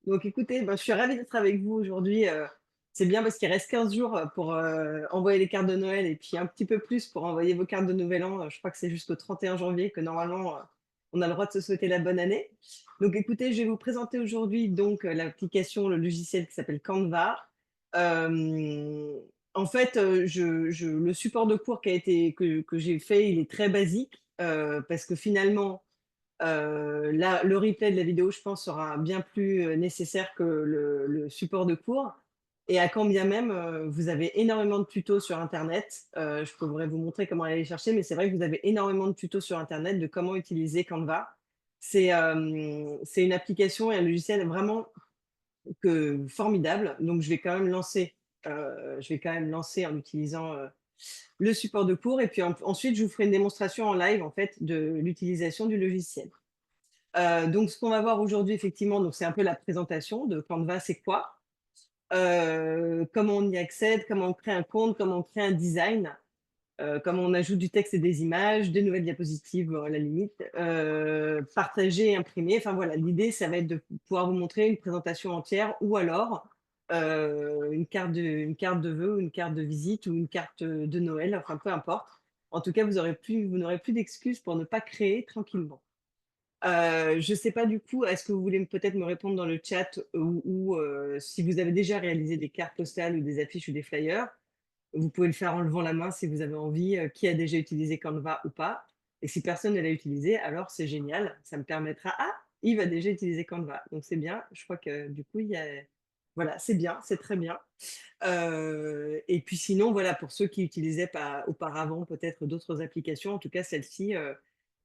Donc écoutez, je suis ravie d'être avec vous aujourd'hui. C'est bien parce qu'il reste 15 jours pour envoyer les cartes de Noël et puis un petit peu plus pour envoyer vos cartes de Nouvel An. Je crois que c'est jusqu'au 31 janvier que normalement on a le droit de se souhaiter la bonne année. Donc écoutez, je vais vous présenter aujourd'hui donc l'application, le logiciel qui s'appelle Canva. Euh, En fait, le support de cours que j'ai fait, il est très basique parce que finalement, là, le replay de la vidéo, je pense, sera bien plus nécessaire que le support de cours. Et à quand bien même, vous avez énormément de tutos sur Internet. Je pourrais vous montrer comment aller les chercher, mais c'est vrai que vous avez énormément de tutos sur Internet de comment utiliser Canva. C'est une application et un logiciel vraiment formidable. Donc, je vais quand même lancer en utilisant le support de cours. Et puis ensuite, je vous ferai une démonstration en live en fait de l'utilisation du logiciel. Donc, ce qu'on va voir aujourd'hui, effectivement, donc c'est un peu la présentation de Canva, c'est quoi, comment on y accède, comment on crée un compte, comment on crée un design, comment on ajoute du texte et des images, des nouvelles diapositives à la limite, partager et imprimer. Enfin voilà, l'idée, ça va être de pouvoir vous montrer une présentation entière ou alors une carte de vœux, une carte de visite ou une carte de Noël, enfin peu importe. En tout cas, vous n'aurez plus d'excuses pour ne pas créer tranquillement. Je ne sais pas du coup, est-ce que vous voulez peut-être me répondre dans le chat ou si vous avez déjà réalisé des cartes postales ou des affiches ou des flyers? Vous pouvez le faire en levant la main si vous avez envie, qui a déjà utilisé Canva ou pas. Et si personne ne l'a utilisé, alors c'est génial, ça me permettra: «Ah, Yves a déjà utilisé Canva», donc c'est bien. Je crois que du coup, il y a voilà, c'est bien, c'est très bien. Et puis sinon, voilà, pour ceux qui utilisaient pas auparavant peut-être d'autres applications, en tout cas celle-ci,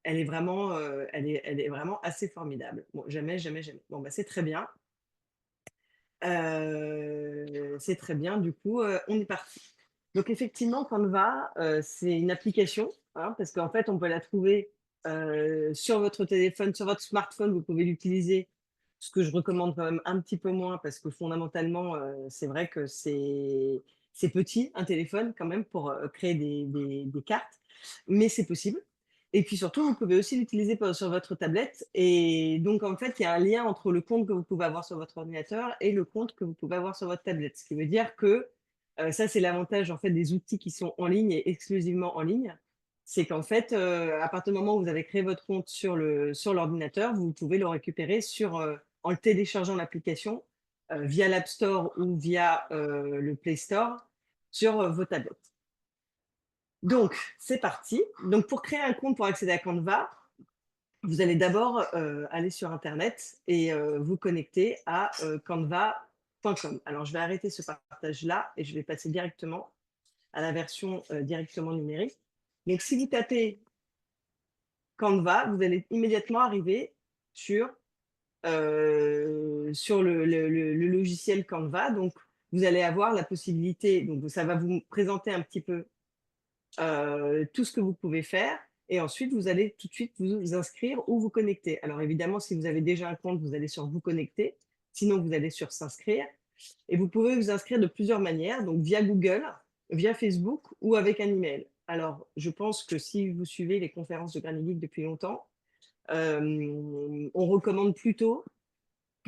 elle est vraiment assez formidable. Bon, jamais, jamais, jamais. Bon, bah, c'est très bien. C'est très bien, du coup, on est parti. Donc effectivement, Canva, c'est une application, hein, parce qu'en fait, on peut la trouver, sur votre téléphone, sur votre smartphone, vous pouvez l'utiliser. Ce que je recommande quand même un petit peu moins parce que fondamentalement, c'est vrai que c'est petit un téléphone quand même pour, créer des cartes, mais c'est possible. Et puis surtout, vous pouvez aussi l'utiliser sur votre tablette. Et donc, en fait, il y a un lien entre le compte que vous pouvez avoir sur votre ordinateur et le compte que vous pouvez avoir sur votre tablette. Ce qui veut dire que ça, c'est l'avantage en fait des outils qui sont en ligne et exclusivement en ligne. C'est qu'en fait, à partir du moment où vous avez créé votre compte sur l'ordinateur, vous pouvez le récupérer en le téléchargeant l'application via l'App Store ou via le Play Store sur vos tablettes. Donc, c'est parti. Donc, pour créer un compte pour accéder à Canva, vous allez d'abord aller sur Internet et vous connecter à canva.com. Alors, je vais arrêter ce partage-là et je vais passer directement à la version directement numérique. Donc, si vous tapez Canva, vous allez immédiatement arriver sur, sur le logiciel Canva. Donc, vous allez avoir la possibilité, donc ça va vous présenter un petit peu tout ce que vous pouvez faire. Et ensuite, vous allez tout de suite vous inscrire ou vous connecter. Alors évidemment, si vous avez déjà un compte, vous allez sur vous connecter. Sinon, vous allez sur s'inscrire. Et vous pouvez vous inscrire de plusieurs manières, donc via Google, via Facebook ou avec un email. Alors, je pense que si vous suivez les conférences de Granny Geek depuis longtemps, on recommande plutôt,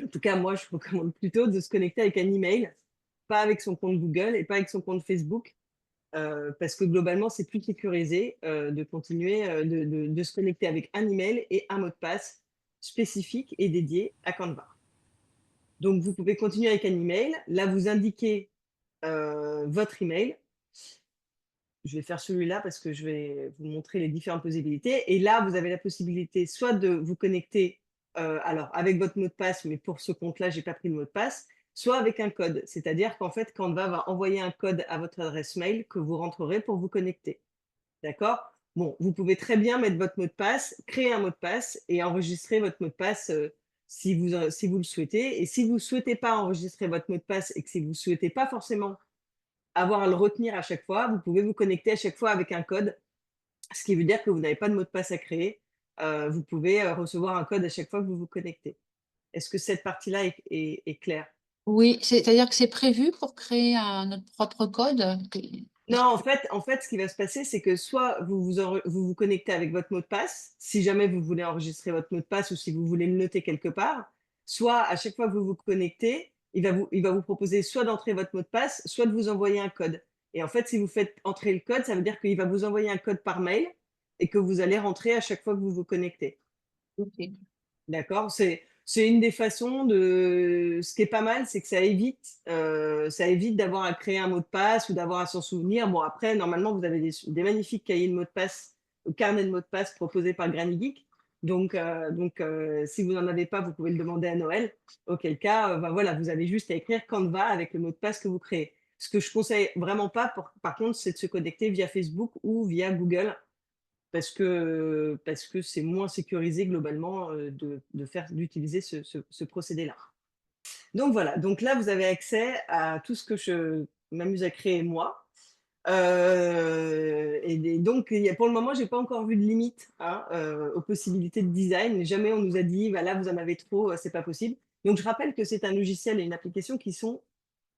en tout cas moi je recommande plutôt de se connecter avec un email, pas avec son compte Google et pas avec son compte Facebook, parce que globalement, c'est plus sécurisé de continuer de se connecter avec un email et un mot de passe spécifique et dédié à Canva. Donc, vous pouvez continuer avec un email. Là, vous indiquez votre email. Je vais faire celui-là parce que je vais vous montrer les différentes possibilités. Et là, vous avez la possibilité soit de vous connecter alors avec votre mot de passe, mais pour ce compte-là, je n'ai pas pris le mot de passe, soit avec un code. C'est-à-dire qu'en fait, Canva va envoyer un code à votre adresse mail que vous rentrerez pour vous connecter. D'accord? Bon, vous pouvez très bien mettre votre mot de passe, créer un mot de passe et enregistrer votre mot de passe si vous le souhaitez. Et si vous ne souhaitez pas enregistrer votre mot de passe et que si vous ne souhaitez pas forcément avoir à le retenir à chaque fois, vous pouvez vous connecter à chaque fois avec un code, ce qui veut dire que vous n'avez pas de mot de passe à créer. Vous pouvez recevoir un code à chaque fois que vous vous connectez. Est-ce que cette partie-là est claire? Oui, c'est-à-dire que c'est prévu pour créer notre propre code? Non, en fait, ce qui va se passer, c'est que soit vous vous connectez avec votre mot de passe, si jamais vous voulez enregistrer votre mot de passe ou si vous voulez le noter quelque part, soit à chaque fois que vous vous connectez, il va vous proposer soit d'entrer votre mot de passe, soit de vous envoyer un code. Et en fait, si vous faites entrer le code, ça veut dire qu'il va vous envoyer un code par mail et que vous allez rentrer à chaque fois que vous vous connectez. OK. D'accord? C'est une des façons de ce qui est pas mal, c'est que ça évite d'avoir à créer un mot de passe ou d'avoir à s'en souvenir. Bon après, normalement, vous avez des magnifiques cahiers de mots de passe ou carnets de mots de passe proposés par Granny Geek. Donc, si vous n'en avez pas, vous pouvez le demander à Noël. Auquel cas, bah, voilà, vous avez juste à écrire Canva avec le mot de passe que vous créez. Ce que je conseille vraiment pas par contre, c'est de se connecter via Facebook ou via Google parce que c'est moins sécurisé globalement, d'utiliser ce procédé-là. Donc voilà, donc là, vous avez accès à tout ce que je m'amuse à créer moi. Et donc il y a pour le moment, j'ai pas encore vu de limite, hein, aux possibilités de design. Jamais on nous a dit: «Bah, là, vous en avez trop, c'est pas possible». Donc je rappelle que c'est un logiciel et une application qui sont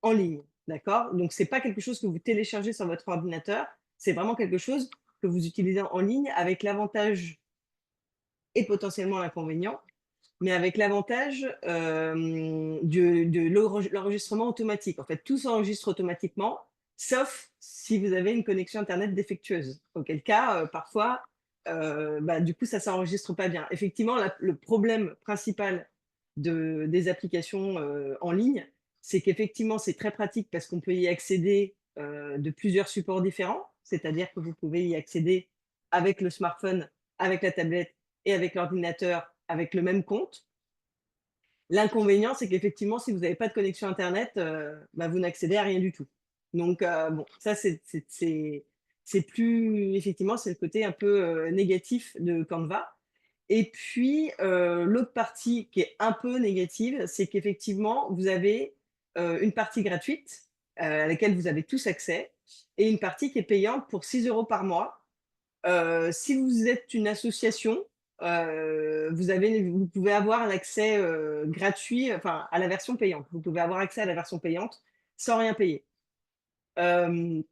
en ligne, d'accord? Donc c'est pas quelque chose que vous téléchargez sur votre ordinateur, c'est vraiment quelque chose que vous utilisez en ligne avec l'avantage et potentiellement l'inconvénient, mais avec l'avantage, de l'enregistrement automatique. En fait, tout s'enregistre automatiquement, sauf si vous avez une connexion internet défectueuse, auquel cas, parfois, bah, du coup, ça s'enregistre pas bien. Effectivement, le problème principal des applications, en ligne, c'est qu'effectivement, c'est très pratique parce qu'on peut y accéder, de plusieurs supports différents. C'est-à-dire que vous pouvez y accéder avec le smartphone, avec la tablette et avec l'ordinateur avec le même compte. L'inconvénient, c'est qu'effectivement, si vous n'avez pas de connexion internet, bah, vous n'accédez à rien du tout. Donc bon, ça c'est plus effectivement, c'est le côté un peu, négatif de Canva. Et puis, l'autre partie qui est un peu négative, c'est qu'effectivement, vous avez, une partie gratuite, à laquelle vous avez tous accès et une partie qui est payante pour 6 € par mois. Si vous êtes une association, vous pouvez avoir l'accès, gratuit, enfin à la version payante. Vous pouvez avoir accès à la version payante sans rien payer. Hem,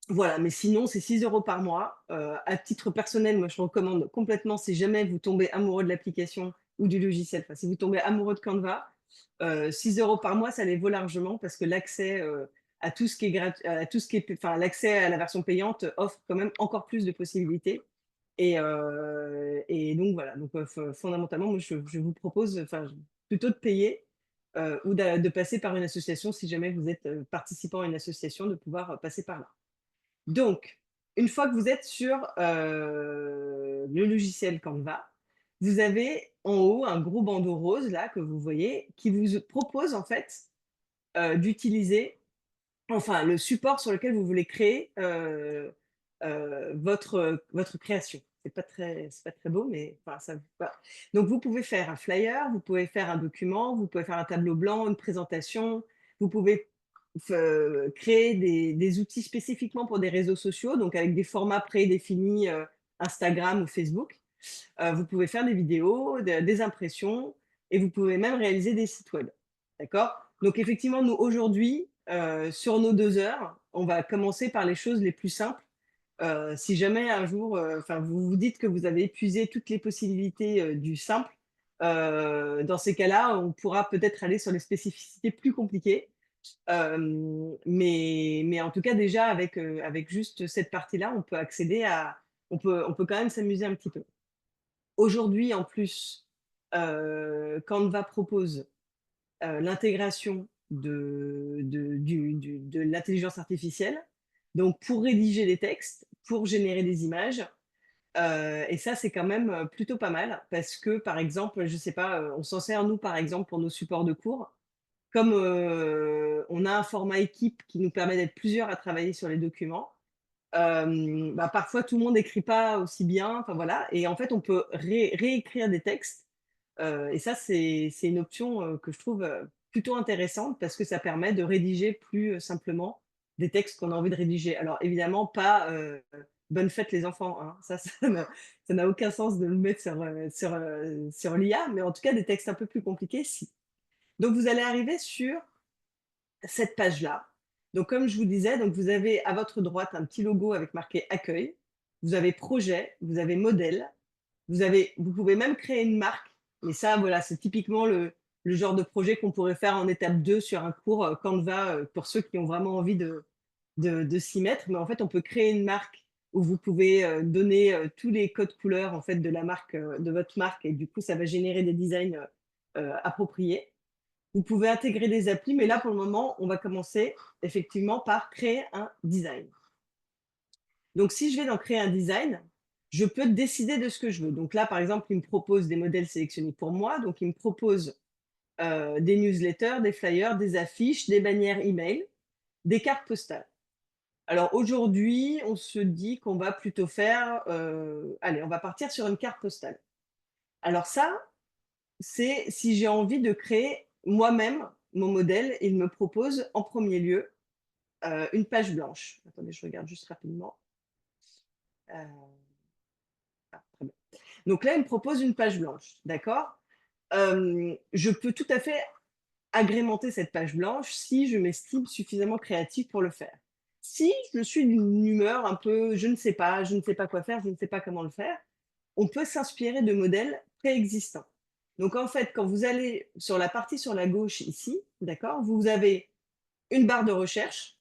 voilà, mais sinon c'est 6 € par mois. À titre personnel, moi je recommande complètement si jamais vous tombez amoureux de l'application ou du logiciel, enfin si vous tombez amoureux de Canva, 6 € par mois, ça les vaut largement parce que l'accès, à tout ce qui est à tout ce qui est enfin l'accès à la version payante offre quand même encore plus de possibilités. Et donc voilà, donc fondamentalement, moi je vous propose, enfin, plutôt de payer, ou de passer par une association si jamais vous êtes, participant à une association, de pouvoir, passer par là. Donc, une fois que vous êtes sur, le logiciel Canva, vous avez en haut un gros bandeau rose là que vous voyez, qui vous propose en fait, d'utiliser enfin le support sur lequel vous voulez créer, votre création. C'est pas très beau, mais enfin ça voilà. Donc vous pouvez faire un flyer, vous pouvez faire un document, vous pouvez faire un tableau blanc, une présentation, vous pouvez créer des outils spécifiquement pour des réseaux sociaux, donc avec des formats prédéfinis, Instagram ou Facebook. Vous pouvez faire des vidéos, des impressions et vous pouvez même réaliser des sites web. D'accord? Donc effectivement, nous aujourd'hui, sur nos 2 heures, on va commencer par les choses les plus simples. Si jamais un jour, enfin vous vous dites que vous avez épuisé toutes les possibilités, du simple, dans ces cas-là, on pourra peut-être aller sur les spécificités plus compliquées. Mais en tout cas déjà avec juste cette partie-là, on peut accéder à on peut quand même s'amuser un petit peu. Aujourd'hui, en plus, Canva propose, l'intégration de l'intelligence artificielle, donc pour rédiger des textes, pour générer des images, et ça, c'est quand même, plutôt pas mal parce que, par exemple, je sais pas, on s'en sert nous, par exemple, pour nos supports de cours. Comme, on a un format équipe qui nous permet d'être plusieurs à travailler sur les documents, bah, parfois tout le monde n'écrit pas aussi bien, enfin voilà et en fait on peut réécrire des textes, et ça c'est une option, que je trouve, plutôt intéressante parce que ça permet de rédiger plus, simplement des textes qu'on a envie de rédiger. Alors évidemment pas, «Bonne fête les enfants», hein, ça n'a aucun sens de le mettre sur l'IA, mais en tout cas des textes un peu plus compliqués si. Donc vous allez arriver sur cette page-là Donc, comme je vous disais, donc vous avez à votre droite un petit logo avec marqué accueil. Vous avez projet, vous avez modèle, vous pouvez même créer une marque. Mais ça, voilà, c'est typiquement le genre de projet qu'on pourrait faire en étape 2 sur un cours Canva pour ceux qui ont vraiment envie de s'y mettre. Mais en fait, on peut créer une marque où vous pouvez donner tous les codes couleurs en fait, de la marque, de votre marque. Et du coup, ça va générer des designs appropriés. Vous pouvez intégrer des applis, mais là, pour le moment, on va commencer effectivement par créer un design. Donc, si je vais dans créer un design, je peux décider de ce que je veux. Donc là, par exemple, il me propose des modèles sélectionnés pour moi. Donc, il me propose des newsletters, des flyers, des affiches, des bannières email, des cartes postales. Alors aujourd'hui, on se dit qu'on va plutôt faire, allez, on va partir sur une carte postale. Alors ça, c'est si j'ai envie de créer moi-même mon modèle, il me propose en premier lieu une page blanche. Attendez, je regarde juste rapidement. Très bien. Donc là, il me propose une page blanche, d'accord. Je peux tout à fait agrémenter cette page blanche si je m'estime suffisamment créative pour le faire. Si je suis d'une humeur un peu, je ne sais pas quoi faire, je ne sais pas comment le faire, on peut s'inspirer de modèles préexistants. Donc en fait, quand vous allez sur la partie sur la gauche ici, d'accord, vous avez une barre de recherche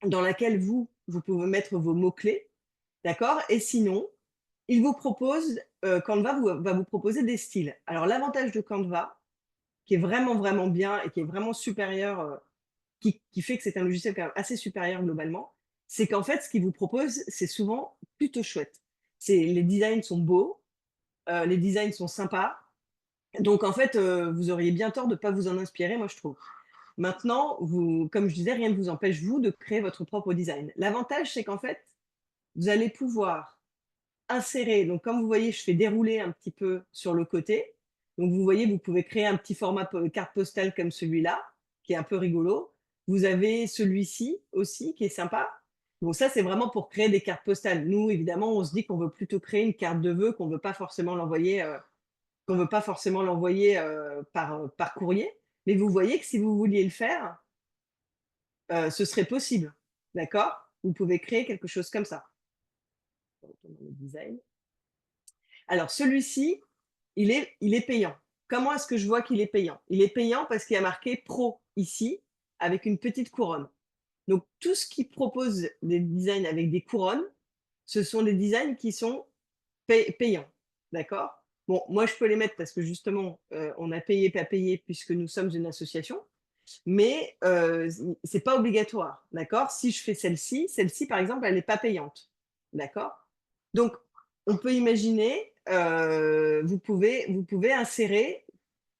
dans laquelle vous pouvez mettre vos mots-clés, d'accord. Et sinon, il vous propose, Canva va vous proposer des styles. Alors l'avantage de Canva, qui est vraiment, vraiment bien et qui est vraiment supérieur, qui fait que c'est un logiciel quand même assez supérieur globalement, c'est qu'en fait, ce qu'il vous propose, c'est souvent plutôt chouette. Les designs sont beaux, les designs sont sympas. Donc en fait, vous auriez bien tort de ne pas vous en inspirer, moi je trouve. Maintenant, comme je disais, rien ne vous empêche, vous, de créer votre propre design. L'avantage, c'est qu'en fait, vous allez pouvoir insérer, donc comme vous voyez, je fais dérouler un petit peu sur le côté. Donc vous voyez, vous pouvez créer un petit format carte postale comme celui-là, qui est un peu rigolo. Vous avez celui-ci aussi, qui est sympa. Bon, ça, c'est vraiment pour créer des cartes postales. Nous, évidemment, on se dit qu'on veut plutôt créer une carte de vœux, qu'on veut pas forcément l'envoyer par courrier. Mais vous voyez que si vous vouliez le faire, ce serait possible. D'accord. Vous pouvez créer quelque chose comme ça. Design. Alors, celui-ci, il est payant. Comment est-ce que je vois qu'il est payant? Il est payant parce qu'il y a marqué Pro ici, avec une petite couronne. Donc, tout ce qui propose des designs avec des couronnes, ce sont des designs qui sont payants. D'accord. Bon, moi, je peux les mettre parce que justement, on a payé, pas payé, puisque nous sommes une association. Mais c'est pas obligatoire. D'accord. Si je fais celle-ci, par exemple, elle n'est pas payante. D'accord. Donc, on peut imaginer, vous pouvez insérer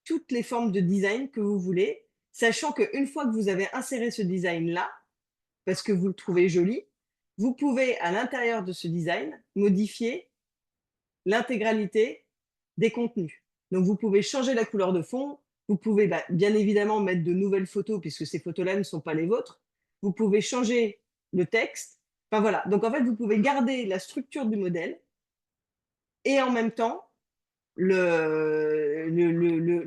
toutes les formes de design que vous voulez, sachant qu'une fois que vous avez inséré ce design-là, parce que vous le trouvez joli, vous pouvez, à l'intérieur de ce design, modifier l'intégralité des contenus. Donc, vous pouvez changer la couleur de fond, vous pouvez bien évidemment mettre de nouvelles photos, puisque ces photos-là ne sont pas les vôtres. Vous pouvez changer le texte. Enfin voilà, donc en fait, vous pouvez garder la structure du modèle et en même temps le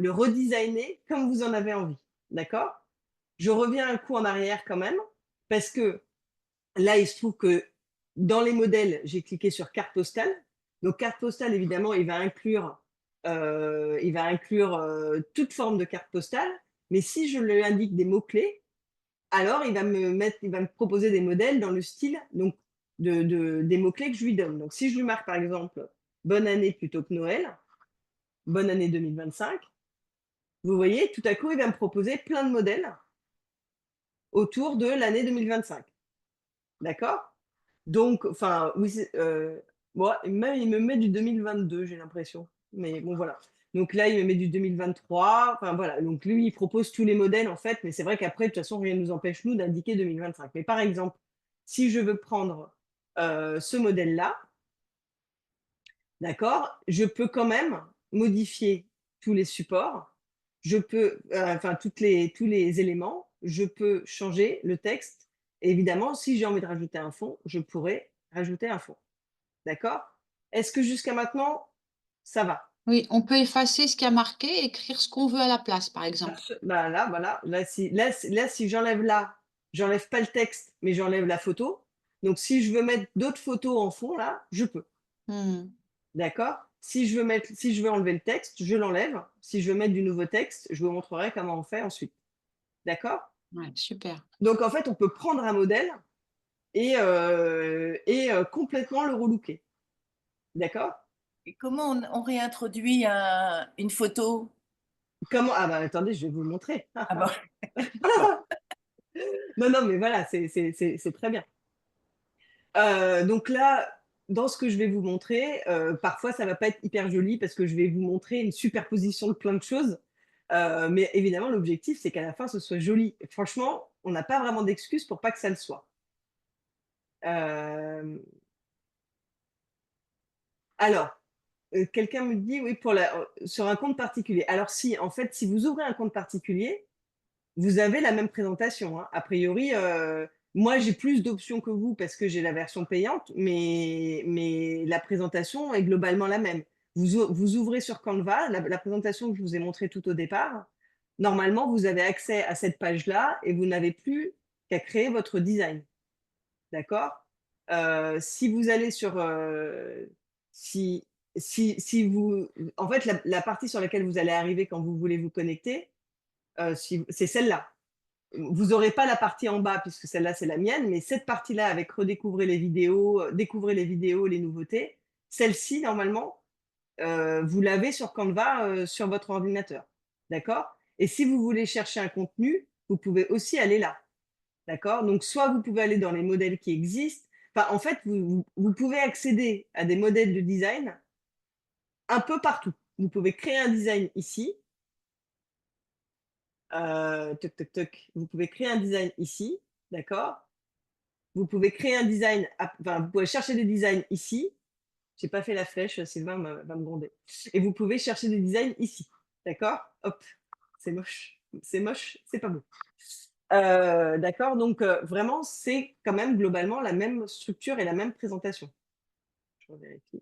redesigner comme vous en avez envie. D'accord. Je reviens un coup en arrière quand même, parce que là, il se trouve que dans les modèles, j'ai cliqué sur carte postale. Donc, carte postale, évidemment, il va inclure toute forme de carte postale. Mais si je lui indique des mots-clés, alors il va me proposer des modèles dans le style donc, des mots-clés que je lui donne. Donc, si je lui marque, par exemple, bonne année plutôt que Noël, bonne année 2025, vous voyez, tout à coup, il va me proposer plein de modèles autour de l'année 2025. D'accord. Donc, enfin, oui, bon, même il me met du 2022, j'ai l'impression. Mais bon, voilà. Donc là, il me met du 2023. Enfin, voilà. Donc lui, il propose tous les modèles, en fait. Mais c'est vrai qu'après, de toute façon, rien ne nous empêche, nous, d'indiquer 2025. Mais par exemple, si je veux prendre ce modèle-là, d'accord, je peux quand même modifier tous les supports. Je peux, enfin, tous les éléments. Je peux changer le texte. Et évidemment, si j'ai envie de rajouter un fond, je pourrais rajouter un fond. D'accord. Est-ce que jusqu'à maintenant, ça va? Oui, on peut effacer ce qui a marqué et écrire ce qu'on veut à la place, par exemple. Bah là, voilà. Là, si j'enlève là, j'enlève pas le texte, mais j'enlève la photo. Donc, si je veux mettre d'autres photos en fond, là, je peux. Mmh. D'accord? Si je veux enlever le texte, je l'enlève. Si je veux mettre du nouveau texte, je vous montrerai comment on fait ensuite. D'accord? Ouais, super. Donc, en fait, on peut prendre un modèle et complètement le relooker. D'accord? Et comment on réintroduit une photo? Comment? Ah bah attendez, je vais vous le montrer. Ah bah, pardon. Non, non, mais voilà, c'est très bien. Donc là, dans ce que je vais vous montrer, parfois ça va pas être hyper joli parce que je vais vous montrer une superposition de plein de choses. Mais évidemment, l'objectif, c'est qu'à la fin, ce soit joli. Et franchement, on n'a pas vraiment d'excuse pour pas que ça le soit. Hem, alors, quelqu'un me dit: «Oui, pour la sur un compte particulier». Alors si, en fait, si vous ouvrez un compte particulier, vous avez la même présentation, hein. A priori, moi, j'ai plus d'options que vous parce que j'ai la version payante, mais la présentation est globalement la même. Vous ouvrez sur Canva, la présentation que je vous ai montrée tout au départ. Normalement, vous avez accès à cette page-là et vous n'avez plus qu'à créer votre design. D'accord? Si vous allez sur, si si vous en fait, la partie sur laquelle vous allez arriver quand vous voulez vous connecter, si c'est celle-là. Vous aurez pas la partie en bas puisque celle-là, c'est la mienne, mais cette partie-là avec redécouvrez les vidéos, découvrez les vidéos, les nouveautés, celle-ci normalement, vous l'avez sur Canva, sur votre ordinateur. D'accord? Et si vous voulez chercher un contenu, vous pouvez aussi aller là. D'accord? Donc soit vous pouvez aller dans les modèles qui existent, enfin en fait, vous pouvez accéder à des modèles de design un peu partout. Vous pouvez créer un design ici, toc, toc, toc, vous pouvez créer un design ici, d'accord? Vous pouvez créer un design, enfin, vous pouvez chercher des designs ici. J'ai pas fait la flèche, Sylvain va me gronder. Et vous pouvez chercher des designs ici, d'accord? Hop, c'est moche, c'est pas beau. D'accord, donc vraiment, c'est quand même globalement la même structure et la même présentation. Je revérifie.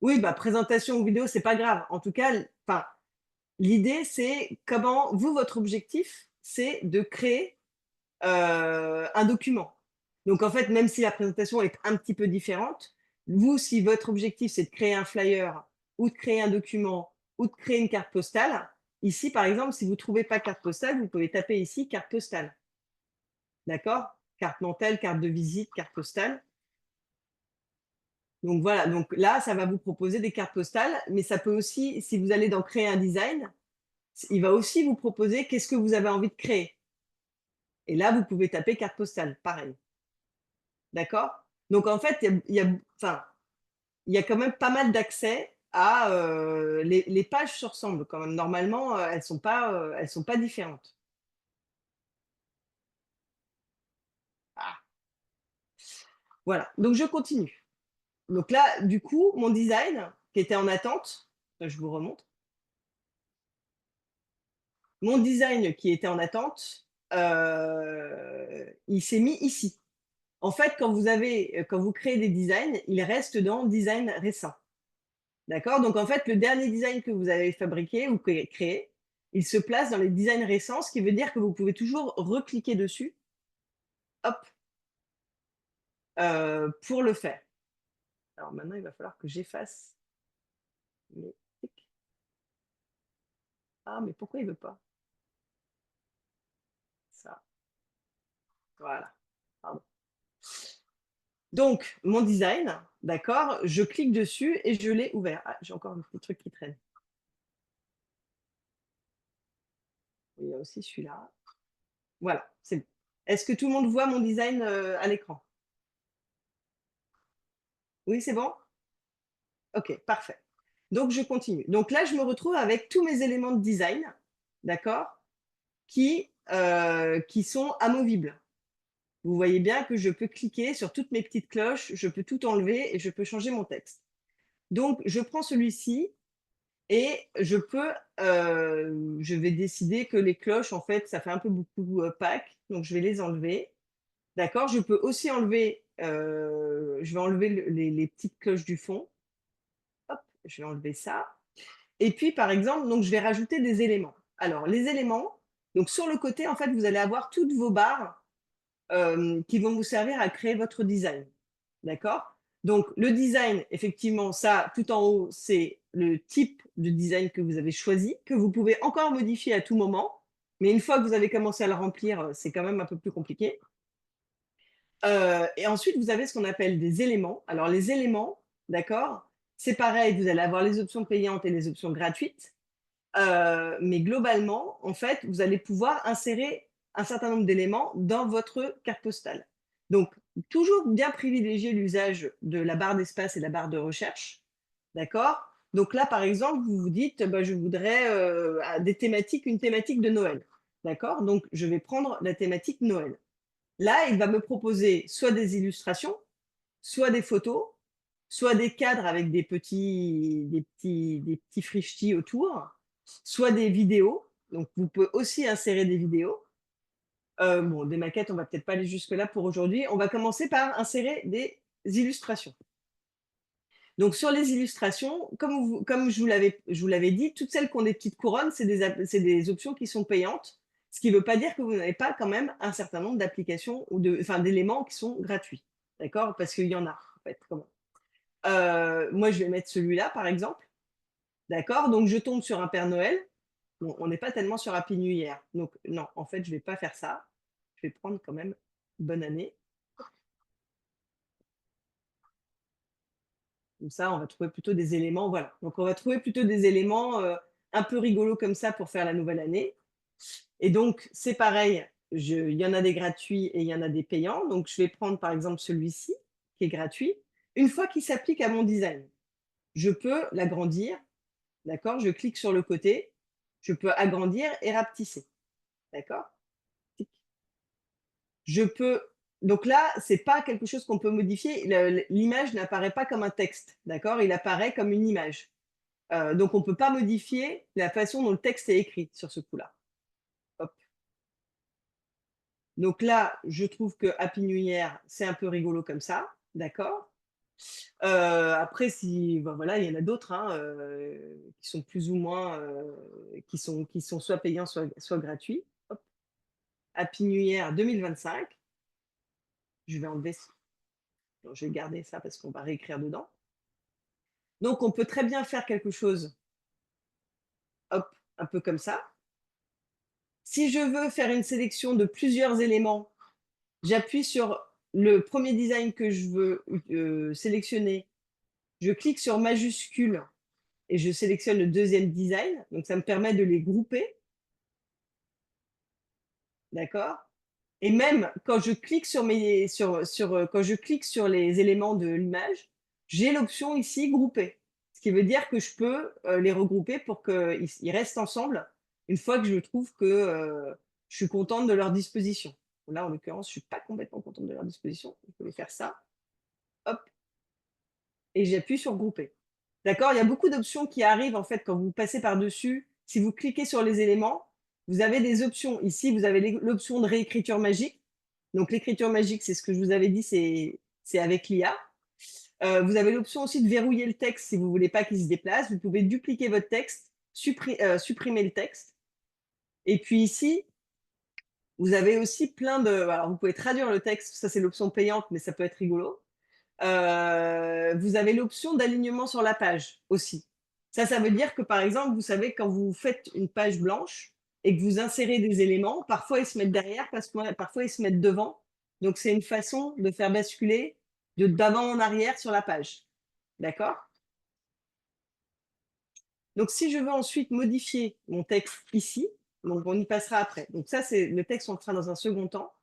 Oui, bah, présentation ou vidéo, c'est pas grave. En tout cas, enfin, l'idée, c'est comment vous, votre objectif, c'est de créer un document. Donc en fait, même si la présentation est un petit peu différente, vous, si votre objectif, c'est de créer un flyer ou de créer un document ou de créer une carte postale, ici, par exemple, si vous ne trouvez pas carte postale, vous pouvez taper ici carte postale. D'accord? Carte mentale, carte de visite, carte postale. Donc voilà, donc là, ça va vous proposer des cartes postales, mais ça peut aussi, si vous allez dans créer un design, il va aussi vous proposer qu'est-ce que vous avez envie de créer. Et là, vous pouvez taper carte postale, pareil. D'accord? Donc en fait, enfin, il y a quand même pas mal d'accès à, les pages se ressemblent quand même. Normalement, elles sont pas différentes. Ah, voilà, donc je continue. Donc là, du coup, mon design qui était en attente, je vous remontre. Mon design qui était en attente, il s'est mis ici. En fait, quand vous créez des designs, ils restent dans design récent. D'accord? Donc en fait, le dernier design que vous avez fabriqué ou créé, il se place dans les designs récents, ce qui veut dire que vous pouvez toujours recliquer dessus, hop, pour le faire. Alors maintenant, il va falloir que j'efface mes tic. Ah, mais pourquoi il veut pas? Ça, voilà, pardon. Donc mon design, d'accord, je clique dessus et je l'ai ouvert. Ah, j'ai encore un petit truc qui traîne. Il y a aussi celui-là. Voilà, c'est bon. Est-ce que tout le monde voit mon design, à l'écran? Oui, c'est bon? OK, parfait. Donc je continue. Donc là, je me retrouve avec tous mes éléments de design, d'accord? Qui sont amovibles. Vous voyez bien que je peux cliquer sur toutes mes petites cloches, je peux tout enlever et je peux changer mon texte. Donc je prends celui-ci et je vais décider que les cloches, en fait, ça fait un peu beaucoup, opaque, donc je vais les enlever. D'accord? Je peux aussi enlever, je vais enlever les petites cloches du fond. Hop, je vais enlever ça. Et puis, par exemple, donc je vais rajouter des éléments. Alors, les éléments, donc sur le côté, en fait, vous allez avoir toutes vos barres qui vont vous servir à créer votre design. D'accord? Donc, le design, effectivement, ça, tout en haut, c'est le type de design que vous avez choisi, que vous pouvez encore modifier à tout moment. Mais une fois que vous avez commencé à le remplir, c'est quand même un peu plus compliqué. Et ensuite, vous avez ce qu'on appelle des éléments. Alors, les éléments, d'accord, c'est pareil, vous allez avoir les options payantes et les options gratuites. Mais globalement, en fait, vous allez pouvoir insérer un certain nombre d'éléments dans votre carte postale. Donc, toujours bien privilégier l'usage de la barre d'espace et la barre de recherche, d'accord? Donc là, par exemple, vous vous dites: «Bah, je voudrais, une thématique de Noël», d'accord? Donc je vais prendre la thématique Noël. Là, il va me proposer soit des illustrations, soit des photos, soit des cadres avec des petits frichtis autour, soit des vidéos. Donc vous pouvez aussi insérer des vidéos. Bon, des maquettes, on va peut-être pas aller jusque-là pour aujourd'hui. On va commencer par insérer des illustrations. Donc sur les illustrations, comme je vous l'avais dit, toutes celles qui ont des petites couronnes, c'est des options qui sont payantes, ce qui ne veut pas dire que vous n'avez pas quand même un certain nombre d'applications ou d'éléments qui sont gratuits. D'accord? Parce qu'il y en a, en fait, quand même. Moi, je vais mettre celui-là, par exemple. D'accord? Donc je tombe sur un Père Noël. Bon, on n'est pas tellement sur Happy New Year. Donc non, en fait, je ne vais pas faire ça. Je vais prendre quand même Bonne année. Comme ça, on va trouver plutôt des éléments, voilà. Donc on va trouver plutôt des éléments, un peu rigolos comme ça pour faire la nouvelle année. Et donc c'est pareil, il y en a des gratuits et il y en a des payants. Donc je vais prendre par exemple celui-ci qui est gratuit. Une fois qu'il s'applique à mon design, je peux l'agrandir, d'accord? Je clique sur le côté, je peux agrandir et rapetisser, d'accord? Je peux donc là, c'est pas quelque chose qu'on peut modifier. L'image n'apparaît pas comme un texte, d'accord? Il apparaît comme une image. Donc on ne peut pas modifier la façon dont le texte est écrit sur ce coup-là. Hop. Donc là, je trouve que Happy New Year, c'est un peu rigolo comme ça, d'accord. Après si ben voilà, il y en a d'autres, hein, qui sont plus ou moins, qui sont soit payants, soit gratuits. Hop. Happy New Year 2025. Je vais enlever non, je vais garder ça parce qu'on va réécrire dedans. Donc on peut très bien faire quelque chose, hop, un peu comme ça. Si je veux faire une sélection de plusieurs éléments, j'appuie sur le premier design que je veux, sélectionner. Je clique sur majuscule et je sélectionne le deuxième design. Donc ça me permet de les grouper, d'accord? Et même quand je clique quand je clique sur les éléments de l'image, j'ai l'option ici grouper. Ce qui veut dire que je peux, les regrouper pour qu'ils restent ensemble une fois que je trouve que, je suis contente de leur disposition. Là, en l'occurrence, je suis pas complètement contente de leur disposition. Je vais faire ça, hop, et j'appuie sur grouper. D'accord? Il y a beaucoup d'options qui arrivent en fait quand vous passez par-dessus. Si vous cliquez sur les éléments, vous avez des options. Ici, vous avez l'option de réécriture magique. Donc l'écriture magique, c'est ce que je vous avais dit, c'est avec l'IA. Vous avez l'option aussi de verrouiller le texte si vous ne voulez pas qu'il se déplace. Vous pouvez dupliquer votre texte, supprimer le texte. Et puis ici, vous avez aussi plein de... Alors vous pouvez traduire le texte, ça c'est l'option payante, mais ça peut être rigolo. Vous avez l'option d'alignement sur la page aussi. Ça veut dire que, par exemple, vous savez, quand vous faites une page blanche et que vous insérez des éléments, parfois ils se mettent derrière, parfois ils se mettent devant. Donc c'est une façon de faire basculer d'avant en arrière sur la page. D'accord? Donc si je veux ensuite modifier mon texte ici, donc on y passera après. Donc ça, c'est le texte, on le fera dans un second temps.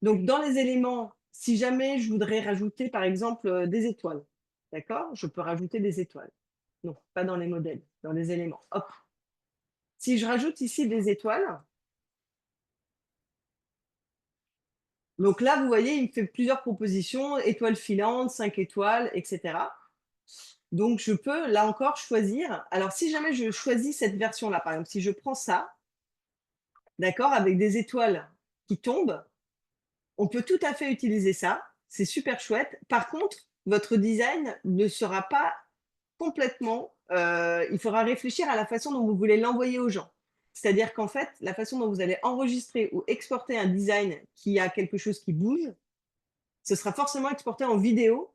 Donc dans les éléments, si jamais je voudrais rajouter par exemple, des étoiles, d'accord? Je peux rajouter des étoiles. Non, pas dans les modèles, dans les éléments. Hop. Si je rajoute ici des étoiles, donc là, vous voyez, il me fait plusieurs propositions, étoiles filantes, 5 étoiles, et cetera. Donc je peux, là encore, choisir. Alors si jamais je choisis cette version-là, par exemple, si je prends ça, d'accord, avec des étoiles qui tombent, on peut tout à fait utiliser ça. C'est super chouette. Par contre, votre design ne sera pas complètement il faudra réfléchir à la façon dont vous voulez l'envoyer aux gens. C'est-à-dire qu'en fait, la façon dont vous allez enregistrer ou exporter un design qui a quelque chose qui bouge, ce sera forcément exporté en vidéo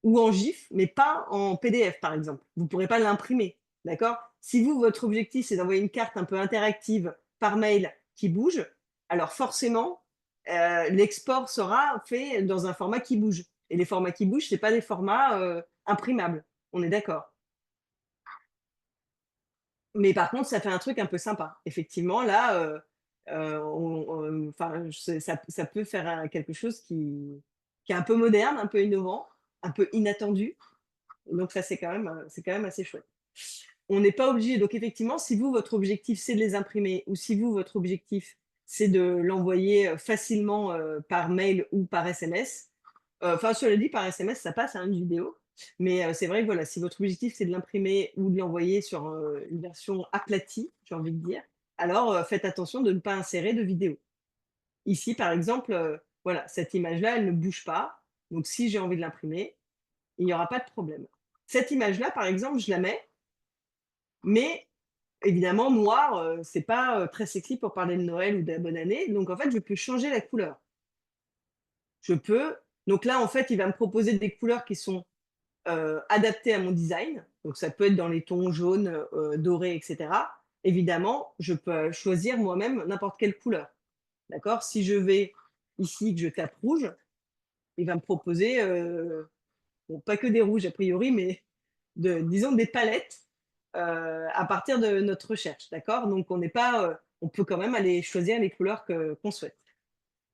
ou en GIF, mais pas en PDF, par exemple. Vous ne pourrez pas l'imprimer, d'accord? Si vous, votre objectif, c'est d'envoyer une carte un peu interactive par mail qui bouge, alors forcément, l'export sera fait dans un format qui bouge. Et les formats qui bougent, ce pas des formats imprimables. On est d'accord? Mais par contre, ça fait un truc un peu sympa. Effectivement, là, enfin, ça peut faire quelque chose qui est un peu moderne, un peu innovant, un peu inattendu. Donc ça, c'est quand même assez chouette. On n'est pas obligé. Donc effectivement, si vous, votre objectif, c'est de les imprimer, ou si vous, votre objectif, c'est de l'envoyer facilement par mail ou par SMS. Enfin, cela dit, par SMS, ça passe à une vidéo. Mais c'est vrai que voilà, si votre objectif, c'est de l'imprimer ou de l'envoyer sur une version aplatie, j'ai envie de dire, alors faites attention de ne pas insérer de vidéo. Ici, par exemple, voilà, cette image-là, elle ne bouge pas. Donc si j'ai envie de l'imprimer, il n'y aura pas de problème. Cette image-là, par exemple, je la mets, mais évidemment, noir, c'est pas très sexy pour parler de Noël ou de la bonne année. Donc en fait, je peux changer la couleur. Je peux. Donc là, en fait, il va me proposer des couleurs qui sont adaptées à mon design. Donc ça peut être dans les tons jaunes, dorés, et cetera. Évidemment, je peux choisir moi-même n'importe quelle couleur. D'accord? Si je vais ici, que je tape rouge, il va me proposer, bon, pas que des rouges a priori, mais disons des palettes à partir de notre recherche. D'accord? Donc on n'est pas, on peut quand même aller choisir les couleurs qu'on souhaite.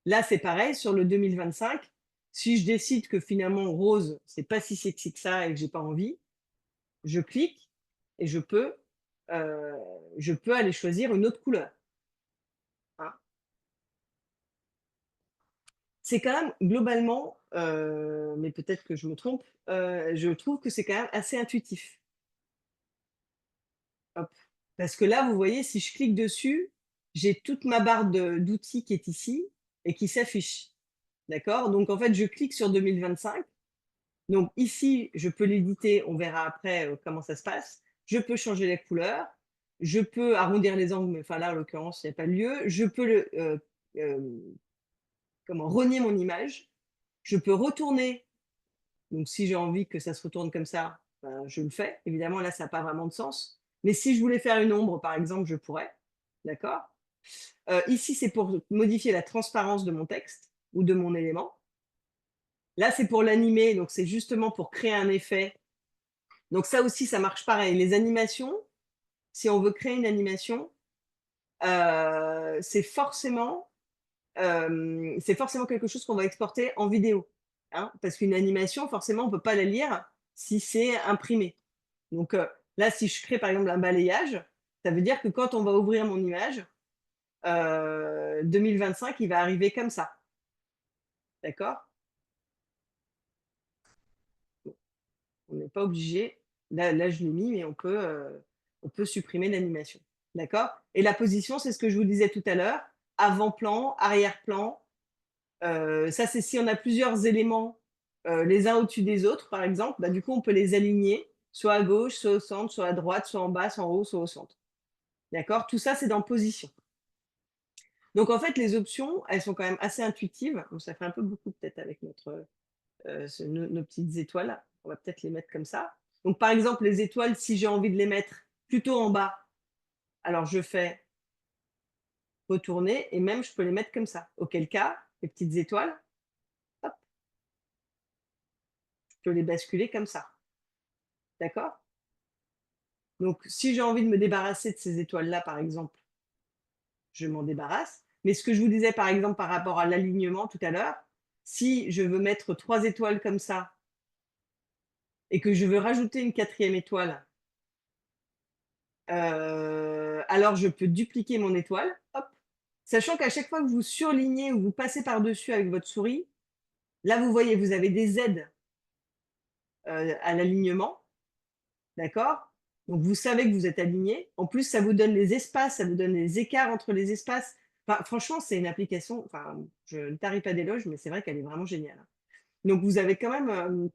Là, c'est pareil, sur le 2025, si je décide que finalement rose, c'est pas si sexy que ça et que j'ai pas envie, je clique et heu, je peux aller choisir une autre couleur, hein. C'est quand même globalement, mais peut-être que je me trompe, je trouve que c'est quand même assez intuitif. Hop. Parce que là, vous voyez, si je clique dessus, j'ai toute ma barre d'outils qui est ici et qui s'affiche. D'accord? Donc en fait, je clique sur 2025. Donc ici, je peux l'éditer, on verra après, comment ça se passe. Je peux changer la couleur, je peux arrondir les angles, mais enfin là, en l'occurrence, il y a pas lieu. Je peux renier mon image. Je peux retourner, donc si j'ai envie que ça se retourne comme ça, ben, je le fais. Évidemment, là, ça a pas vraiment de sens. Mais si je voulais faire une ombre, par exemple, je pourrais. D'accord? Ici, c'est pour modifier la transparence de mon texte ou de mon élément. Là, c'est pour l'animer, donc c'est justement pour créer un effet. Donc ça aussi, ça marche pareil. Les animations, si on veut créer une animation, c'est forcément, quelque chose qu'on va exporter en vidéo, hein. Parce qu'une animation, forcément, on peut pas la lire si c'est imprimé. Donc là, si je crée, par exemple, un balayage, ça veut dire que quand on va ouvrir mon image, 2025, il va arriver comme ça. D'accord? On n'est pas obligé. Là, je l'ai mis, mais on peut supprimer l'animation. D'accord? Et la position, c'est ce que je vous disais tout à l'heure. Avant-plan, arrière-plan. Ça, c'est si on a plusieurs éléments les uns au-dessus des autres, par exemple, bah, du coup, on peut les aligner, soit à gauche, soit au centre, soit à droite, soit en bas, soit en haut, soit au centre. D'accord? Tout ça, c'est dans position. Donc, en fait, les options, elles sont quand même assez intuitives. Donc, ça fait un peu beaucoup peut-être avec nos petites étoiles. On va peut-être les mettre comme ça. Donc, par exemple, les étoiles, si j'ai envie de les mettre plutôt en bas, alors je fais retourner et même je peux les mettre comme ça. Auquel cas, les petites étoiles, hop, je peux les basculer comme ça. D'accord? Donc, si j'ai envie de me débarrasser de ces étoiles-là, par exemple, je m'en débarrasse. Mais ce que je vous disais, par exemple, par rapport à l'alignement tout à l'heure, si je veux mettre 3 étoiles comme ça et que je veux rajouter une quatrième étoile, alors je peux dupliquer mon étoile, hop, sachant qu'à chaque fois que vous surlignez ou vous passez par-dessus avec votre souris, là, vous voyez, vous avez des aides à l'alignement, d'accord? Donc vous savez que vous êtes aligné. En plus, ça vous donne les espaces, ça vous donne les écarts entre les espaces. Enfin, franchement, c'est une application, enfin, je ne tarie pas d'éloges, mais c'est vrai qu'elle est vraiment géniale, hein. Donc vous avez quand même,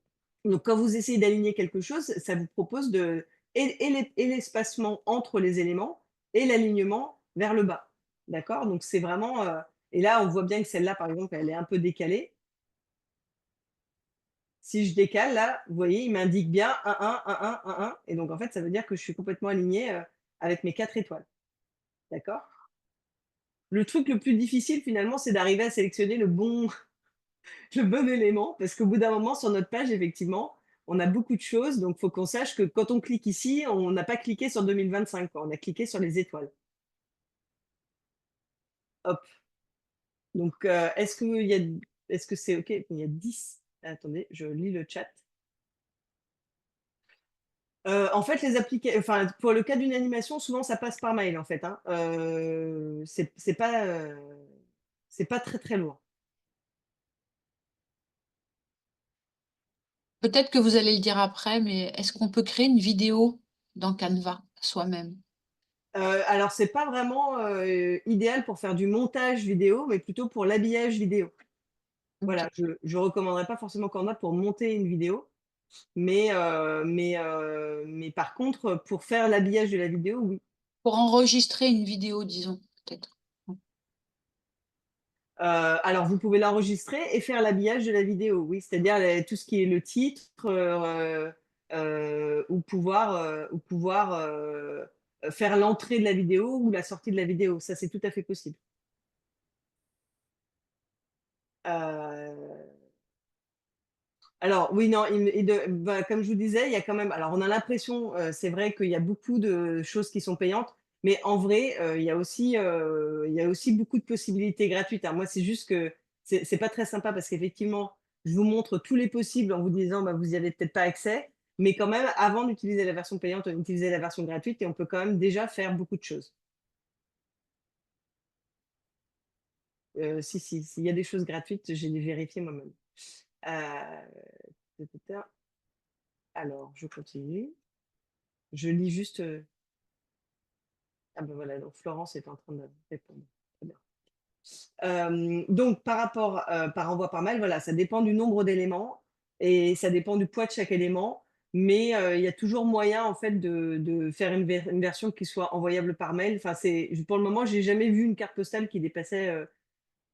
Donc, quand vous essayez d'aligner quelque chose, ça vous propose et l'espacement entre les éléments et l'alignement vers le bas. D'accord? Donc, c'est vraiment. Et là, on voit bien que celle-là, par exemple, elle est un peu décalée. Si je décale, là, vous voyez, il m'indique bien 1, 1, 1, 1, 1, 1. Et donc, en fait, ça veut dire que je suis complètement alignée avec mes 4 étoiles. D'accord? Le truc le plus difficile, finalement, c'est d'arriver à sélectionner le bon élément, parce qu'au bout d'un moment, sur notre page, effectivement, on a beaucoup de choses, donc il faut qu'on sache que quand on clique ici, on n'a pas cliqué sur 2025, quoi, on a cliqué sur les étoiles. Hop. Donc, est-ce que c'est OK? Il y a 10. Attendez, je lis le chat. En fait, enfin, pour le cas d'une animation, souvent ça passe par mail, en fait, hein. C'est pas très, très lourd. Peut-être que vous allez le dire après, mais est-ce qu'on peut créer une vidéo dans Canva soi-même? Alors c'est pas vraiment, idéal pour faire du montage vidéo, mais plutôt pour l'habillage vidéo. OK. Voilà, je recommanderais pas forcément Canva pour monter une vidéo, mais par contre, pour faire l'habillage de la vidéo, oui. Pour enregistrer une vidéo, disons, peut-être. Mmh. Alors vous pouvez l'enregistrer et faire l'habillage de la vidéo, oui, c'est-à-dire tout ce qui est le titre, ou pouvoir faire l'entrée de la vidéo ou la sortie de la vidéo. Ça, c'est tout à fait possible. Heu Alors oui, non, bah, comme je vous disais, il y a quand même, alors on a l'impression, c'est vrai qu'il y a beaucoup de choses qui sont payantes, mais en vrai, il y a aussi beaucoup de possibilités gratuites, hein. Moi, c'est juste que c'est pas très sympa parce qu'effectivement, je vous montre tous les possibles en vous disant: «Bah, vous y avez peut-être pas accès», mais quand même, avant d'utiliser la version payante, on utilisait la version gratuite et on peut quand même déjà faire beaucoup de choses. Si, si, s'il y a des choses gratuites, j'ai vérifié moi-même. Ta. Alors je continue. Je lis juste, ah ben voilà, donc Florence est en train de répondre. Très bien. Donc par envoi par mail, voilà, ça dépend du nombre d'éléments et ça dépend du poids de chaque élément, mais il y a toujours moyen en fait de faire une version qui soit envoyable par mail. Enfin, pour le moment, j'ai jamais vu une carte postale qui dépassait,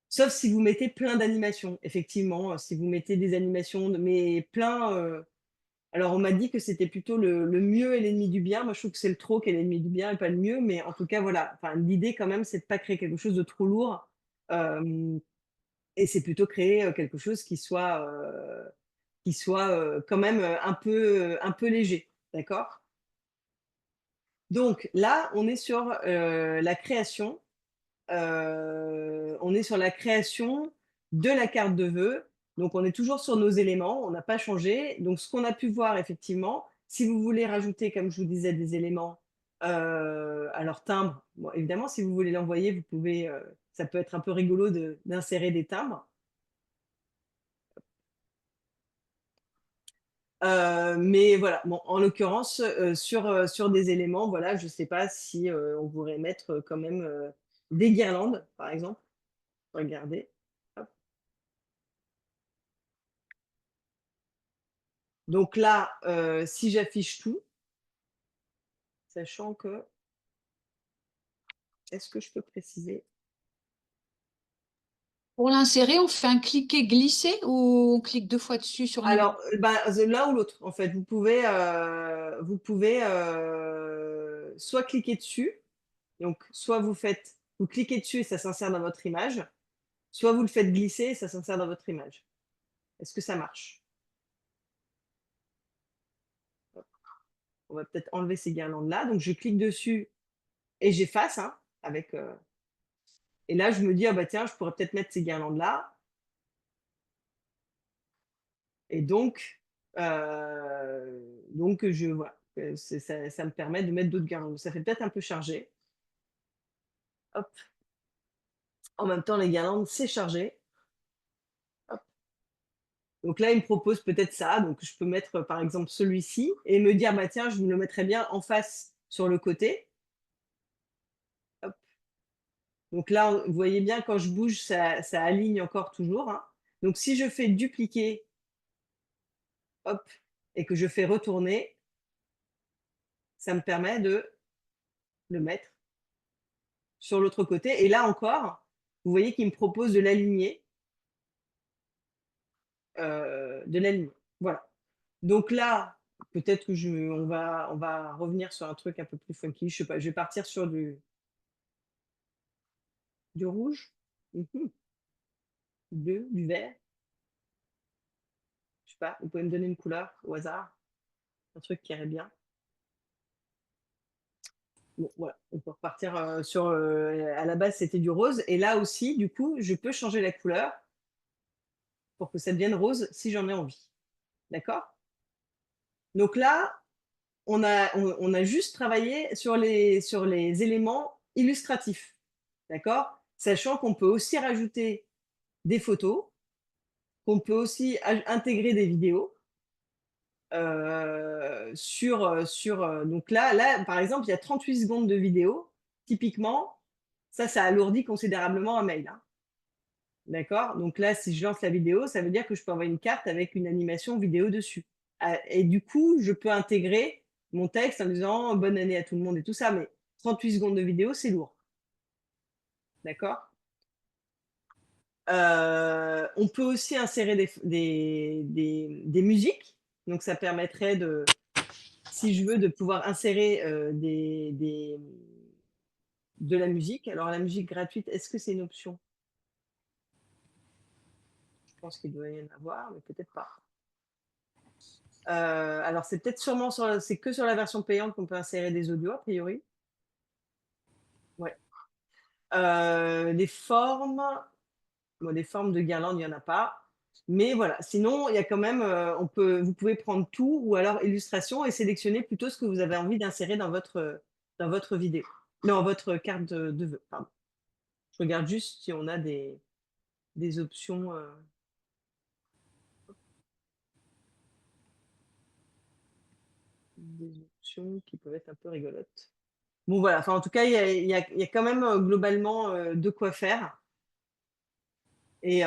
sauf si vous mettez plein d'animations. Effectivement, si vous mettez des animations mais plein, alors on m'a dit que c'était plutôt le mieux est l'ennemi du bien. Moi, je trouve que c'est le trop qui est l'ennemi du bien et pas le mieux, mais en tout cas, voilà. Enfin, l'idée quand même, c'est de pas créer quelque chose de trop lourd, hem et c'est plutôt créer, quelque chose qui soit quand même, un peu léger. D'accord? Donc là, on est sur, la création. On est sur la création de la carte de vœux. Donc, on est toujours sur nos éléments, on n'a pas changé. Donc, ce qu'on a pu voir effectivement, si vous voulez rajouter, comme je vous disais, des éléments, alors timbre, bon, évidemment, si vous voulez l'envoyer, vous pouvez, ça peut être un peu rigolo d'insérer des timbres. Mais voilà, bon, en l'occurrence, sur des éléments, voilà, je ne sais pas si, on pourrait mettre, quand même, des guirlandes, par exemple. Regardez. Hop. Donc là, si j'affiche tout, sachant que, est-ce que je peux préciser? Pour l'insérer, on fait un cliquer-glisser ou on clique 2 fois dessus sur l'image? Alors, bah, l'un ou l'autre, en fait. Vous pouvez, soit cliquer dessus, donc soit vous cliquez dessus et ça s'insère dans votre image, soit vous le faites glisser et ça s'insère dans votre image. Est-ce que ça marche? Hop, on va peut-être enlever ces guirlandes-là. Donc je clique dessus et j'efface, hein, et là je me dis: «Ah bah tiens, je pourrais peut-être mettre ces guirlandes-là». Et donc voilà, ça me permet de mettre d'autres guirlandes. Ça fait peut-être un peu chargé. Hop, en même temps les guirlandes, c'est chargé. Hop. Donc là, il me propose peut-être ça, donc je peux mettre, par exemple, celui-ci et me dire: «Bah tiens, je me le mettrais bien en face sur le côté». Hop. Donc là, vous voyez bien quand je bouge, ça aligne encore toujours, hein. Donc si je fais dupliquer, hop, et que je fais retourner, ça me permet de le mettre sur l'autre côté. Et là encore, vous voyez qu'il me propose de l'aligner. Voilà. Donc là, peut-être que on va revenir sur un truc un peu plus funky. Je sais pas, je vais partir sur du rouge, du bleu, du vert. Je sais pas, vous pouvez me donner une couleur au hasard, un truc qui irait bien. Bon, voilà, on peut repartir sur. À la base, c'était du rose. Et là aussi, du coup, je peux changer la couleur pour que ça devienne rose si j'en ai envie. D'accord? Donc là, on a juste travaillé sur les éléments illustratifs. D'accord? Sachant qu'on peut aussi rajouter des photos, qu'on peut aussi intégrer des vidéos. Donc là, par exemple, il y a 38 secondes de vidéo. Typiquement, ça alourdit considérablement un mail, hein. D'accord? Donc là, si je lance la vidéo, ça veut dire que je peux envoyer une carte avec une animation vidéo dessus. Et du coup, je peux intégrer mon texte en disant bonne année à tout le monde et tout ça, mais 38 secondes de vidéo, c'est lourd. D'accord? On peut aussi insérer des musiques. Donc ça permettrait si je veux, de pouvoir insérer de la musique. Alors la musique gratuite, est-ce que c'est une option? Je pense qu'il doit y en avoir, mais peut-être pas. Alors c'est peut-être sûrement c'est que sur la version payante qu'on peut insérer des audios, a priori. Ouais. Les formes, bon, les formes de guirlande, il n'y en a pas. Mais voilà, sinon, il y a quand même, vous pouvez prendre tout ou alors illustration et sélectionner plutôt ce que vous avez envie d'insérer dans votre vidéo, dans votre carte de vœux. Pardon. Je regarde juste si on a des options. Des options qui peuvent être un peu rigolotes. Bon voilà, enfin en tout cas, il y a quand même globalement de quoi faire. Et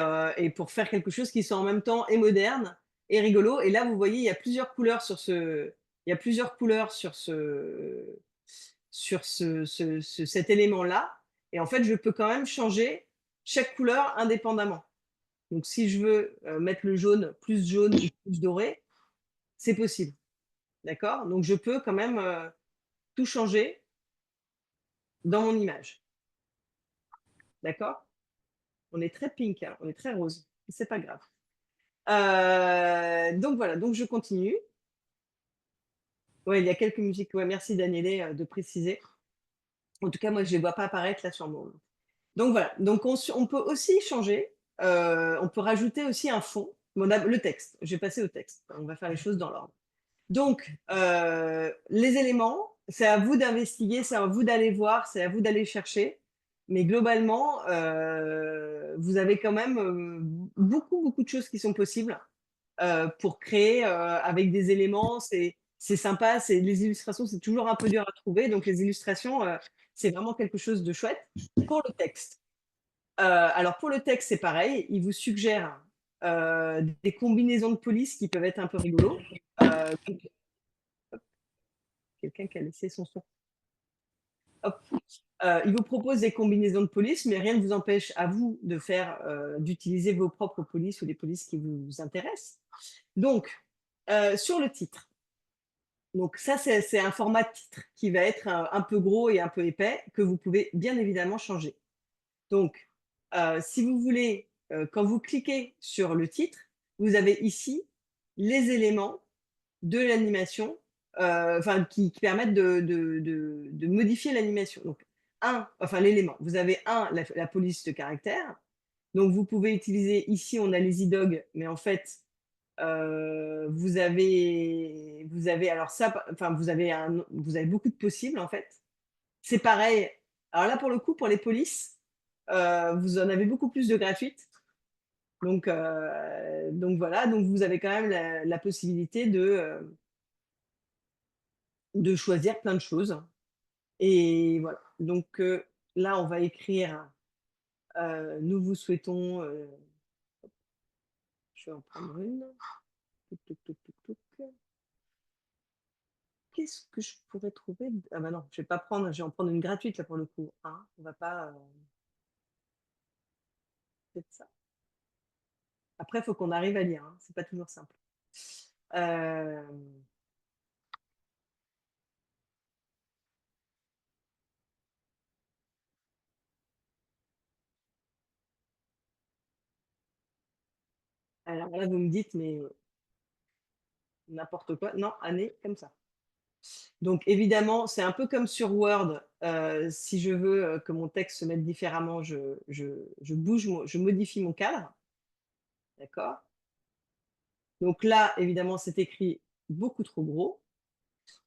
pour faire quelque chose qui soit en même temps et moderne et rigolo. Et là, vous voyez, il y a plusieurs couleurs il y a plusieurs couleurs sur cet élément-là. Et en fait, je peux quand même changer chaque couleur indépendamment. Donc, si je veux mettre le jaune ou plus doré, c'est possible. D'accord? Donc, je peux quand même tout changer dans mon image. D'accord? On est très pink, hein, on est très rose. C'est pas grave. Donc voilà, donc je continue. Ouais, il y a quelques musiques. Ouais, merci Daniele de préciser. En tout cas, moi, je ne les vois pas apparaître là sur mon. Donc voilà, donc on peut aussi changer, on peut rajouter aussi un fond. Bon, le texte, je vais passer au texte. On va faire les choses dans l'ordre. Donc, les éléments, c'est à vous d'investiguer, c'est à vous d'aller voir, c'est à vous d'aller chercher. Mais globalement, vous avez quand même beaucoup, beaucoup de choses qui sont possibles pour créer avec des éléments. C'est sympa, les illustrations, c'est toujours un peu dur à trouver. Donc, les illustrations, c'est vraiment quelque chose de chouette. Pour le texte, alors pour le texte, c'est pareil. Il vous suggère des combinaisons de police qui peuvent être un peu rigolos. Quelqu'un qui a laissé son son. Hop. Il vous propose des combinaisons de police, mais rien ne vous empêche à vous de d'utiliser vos propres polices ou les polices qui vous intéressent. Donc, sur le titre. Donc ça, c'est un format titre qui va être un peu gros et un peu épais que vous pouvez bien évidemment changer. Donc, si vous voulez, quand vous cliquez sur le titre, vous avez ici les éléments de l'animation, qui permettent de modifier l'animation. Donc, l'élément. Vous avez la police de caractère. Donc, vous pouvez utiliser, ici, on a les e-dogs, mais en fait, alors ça, enfin, vous avez beaucoup de possibles, en fait. C'est pareil. Alors là, pour le coup, pour les polices, vous en avez beaucoup plus de gratuites. Donc voilà, donc vous avez quand même la possibilité de choisir plein de choses. Et voilà. Donc là, on va écrire nous vous souhaitons. Je vais en prendre une. Touc, touc, touc, touc, touc. qu'est-ce que je pourrais trouver? Ah bah non, je vais pas prendre, je vais en prendre une gratuite là pour le coup, hein. On va pas, peut-être ça. Après, il faut qu'on arrive à lire, hein, c'est pas toujours simple. Hem, alors là, vous me dites: «Mais n'importe quoi». Non, année comme ça. Donc évidemment, c'est un peu comme sur Word, si je veux, que mon texte se mette différemment, je bouge mon je modifie mon cadre, d'accord? Donc là, évidemment, c'est écrit beaucoup trop gros.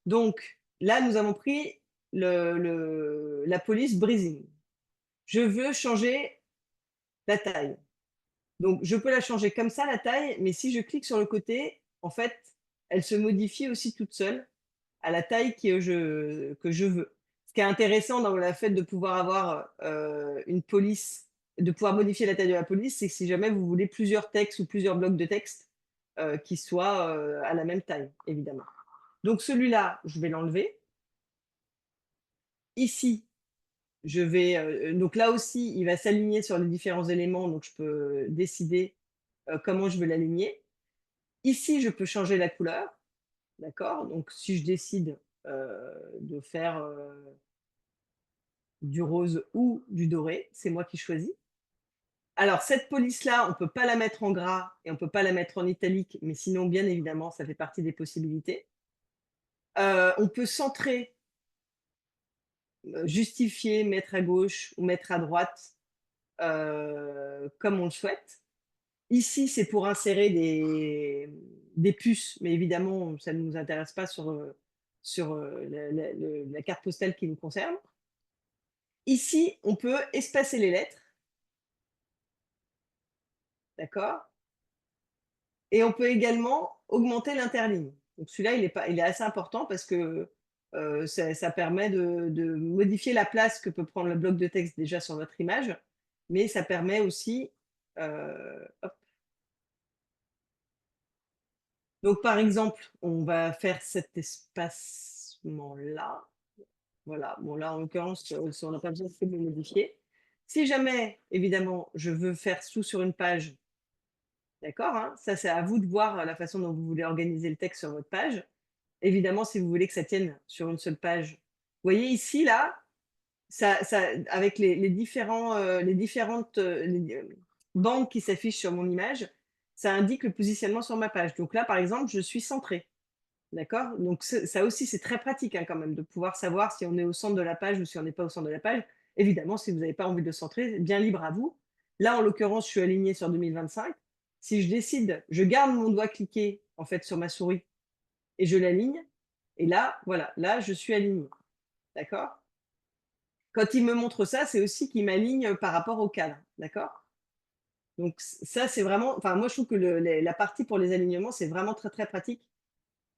Donc là, nous avons pris la police breathing. Je veux changer la taille. Donc je peux la changer comme ça, la taille, mais si je clique sur le côté, en fait, elle se modifie aussi toute seule à la taille que je veux. Ce qui est intéressant dans le fait de pouvoir avoir, une police, de pouvoir modifier la taille de la police, c'est que si jamais vous voulez plusieurs textes ou plusieurs blocs de texte, qui soient, à la même taille, évidemment. Donc celui-là, je vais l'enlever. Ici, je vais, donc là aussi, il va s'aligner sur les différents éléments, donc je peux décider, comment je veux l'aligner. Ici, je peux changer la couleur, d'accord? Donc si je décide, de faire, du rose ou du doré, c'est moi qui choisis. Alors cette police-là, on peut pas la mettre en gras et on peut pas la mettre en italique, mais sinon, bien évidemment, ça fait partie des possibilités. On peut centrer, justifier, mettre à gauche ou mettre à droite, comme on le souhaite. Ici, c'est pour insérer des puces, mais évidemment, ça ne nous intéresse pas sur la carte postale qui nous concerne. Ici, on peut espacer les lettres, d'accord? Et on peut également augmenter l'interligne. Donc celui-là, il est assez important parce que ça permet de modifier la place que peut prendre le bloc de texte déjà sur votre image, mais ça permet aussi, hop. Donc par exemple, on va faire cet espacement-là. Voilà, bon là, en l'occurrence, on n'a pas besoin de le modifier. Si jamais, évidemment, je veux faire tout sur une page, d'accord, hein, ça c'est à vous de voir la façon dont vous voulez organiser le texte sur votre page. Évidemment, si vous voulez que ça tienne sur une seule page. Vous voyez ici, là, ça avec les différentes, bandes qui s'affichent sur mon image, ça indique le positionnement sur ma page. Donc là, par exemple, je suis centrée. D'accord? Donc ça aussi, c'est très pratique, hein, quand même, de pouvoir savoir si on est au centre de la page ou si on n'est pas au centre de la page. Évidemment, si vous n'avez pas envie de centrer, bien libre à vous. Là, en l'occurrence, je suis alignée sur 2025. Si je décide, je garde mon doigt cliqué, en fait, sur ma souris et je l'aligne. Et là, voilà, là, je suis alignée. D'accord? Quand il me montre ça, c'est aussi qu'il m'aligne par rapport au cadre. D'accord? Donc ça, c'est vraiment, enfin, moi, je trouve que la partie pour les alignements, c'est vraiment très, très pratique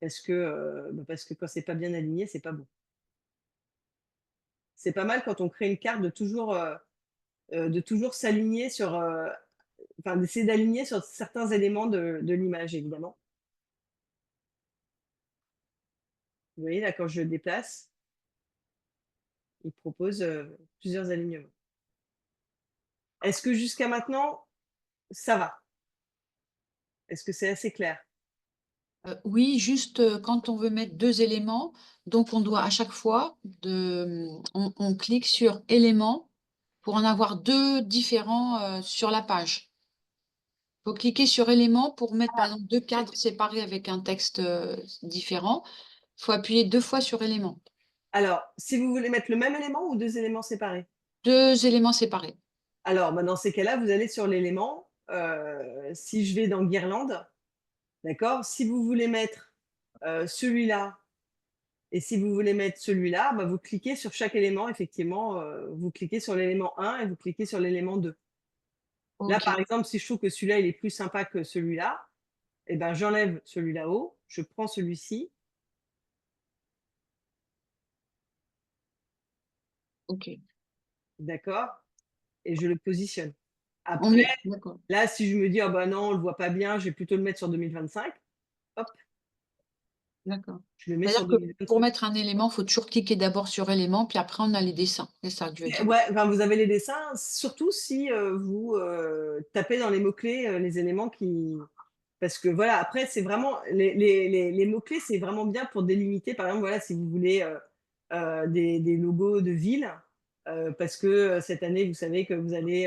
parce que quand c'est pas bien aligné, c'est pas beau. C'est pas mal quand on crée une carte de toujours s'aligner sur, enfin d'essayer d'aligner sur certains éléments de l'image évidemment. Vous voyez là quand je le déplace, il propose, plusieurs alignements. Est-ce que jusqu'à maintenant, ça va? Est-ce que c'est assez clair? Oui, juste, quand on veut mettre 2 éléments, donc on doit à chaque fois on clique sur éléments pour en avoir 2 différents, sur la page. Faut cliquer sur éléments pour mettre, par exemple, 2 cadres séparés avec un texte, différent. Faut appuyer 2 fois sur éléments. Alors, si vous voulez mettre le même élément ou 2 éléments séparés? 2 éléments séparés. Alors, bah, dans ces cas-là, vous allez sur l'élément, si je vais dans guirlande, d'accord? Si vous voulez mettre, celui-là et si vous voulez mettre celui-là, bah, vous cliquez sur chaque élément effectivement, vous cliquez sur l'élément 1 et vous cliquez sur l'élément 2. Là, OK, par exemple, si je trouve que celui-là, il est plus sympa que celui-là, et ben, j'enlève celui là-haut, je prends celui-ci, OK. d'accord? Et je le positionne. On Après, met d'accord. là, si je me dis: «Ah bah non, on le voit pas bien, je vais plutôt le mettre sur 2025», hop, D'accord. Je le mets sur C'est-à-dire que 2023. pour mettre un élément, il faut toujours cliquer d'abord sur élément, puis après on a les dessins. C'est ça que je veux dire? Ouais, enfin, vous avez les dessins, surtout si vous tapez dans les mots-clés les éléments qui. Parce que voilà, après, c'est vraiment. Les mots-clés, c'est vraiment bien pour délimiter. Par exemple, voilà, si vous voulez des logos de ville, parce que cette année, vous savez que vous allez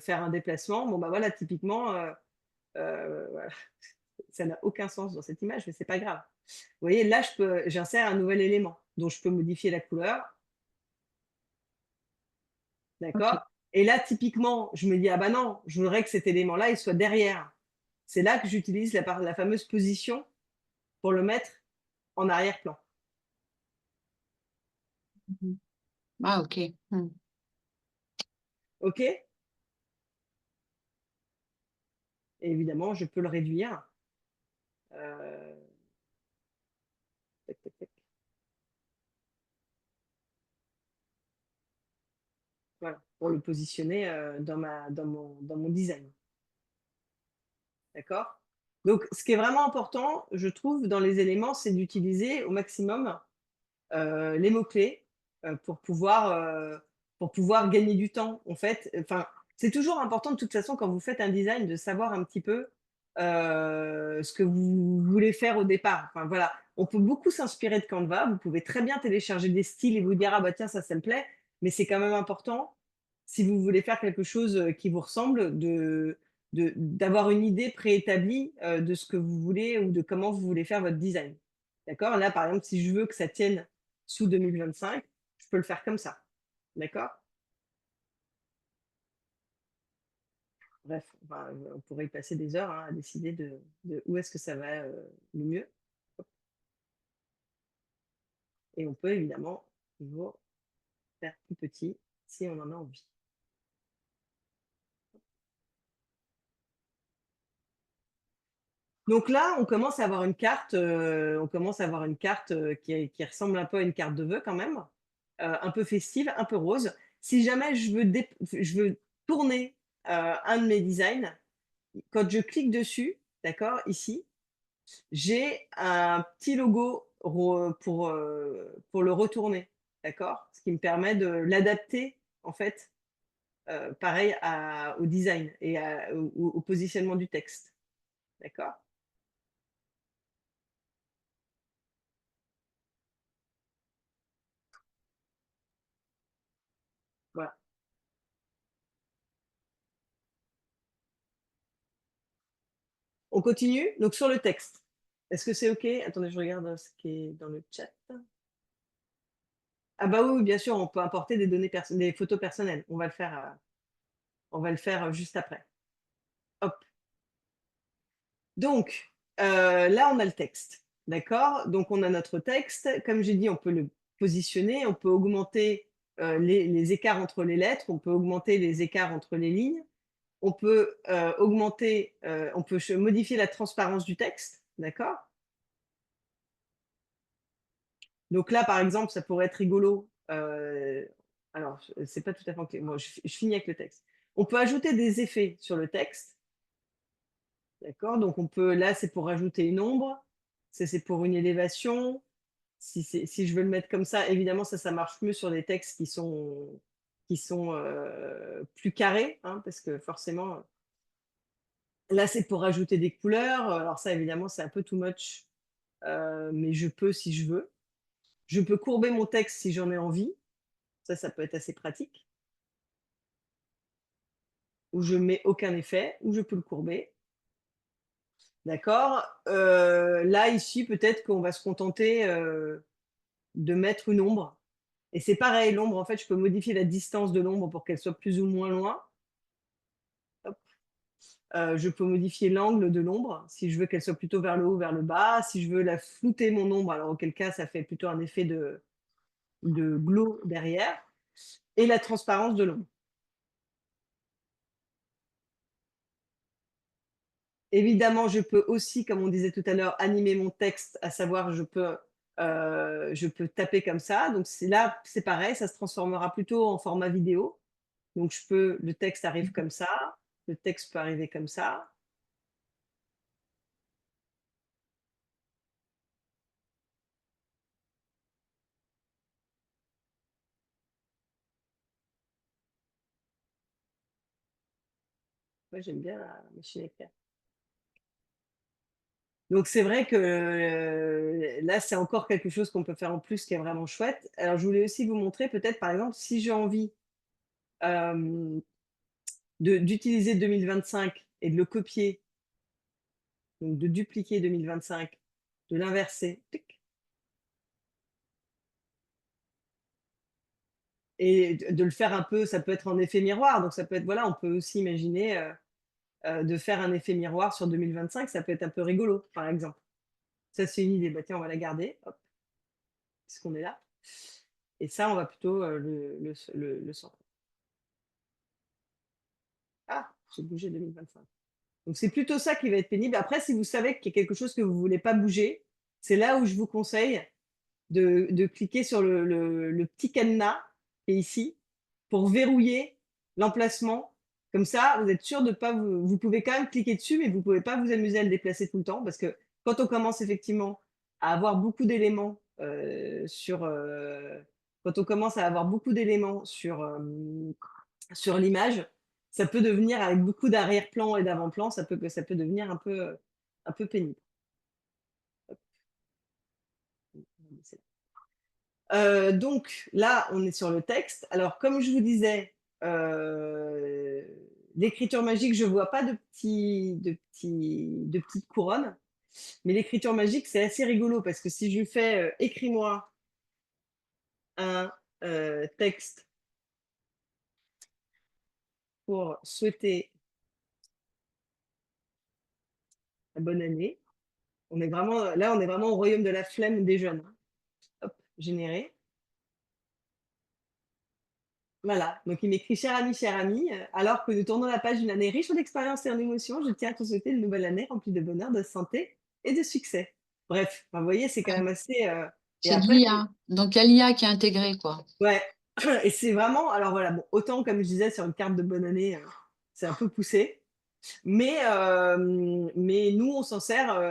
faire un déplacement. Bon, bah voilà, typiquement, voilà, ça n'a aucun sens dans cette image, mais c'est pas grave. Vous voyez, là, j'insère un nouvel élément dont je peux modifier la couleur. D'accord? OK. Et là, typiquement, je me dis, ah bah non, je voudrais que cet élément-là, il soit derrière. C'est là que j'utilise la fameuse position pour le mettre en arrière-plan. Mmh. Ah OK. Mmh. OK? Et évidemment, je peux le réduire. Euh, tac, tac, tac. Voilà, pour le positionner dans mon design. D'accord? Donc, ce qui est vraiment important, je trouve, dans les éléments, c'est d'utiliser au maximum les mots-clés pour pouvoir gagner du temps. En fait, enfin, c'est toujours important de toute façon quand vous faites un design de savoir un petit peu ce que vous voulez faire au départ. Enfin voilà, on peut beaucoup s'inspirer de Canva. Vous pouvez très bien télécharger des styles et vous dire ah bah tiens ça me plaît. Mais c'est quand même important si vous voulez faire quelque chose qui vous ressemble d'avoir une idée préétablie de ce que vous voulez ou de comment vous voulez faire votre design. D'accord? Là, par exemple, si je veux que ça tienne sous 2025, je peux le faire comme ça. D'accord? Bref, enfin, on pourrait y passer des heures hein, à décider de où est-ce que ça va le mieux. Et on peut évidemment toujours faire plus petit si on en a envie. Donc là, on commence à avoir une carte, qui ressemble un peu à une carte de vœux quand même, un peu festive, un peu rose. Si jamais je veux tourner un de mes designs, quand je clique dessus, d'accord, ici, j'ai un petit logo pour le retourner, d'accord? Ce qui me permet de l'adapter, en fait, pareil au design et au positionnement du texte, d'accord? Voilà. On continue? Donc sur le texte. Est-ce que c'est OK? Attendez, je regarde ce qui est dans le chat. Ah bah oui, oui, bien sûr, on peut importer des photos personnelles. On va le faire juste après. Hop. Donc, là, on a le texte, d'accord? Donc on a notre texte. Comme j'ai dit, on peut le positionner, on peut augmenter, les écarts entre les lettres, on peut augmenter les écarts entre les lignes, on peut, on peut modifier la transparence du texte, d'accord? Donc là, par exemple, ça pourrait être rigolo, alors c'est pas tout à fait clair. Moi, je finis avec le texte. On peut ajouter des effets sur le texte. D'accord? Donc on peut là, c'est pour rajouter une ombre, ça c'est pour une élévation. Si je veux le mettre comme ça, évidemment ça marche mieux sur des textes qui sont, plus carrés, hein, parce que forcément, là c'est pour rajouter des couleurs, alors ça évidemment c'est un peu too much, mais je peux si je veux. Je peux courber mon texte si j'en ai envie, ça peut être assez pratique. Ou je mets aucun effet, ou je peux le courber. D'accord? Là, ici, peut-être qu'on va se contenter, de mettre une ombre et c'est pareil, l'ombre, en fait, je peux modifier la distance de l'ombre pour qu'elle soit plus ou moins loin. Hop. Je peux modifier l'angle de l'ombre, si je veux qu'elle soit plutôt vers le haut, vers le bas. Si je veux la flouter mon ombre, alors auquel cas, ça fait plutôt un effet de glow derrière et la transparence de l'ombre. Évidemment, je peux aussi, comme on disait tout à l'heure, animer mon texte, à savoir je peux taper comme ça. Donc c'est là, c'est pareil, ça se transformera plutôt en format vidéo. Donc le texte arrive comme ça, le texte peut arriver comme ça. Moi, j'aime bien la machine à écrire. Donc c'est vrai que là, c'est encore quelque chose qu'on peut faire en plus qui est vraiment chouette. Alors je voulais aussi vous montrer peut-être, par exemple, si j'ai envie d'utiliser 2025 et de le copier, donc de dupliquer 2025, de l'inverser, et de le faire un peu, ça peut être en effet miroir. Donc ça peut être, voilà, on peut aussi imaginer de faire un effet miroir sur 2025, ça peut être un peu rigolo, par exemple. Ça, c'est une idée. Bah, tiens, on va la garder, hop, puisqu'on est là. Et ça, on va plutôt le centrer. Ah, j'ai bougé 2025. Donc, c'est plutôt ça qui va être pénible. Après, si vous savez qu'il y a quelque chose que vous ne voulez pas bouger, c'est là où je vous conseille de cliquer sur le petit cadenas qui est ici pour verrouiller l'emplacement. Comme ça, vous êtes sûr de pas vous pouvez quand même cliquer dessus, mais vous ne pouvez pas vous amuser à le déplacer tout le temps parce que quand on commence effectivement à avoir beaucoup d'éléments quand on commence à avoir beaucoup d'éléments sur l'image, ça peut devenir avec beaucoup d'arrière-plan et d'avant-plan, ça peut devenir un peu pénible. Donc là, on est sur le texte. Alors, comme je vous disais, l'écriture magique, je ne vois pas de petites couronnes, mais l'écriture magique, c'est assez rigolo parce que si je fais écris-moi un texte pour souhaiter la bonne année, on est vraiment au royaume de la flemme des jeunes. Hop, générer. Voilà, donc il m'écrit: cher ami, alors que nous tournons la page d'une année riche en expériences et en émotions, je tiens à te souhaiter une nouvelle année remplie de bonheur, de santé et de succès. Bref, enfin, vous voyez, c'est quand même assez. Et C'est de après, l'IA. Donc, il y a l'IA qui est intégrée, quoi. ouais, et c'est vraiment. Alors voilà, bon, autant comme je disais sur une carte de bonne année, c'est un peu poussé, mais nous, on s'en sert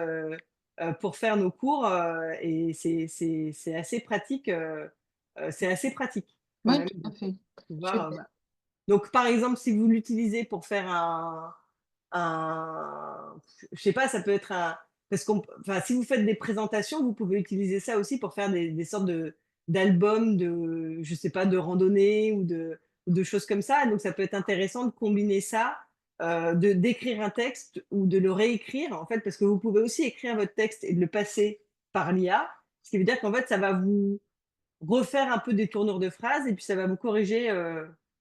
pour faire nos cours et c'est assez pratique. C'est assez pratique quand Oui, même tout de à fait. pouvoir. Super. Voilà. Donc, par exemple, si vous l'utilisez pour faire je sais pas, ça peut être parce enfin, si vous faites des présentations, vous pouvez utiliser ça aussi pour faire des sortes d'albums je sais pas, de randonnée ou de choses comme ça. Donc, ça peut être intéressant de combiner ça, d'écrire un texte ou de le réécrire, en fait, parce que vous pouvez aussi écrire votre texte et de le passer par l'IA, ce qui veut dire qu'en fait, ça va vous refaire un peu des tournures de phrases et puis ça va vous corriger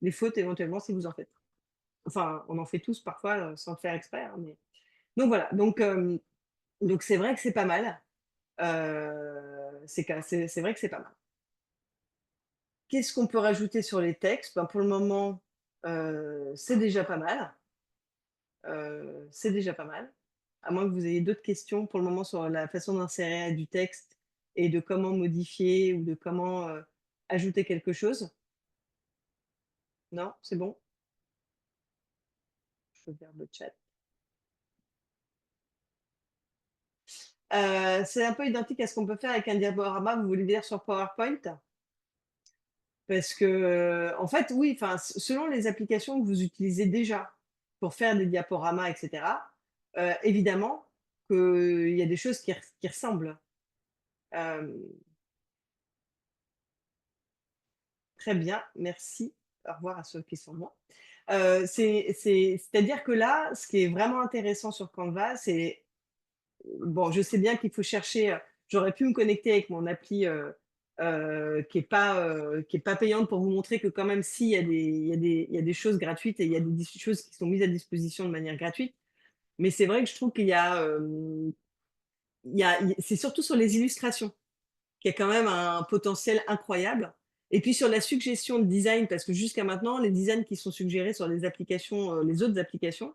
les fautes éventuellement si vous en faites. Enfin, on en fait tous parfois sans le faire exprès, hein, mais donc voilà, donc c'est vrai que c'est pas mal. C'est vrai que c'est pas mal. Qu'est-ce qu'on peut rajouter sur les textes? Ben, pour le moment, c'est déjà pas mal. C'est déjà pas mal. À moins que vous ayez d'autres questions pour le moment sur la façon d'insérer du texte et de comment modifier ou de comment, ajouter quelque chose? Non? C'est bon? Je regarde le chat. C'est un peu identique à ce qu'on peut faire avec un diaporama, vous voulez dire sur PowerPoint? Parce que, en fait, oui, enfin, selon les applications que vous utilisez déjà pour faire des diaporamas et cetera, évidemment qu'il y a des choses qui ressemblent. Hem, Très bien, merci. Au revoir à ceux qui sont loin. C'est-à-dire que là, ce qui est vraiment intéressant sur Canva, c'est bon, je sais bien qu'il faut chercher, j'aurais pu me connecter avec mon appli, qui est pas payante pour vous montrer que quand même si, il y a des choses gratuites et il y a des choses qui sont mises à disposition de manière gratuite. Mais c'est vrai que je trouve qu'il y a, c'est surtout sur les illustrations qu'il y a quand même un potentiel incroyable et puis sur la suggestion de design parce que jusqu'à maintenant, les designs qui sont suggérés sur les applications, les autres applications,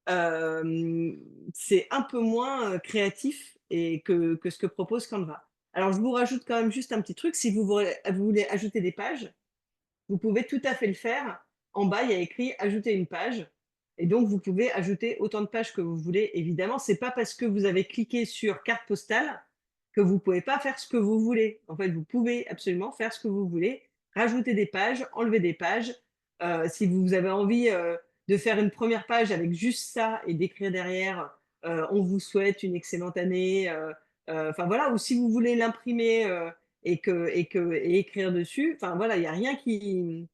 Hem, c'est un peu moins, créatif et que ce que propose Canva. Alors je vous rajoute quand même juste un petit truc, si vous voulez ajouter des pages, vous pouvez tout à fait le faire. En bas, il y a écrit «Ajouter une page» et donc vous pouvez ajouter autant de pages que vous voulez. Évidemment, c'est pas parce que vous avez cliqué sur carte postale que vous pouvez pas faire ce que vous voulez. En fait, vous pouvez absolument faire ce que vous voulez, rajouter des pages, enlever des pages. Si vous avez envie, de faire une première page avec juste ça et d'écrire derrière on vous souhaite une excellente année. Enfin voilà, ou si vous voulez l'imprimer et écrire dessus, enfin voilà, il n'y a rien qui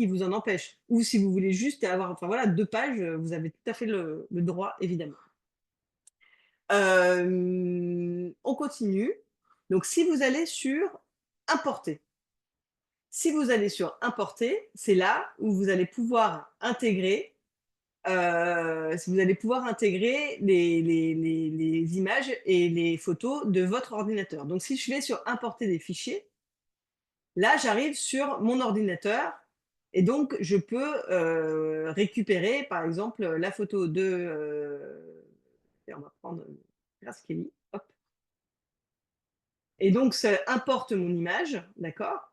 vous en empêche. Ou si vous voulez juste avoir, enfin voilà, 2 pages, vous avez tout à fait le droit, évidemment. On continue. Donc, si vous allez sur importer. Si vous allez sur importer, c'est là où vous allez pouvoir intégrer si vous allez pouvoir intégrer les images et les photos de votre ordinateur. Donc, si je vais sur importer des fichiers, là, j'arrive sur mon ordinateur et donc je peux récupérer, par exemple, la photo de. Et on va prendre Grace Kelly. Hop. Et donc, ça importe mon image, d'accord?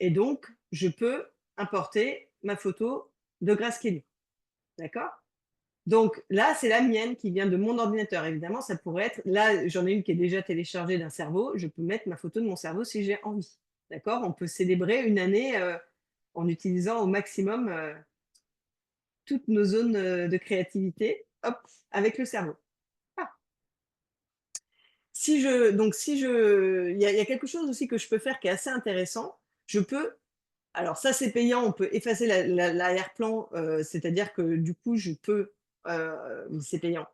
Et donc, je peux importer ma photo de Grace Kelly, d'accord? Donc là, c'est la mienne qui vient de mon ordinateur. Évidemment, ça pourrait être, là, j'en ai une qui est déjà téléchargée d'un cerveau, je peux mettre ma photo de mon cerveau si j'ai envie, d'accord? On peut célébrer une année en utilisant au maximum toutes nos zones de créativité, hop, avec le cerveau. Ah. Il y a quelque chose aussi que je peux faire qui est assez intéressant. Je peux, alors ça c'est payant, on peut effacer l'arrière-plan, c'est-à-dire que du coup je peux, c'est payant,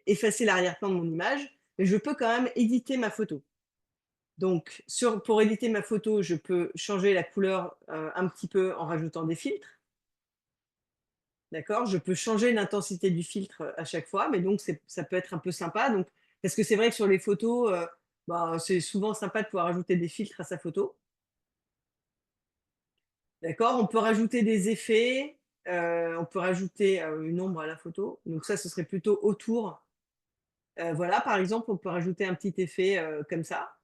effacer l'arrière-plan de mon image, mais je peux quand même éditer ma photo. Donc pour éditer ma photo, je peux changer la couleur un petit peu en rajoutant des filtres. D'accord? Je peux changer l'intensité du filtre à chaque fois, mais donc ça peut être un peu sympa. Donc, parce que c'est vrai que sur les photos, bah, c'est souvent sympa de pouvoir ajouter des filtres à sa photo. D'accord? On peut rajouter des effets, on peut rajouter une ombre à la photo. Donc ça, ce serait plutôt autour. Voilà, par exemple, on peut rajouter un petit effet comme ça.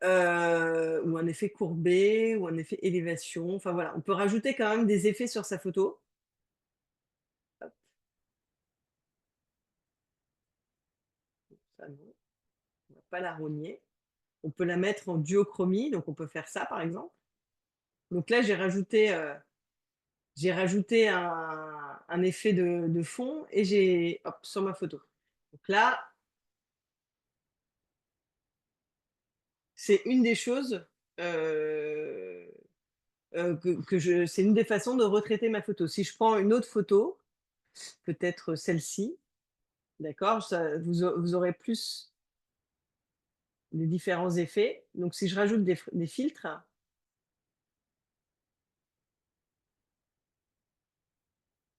Ou un effet courbé, ou un effet élévation. Enfin voilà, on peut rajouter quand même des effets sur sa photo. Hop. Ça, non, on va pas la rogner. On peut la mettre en duochromie, donc on peut faire ça par exemple. Donc là, j'ai rajouté un effet de fond et j'ai hop, sur ma photo. Donc là, c'est une des choses c'est une des façons de retraiter ma photo. Si je prends une autre photo, peut-être celle-ci, d'accord, vous aurez plus les différents effets. Donc si je rajoute des filtres,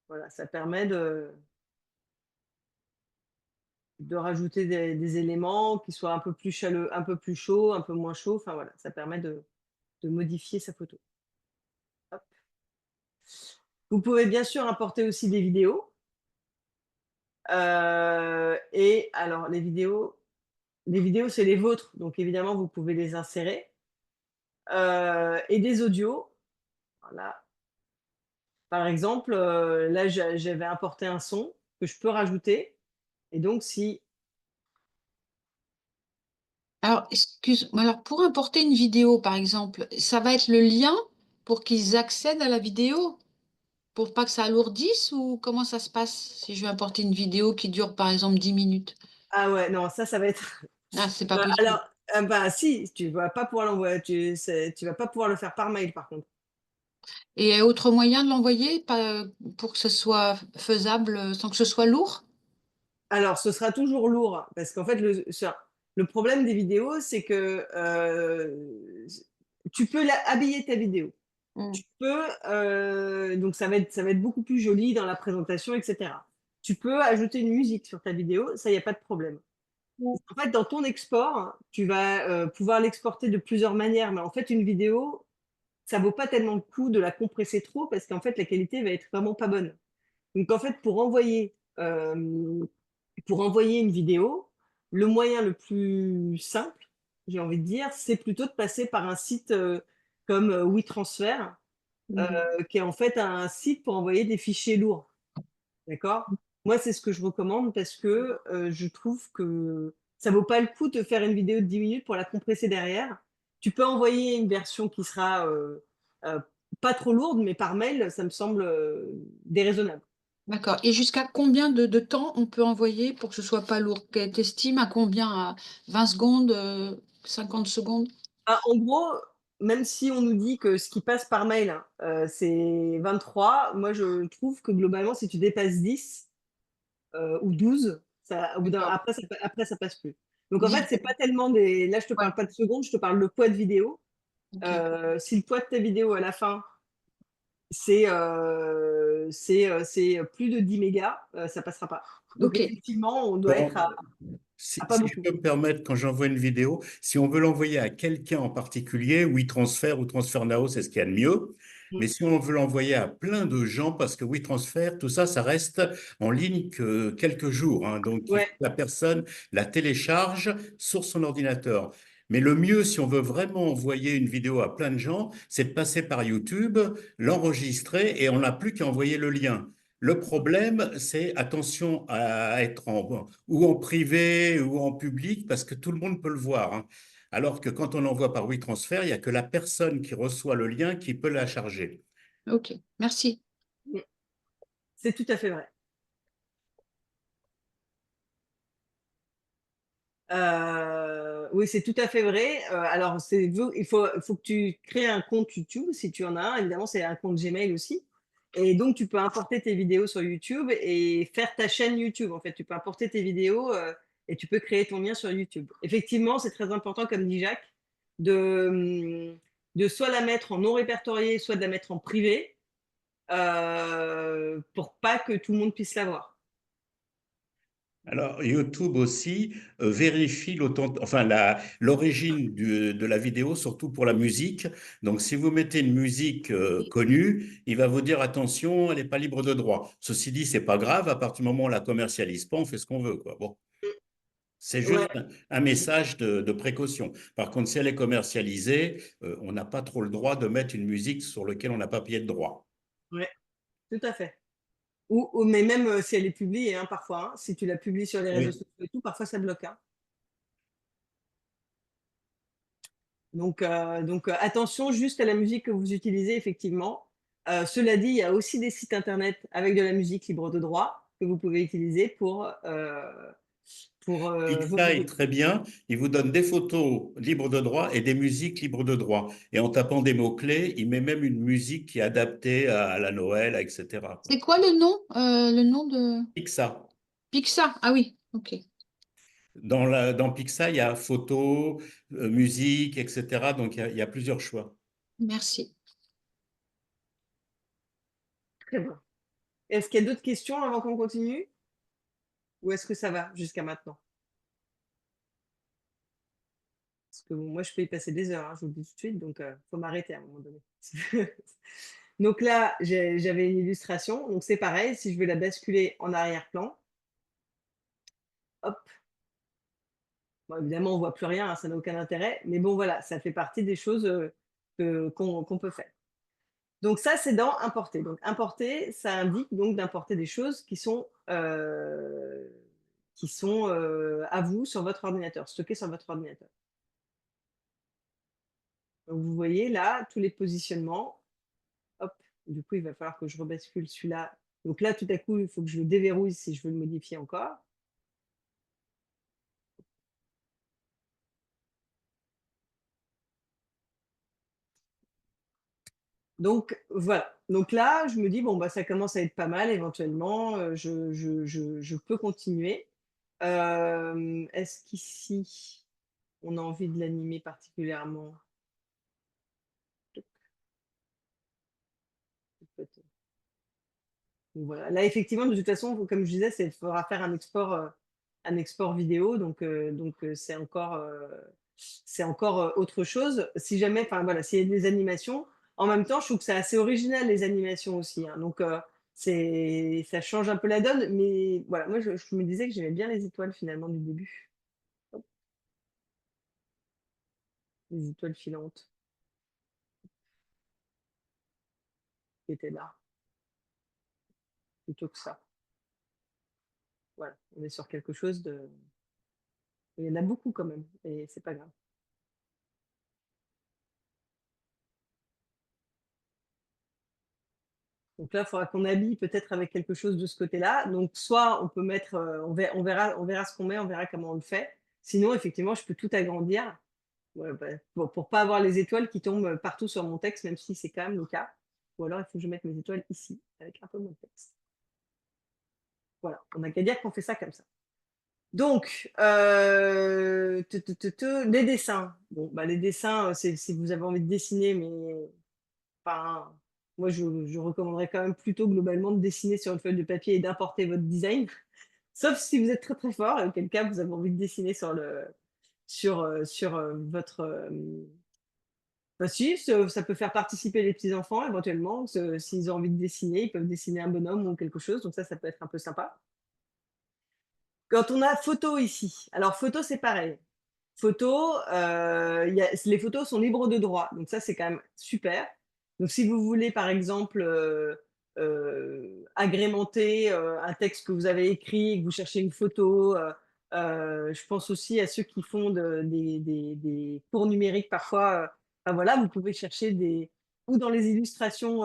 voilà, ça permet de rajouter des éléments qui soient un peu plus chaleureux, un peu plus chauds, un peu moins chauds. Enfin voilà, ça permet de modifier sa photo. Hop. Vous pouvez bien sûr importer aussi des vidéos. Et alors les vidéos, c'est les vôtres, donc évidemment vous pouvez les insérer. Et des audios, voilà. Par exemple, là j'avais importé un son que je peux rajouter. Et donc si Alors, excuse-moi, alors pour importer une vidéo, par exemple, ça va être le lien pour qu'ils accèdent à la vidéo, pour pas que ça alourdisse, ou comment ça se passe si je veux importer une vidéo qui dure, par exemple, 10 minutes? ah ouais, non, ça va être Ah, c'est pas possible. alors, bah si, tu vas pas pouvoir l'envoyer, tu vas pas pouvoir le faire par mail par contre. Et autre moyen de l'envoyer, pour que ce soit faisable sans que ce soit lourd? Alors, ce sera toujours lourd parce qu'en fait, le problème des vidéos, c'est que tu peux habiller ta vidéo. Mm. Tu peux, donc ça va être beaucoup plus joli dans la présentation, etc. Tu peux ajouter une musique sur ta vidéo, ça, il n'y a pas de problème. En fait, dans ton export, tu vas pouvoir l'exporter de plusieurs manières, mais en fait, une vidéo, ça vaut pas tellement le coup de la compresser trop parce qu'en fait, la qualité va être vraiment pas bonne. Donc, en fait, pour envoyer une vidéo, le moyen le plus simple, j'ai envie de dire, c'est plutôt de passer par un site comme WeTransfer, Mhm. qui est en fait un site pour envoyer des fichiers lourds. D'accord? Moi, c'est ce que je recommande parce que je trouve que ça vaut pas le coup de faire une vidéo de 10 minutes pour la compresser derrière. Tu peux envoyer une version qui sera pas trop lourdes, mais par mail, ça me semble déraisonnable. D'accord. Et jusqu'à combien de temps on peut envoyer pour que ce soit pas lourd? Tu estimes à combien? À 20 secondes, 50 secondes? Ah, en gros, même si on nous dit que ce qui passe par mail, c'est 23, moi je trouve que globalement, si tu dépasses 10 ou 12, ça, au bout d'un, D'accord. après, ça passe plus. Donc en 10, fait, c'est pas tellement des. Là, je te ouais, parle pas de secondes, je te parle de poids de vidéo. OK. Si le poids de ta vidéo à la fin, c'est plus de 10 mégas, ça passera pas. Donc OK. effectivement, on doit être Bon, à pas si je beaucoup. peux me permettre, quand j'envoie une vidéo, si on veut l'envoyer à quelqu'un en particulier, WeTransfer ou Transfer Now, c'est ce qu'il y a de mieux. Mm. Mais si on veut l'envoyer à plein de gens, parce que WeTransfer, tout ça, ça reste en ligne que quelques jours, hein. Donc, il faut Ouais, que la personne la télécharge sur son ordinateur. Mais le mieux, si on veut vraiment envoyer une vidéo à plein de gens, c'est de passer par YouTube, l'enregistrer et on n'a plus qu'à envoyer le lien. Le problème, c'est attention à être ou en privé ou en public parce que tout le monde peut le voir, hein. Alors que quand on envoie par WeTransfer, il n'y a que la personne qui reçoit le lien qui peut la charger. OK. Merci. mm, c'est tout à fait vrai. Oui, c'est tout à fait vrai. Alors, il faut que tu crées un compte YouTube, si tu en as un. Évidemment, c'est un compte Gmail aussi. Et donc, tu peux importer tes vidéos sur YouTube et faire ta chaîne YouTube. En fait, tu peux importer tes vidéos et tu peux créer ton lien sur YouTube. Effectivement, c'est très important, comme dit Jacques, de soit la mettre en non répertorié, soit de la mettre en privé, pour pas que tout le monde puisse la voir. Alors, YouTube aussi vérifie l'origine de la vidéo, surtout pour la musique. Donc, si vous mettez une musique connue, il va vous dire attention, elle n'est pas libre de droit. Ceci dit, c'est pas grave, à partir du moment où on la commercialise pas, on fait ce qu'on veut, quoi. Bon, c'est Ouais, juste un message de précaution. Par contre, si elle est commercialisée, on n'a pas trop le droit de mettre une musique sur laquelle on n'a pas payé de droit. ouais, tout à fait. Mais même si elle est publiée, hein, parfois, hein, si tu la publies sur les réseaux Oui. sociaux et tout, parfois ça bloque, hein. Donc, attention juste à la musique que vous utilisez, effectivement. Cela dit, il y a aussi des sites internet avec de la musique libre de droit que vous pouvez utiliser pour vos Pixar est vidéos. très bien. Il vous donne des photos libres de droit et des musiques libres de droit. Et en tapant des mots-clés, il met même une musique qui est adaptée à la Noël, etc. C'est quoi le nom? Le nom de Pixar. Pixar? Ah oui, OK. Dans Pixar, il y a photos, musique, etc. Donc, il y a plusieurs choix. Merci. Très bien. Est-ce qu'il y a d'autres questions avant qu'on continue? Ou est-ce que ça va jusqu'à maintenant? Parce que bon, moi, je peux y passer des heures, hein, je vous le dis tout de suite, donc il faut m'arrêter à un moment donné. Donc là, j'avais une illustration. Donc c'est pareil, si je veux la basculer en arrière-plan, hop, bon, évidemment, on voit plus rien, hein, ça n'a aucun intérêt. Mais bon, voilà, ça fait partie des choses qu'on peut faire. Donc ça, c'est dans importer. Donc importer, ça indique donc d'importer des choses qui sont à vous sur votre ordinateur, stockées sur votre ordinateur. Donc vous voyez là tous les positionnements. Hop, du coup, il va falloir que je rebascule celui-là. Donc là, tout à coup, il faut que je le déverrouille si je veux le modifier encore. Donc voilà. Donc là, je me dis, bon, bah, ça commence à être pas mal éventuellement. Je peux continuer. Est-ce qu'ici, on a envie de l'animer particulièrement? Donc voilà. Là, effectivement, de toute façon, comme je disais, il faudra faire un export vidéo. Donc c'est encore autre chose. Si jamais, enfin voilà, s'il y a des animations, en même temps, je trouve que c'est assez original les animations aussi, hein. Donc ça change un peu la donne. Mais voilà, moi, je me disais que j'aimais bien les étoiles finalement du début. Hop, les étoiles filantes qui étaient là, plutôt que ça. Voilà, on est sur quelque chose de. Il y en a beaucoup quand même, et c'est pas grave. Donc là, il faudra qu'on habille peut-être avec quelque chose de ce côté-là. Donc soit on peut mettre, on verra ce qu'on met, on verra comment on le fait. Sinon, effectivement, je peux tout agrandir, ouais, bah, pour pas avoir les étoiles qui tombent partout sur mon texte, même si c'est quand même le cas. Ou alors, il faut que je mette mes étoiles ici, avec un peu mon texte. Voilà, on n'a qu'à dire qu'on fait ça comme ça. Donc, les dessins. Bon, bah, les dessins, c'est si vous avez envie de dessiner, mais enfin, moi, je recommanderais quand même plutôt globalement de dessiner sur une feuille de papier et d'importer votre design. Sauf si vous êtes très très fort, et auquel cas vous avez envie de dessiner sur votre. Bah si, ça peut faire participer les petits-enfants éventuellement. S'ils ont envie de dessiner, ils peuvent dessiner un bonhomme ou quelque chose. Donc ça peut être un peu sympa. Quand on a photo ici, alors photo, c'est pareil. Photo, les photos sont libres de droit. Donc ça, c'est quand même super. Donc si vous voulez, par exemple, agrémenter un texte que vous avez écrit et que vous cherchez une photo, je pense aussi à ceux qui font des cours numériques parfois. Enfin, voilà, vous pouvez chercher ou dans les illustrations,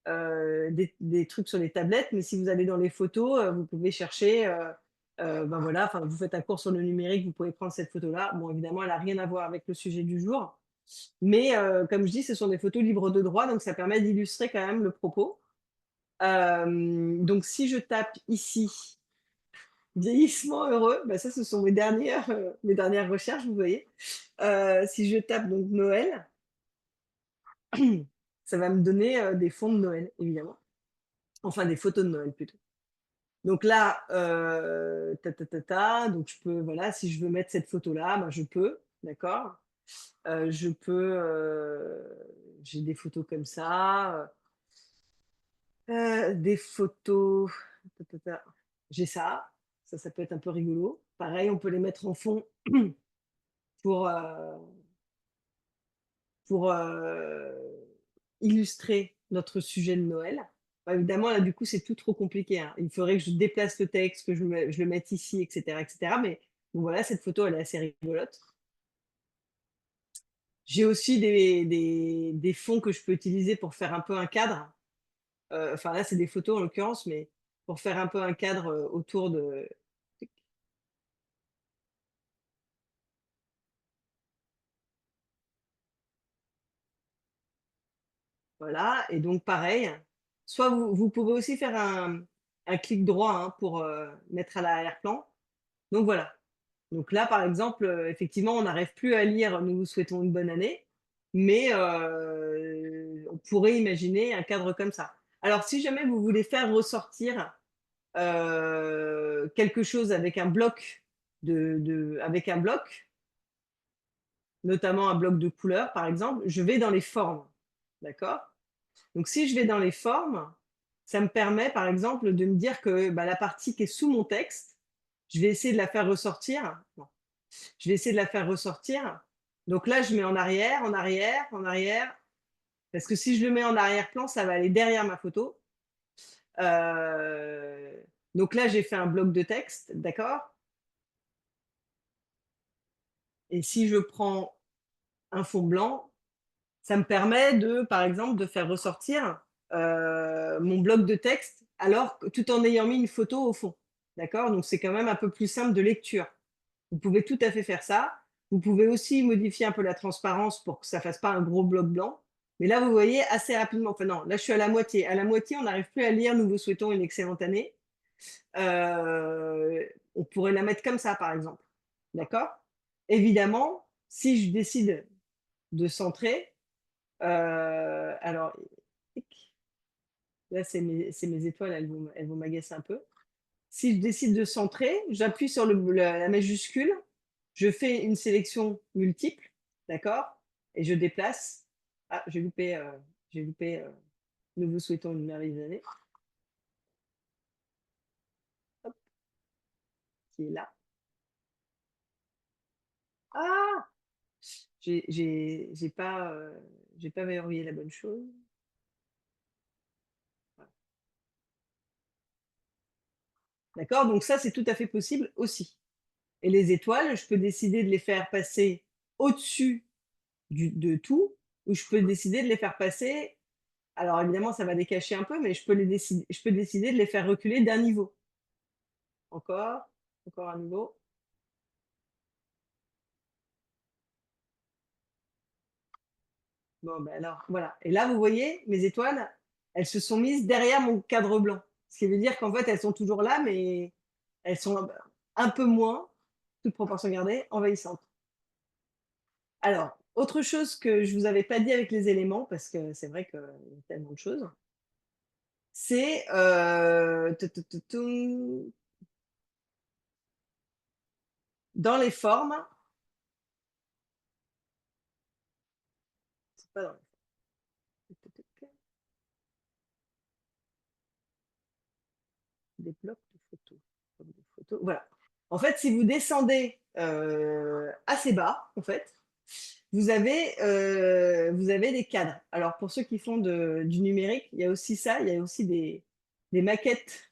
des trucs sur les tablettes, mais si vous allez dans les photos, vous pouvez chercher. Ben voilà, enfin, vous faites un cours sur le numérique, vous pouvez prendre cette photo-là. Bon, évidemment, elle n'a rien à voir avec le sujet du jour, mais comme je dis, ce sont des photos libres de droit, donc ça permet d'illustrer quand même le propos. Donc, si je tape ici vieillissement heureux, ben ça, ce sont mes dernières recherches, vous voyez. Si je tape donc Noël, ça va me donner des fonds de Noël, évidemment. Enfin, des photos de Noël plutôt. Donc là, donc je peux, voilà, si je veux mettre cette photo-là, ben je peux, d'accord. Je peux, j'ai des photos comme ça, des photos, j'ai ça peut être un peu rigolo. Pareil, on peut les mettre en fond pour, pour illustrer notre sujet de Noël. Bah, évidemment, là, du coup, c'est tout trop compliqué, hein. Il faudrait que je déplace le texte, que je le mette ici, etc., etc. Mais bon, voilà, cette photo, elle est assez rigolote. J'ai aussi des fonds que je peux utiliser pour faire un peu un cadre. Enfin, là, c'est des photos en l'occurrence, mais pour faire un peu un cadre autour de. Voilà, et donc pareil, soit vous pouvez aussi faire un clic droit, hein, pour mettre à l'arrière-plan. Donc voilà. Donc là, par exemple, effectivement, on n'arrive plus à lire «Nous vous souhaitons une bonne année», mais on pourrait imaginer un cadre comme ça. Alors si jamais vous voulez faire ressortir quelque chose avec un bloc avec un bloc, notamment un bloc de couleurs, par exemple, je vais dans les formes, d'accord? Donc si je vais dans les formes, ça me permet, par exemple, de me dire que, bah, la partie qui est sous mon texte, je vais essayer de la faire ressortir. Non, je vais essayer de la faire ressortir. Donc là, je mets en arrière, en arrière, en arrière, parce que si je le mets en arrière-plan, ça va aller derrière ma photo. Donc là, j'ai fait un bloc de texte, d'accord? Et si je prends un fond blanc, ça me permet de, par exemple, de faire ressortir mon bloc de texte, alors tout en ayant mis une photo au fond. D'accord? Donc c'est quand même un peu plus simple de lecture. Vous pouvez tout à fait faire ça. Vous pouvez aussi modifier un peu la transparence pour que ça ne fasse pas un gros bloc blanc. Mais là, vous voyez assez rapidement. Enfin non, là je suis à la moitié. À la moitié, on n'arrive plus à lire «Nous vous souhaitons une excellente année». On pourrait la mettre comme ça, par exemple. D'accord? Évidemment, si je décide de centrer, alors, là, c'est mes étoiles, elles vont m'agacer un peu. Si je décide de centrer, j'appuie sur la majuscule, je fais une sélection multiple, d'accord? Et je déplace. Ah, j'ai loupé nous vous souhaitons une merveilleuse année. Hop, qui est là. Ah! J'ai pas verrouillé la bonne chose. Voilà. D'accord? Donc ça, c'est tout à fait possible aussi. Et les étoiles, je peux décider de les faire passer au-dessus de tout, ou je peux décider de les faire passer Alors évidemment, ça va décacher un peu, mais je peux décider de les faire reculer d'un niveau. Encore un niveau. Bon, ben alors, voilà. Et là, vous voyez, mes étoiles, elles se sont mises derrière mon cadre blanc. Ce qui veut dire qu'en fait, elles sont toujours là, mais elles sont un peu moins, toute proportion gardée, envahissantes. Alors, autre chose que je vous avais pas dit avec les éléments, parce que c'est vrai qu'il y a tellement de choses, c'est dans les formes, c'est pas dans les des blocs de photos. Blocs de photos. Voilà. En fait, si vous descendez assez bas, en fait, vous avez des cadres. Alors, pour ceux qui font du numérique, il y a aussi ça, il y a aussi des maquettes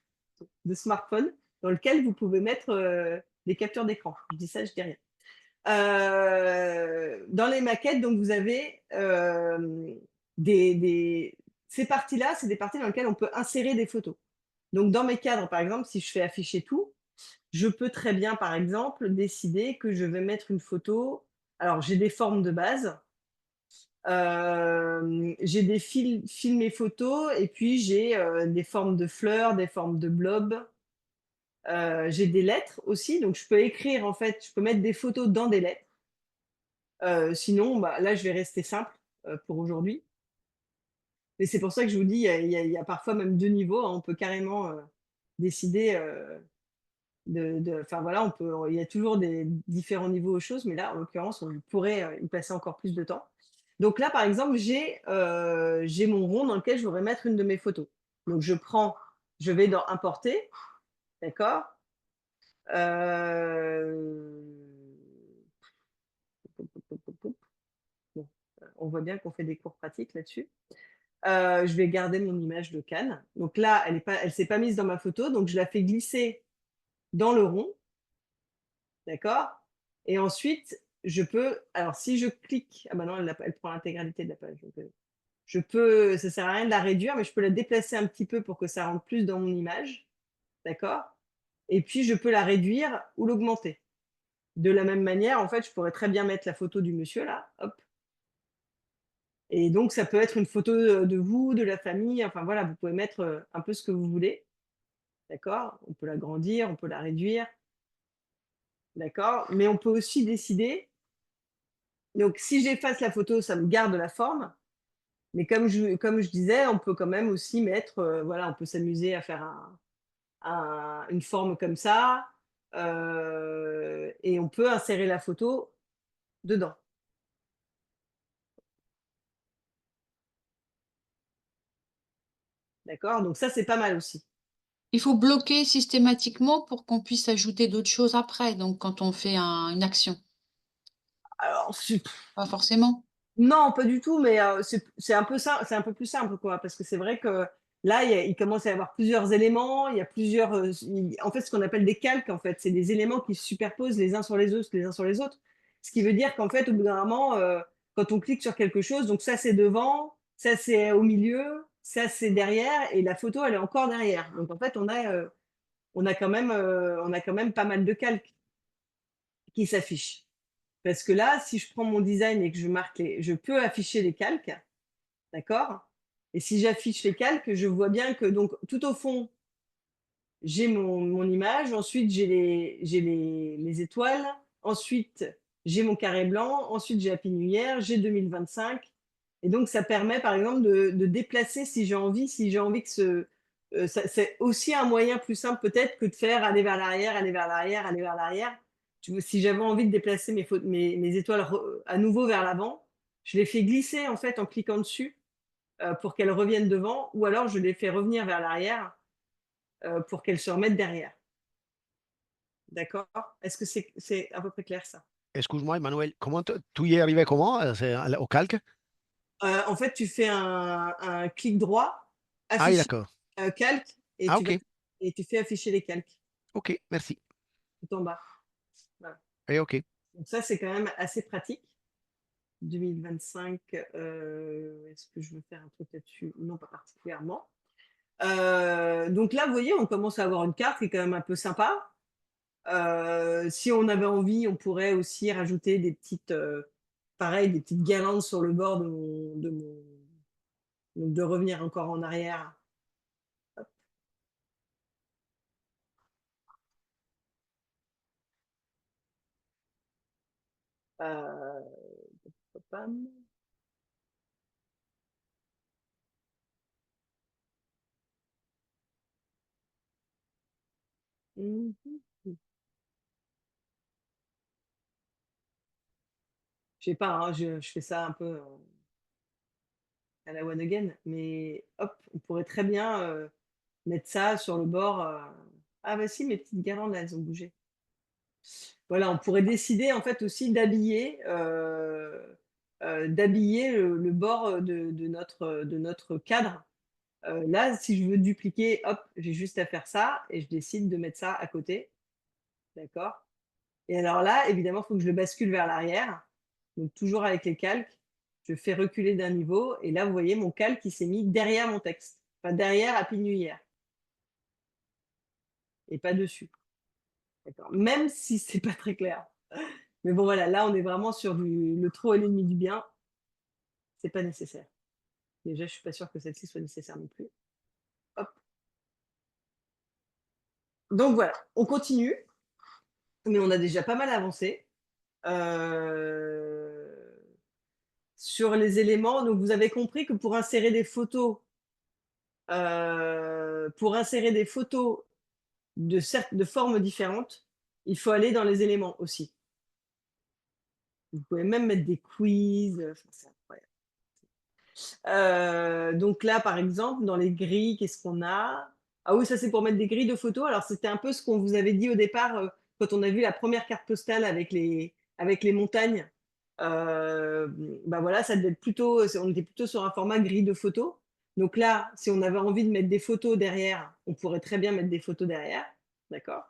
de smartphones dans lesquelles vous pouvez mettre des captures d'écran. Je dis ça, je dis rien. Dans les maquettes, donc vous avez ces parties-là, c'est des parties dans lesquelles on peut insérer des photos. Donc, dans mes cadres, par exemple, si je fais afficher tout, je peux très bien, par exemple, décider que je vais mettre une photo. Alors, j'ai des formes de base. J'ai des films et photos, et puis j'ai des formes de fleurs, des formes de blobs. J'ai des lettres aussi, donc je peux écrire, en fait, je peux mettre des photos dans des lettres. Sinon, bah, là, je vais rester simple pour aujourd'hui. Mais c'est pour ça que je vous dis, il y a parfois même 2 niveaux, hein. On peut carrément décider enfin voilà, il y a toujours des différents niveaux aux choses, mais là, en l'occurrence, on pourrait y passer encore plus de temps. Donc là, par exemple, j'ai mon rond dans lequel je voudrais mettre une de mes photos. Donc je vais dans Importer, d'accord. Euh, bon, on voit bien qu'on fait des cours pratiques là-dessus. Je vais garder mon image de Cannes. Donc là, elle s'est pas mise dans ma photo, donc je la fais glisser dans le rond, d'accord. Et ensuite, alors si je clique, ah bah non, elle prend l'intégralité de la page. Donc, ça sert à rien de la réduire, mais je peux la déplacer un petit peu pour que ça rentre plus dans mon image, d'accord. Et puis je peux la réduire ou l'augmenter. De la même manière, en fait, je pourrais très bien mettre la photo du monsieur là, hop. Et donc ça peut être une photo de vous, de la famille, enfin voilà, vous pouvez mettre un peu ce que vous voulez, d'accord. On peut l'agrandir, on peut la réduire, d'accord. Mais on peut aussi décider. Donc si j'efface la photo, ça me garde la forme. Mais comme je disais, on peut quand même aussi mettre, voilà, on peut s'amuser à faire une forme comme ça, et on peut insérer la photo dedans. D'accord? Donc ça, c'est pas mal aussi. Il faut bloquer systématiquement pour qu'on puisse ajouter d'autres choses après, donc quand on fait une action. Alors, Pas forcément. non, pas du tout, mais c'est un peu ça, c'est un peu plus simple, quoi, parce que c'est vrai que là, il commence à y avoir plusieurs éléments, il y a plusieurs, en fait, ce qu'on appelle des calques, en fait, c'est des éléments qui se superposent les uns sur les autres, ce qui veut dire qu'en fait, au bout d'un moment, quand on clique sur quelque chose, donc ça c'est devant, ça c'est au milieu, ça c'est derrière, et la photo elle est encore derrière. Donc en fait, on a quand même pas mal de calques qui s'affichent. Parce que là, si je prends mon design et que je peux afficher les calques, d'accord? Et si j'affiche les calques, je vois bien que donc tout au fond, j'ai mon image, ensuite j'ai les étoiles, ensuite j'ai mon carré blanc, ensuite j'ai Happy New Year, j'ai 2025. Et donc ça permet par exemple de déplacer si j'ai envie que c'est aussi un moyen plus simple peut-être que de faire aller vers l'arrière, aller vers l'arrière, aller vers l'arrière. Si j'avais envie de déplacer mes étoiles à nouveau vers l'avant, je les fais glisser en fait en cliquant dessus pour qu'elles reviennent devant, ou alors je les fais revenir vers l'arrière pour qu'elles se remettent derrière. D'accord? Est-ce que c'est à peu près clair ça? Excuse-moi, Emmanuel, tu y es arrivé comment au calque? En fait, tu fais un clic droit, Ah oui, afficher d'accord. calque, et Ah, ok, tu fais afficher les calques ok, merci. tout en bas. Voilà. Et ok. Donc ça, c'est quand même assez pratique. 2025, est-ce que je veux faire un truc là-dessus? Non, pas particulièrement. Donc là, vous voyez, on commence à avoir une carte qui est quand même un peu sympa. Si on avait envie, on pourrait aussi rajouter des petites, pareil, des petites guirlandes sur le bord donc de revenir encore en arrière. Hop. Pam. Mhm. Je sais pas, hein, je fais ça un peu à la one again, mais hop, on pourrait très bien mettre ça sur le bord. Ah bah si, mes petites guirlandes, là, elles ont bougé. Voilà, on pourrait décider en fait aussi d'habiller le bord de notre cadre. Là, si je veux dupliquer, hop, j'ai juste à faire ça et je décide de mettre ça à côté. D'accord? Et alors là, évidemment, il faut que je le bascule vers l'arrière. Donc toujours avec les calques, je fais reculer d'un niveau et là, vous voyez, mon calque, il s'est mis derrière mon texte. Enfin, derrière Happy New Year et pas dessus. D'accord? Même si c'est pas très clair. Mais bon, voilà, là, on est vraiment sur le trop est l'ennemi du bien. C'est pas nécessaire. Déjà, je suis pas sûre que celle-ci soit nécessaire non plus. Hop. Donc voilà, on continue, mais on a déjà pas mal avancé. Sur les éléments, donc vous avez compris que pour insérer des photos de formes différentes, il faut aller dans les éléments aussi. Vous pouvez même mettre des quiz, enfin, c'est incroyable. Donc là, par exemple, dans les grilles, qu'est-ce qu'on a? Ah oui, ça c'est pour mettre des grilles de photos. Alors c'était un peu ce qu'on vous avait dit au départ quand on a vu la première carte postale avec les montagnes. Bah voilà, ça devait être plutôt, on était plutôt sur un format grille de photos. Donc là, si on avait envie de mettre des photos derrière, on pourrait très bien mettre des photos derrière, d'accord?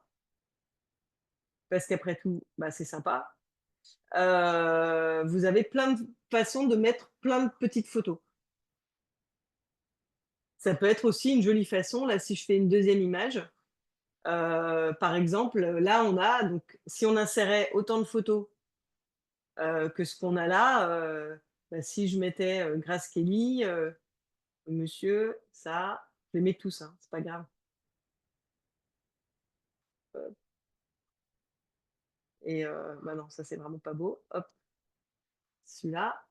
Parce qu'après tout, bah, c'est sympa. Vous avez plein de façons de mettre plein de petites photos. Ça peut être aussi une jolie façon, là, si je fais une deuxième image, par exemple, là, on a, donc, si on insérait autant de photos que ce qu'on a là, bah, si je mettais Grace Kelly, monsieur, ça, je les mets tous, hein, c'est pas grave. Et bah non, ça, c'est vraiment pas beau. Hop, celui-là.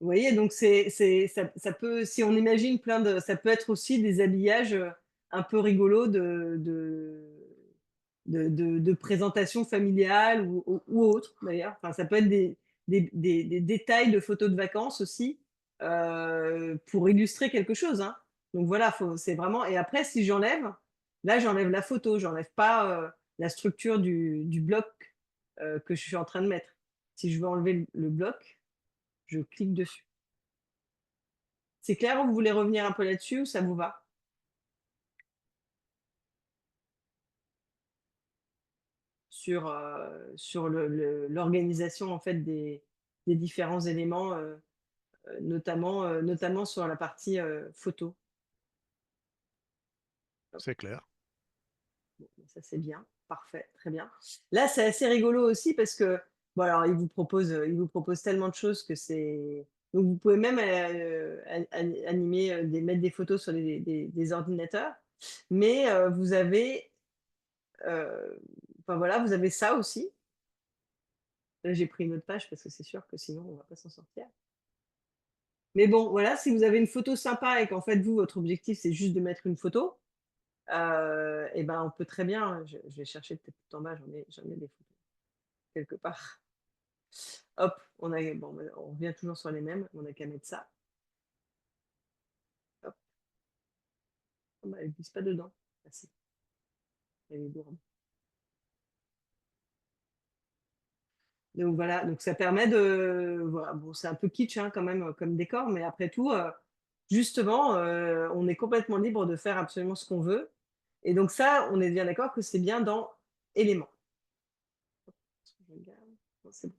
Vous voyez, donc ça peut, si on imagine plein de, ça peut être aussi des habillages un peu rigolos de présentation familiale ou autre d'ailleurs. Enfin, ça peut être des détails de photos de vacances aussi pour illustrer quelque chose, hein. Donc voilà, c'est vraiment. Et après, si j'enlève, là, j'enlève la photo, j'enlève pas la structure du bloc que je suis en train de mettre. Si je veux enlever le bloc, je clique dessus. C'est clair ou vous voulez revenir un peu là-dessus ou ça vous va? Sur l'organisation en fait des différents éléments, notamment sur la partie photo. C'est clair. Bon, ça c'est bien, parfait, très bien. Là, c'est assez rigolo aussi parce que, bon, alors il vous propose tellement de choses que c'est. Donc vous pouvez même animer, mettre des photos sur des ordinateurs, mais vous avez, enfin voilà, vous avez ça aussi. Là, j'ai pris une autre page parce que c'est sûr que sinon on va pas s'en sortir. Mais bon, voilà, si vous avez une photo sympa et qu'en fait vous, votre objectif c'est juste de mettre une photo, et ben on peut très bien, je vais chercher peut-être tout en bas, j'en ai des photos quelque part. Hop, bon, on revient toujours sur les mêmes, on n'a qu'à mettre ça. Hop. Oh, bah, elle glisse pas dedans. Ah, si. Elle est lourde. Donc voilà, donc ça permet de. Voilà, bon, c'est un peu kitsch hein, quand même comme décor, mais après tout, justement, on est complètement libre de faire absolument ce qu'on veut. Et donc ça, on est bien d'accord que c'est bien dans éléments. Je regarde. Non, c'est bon,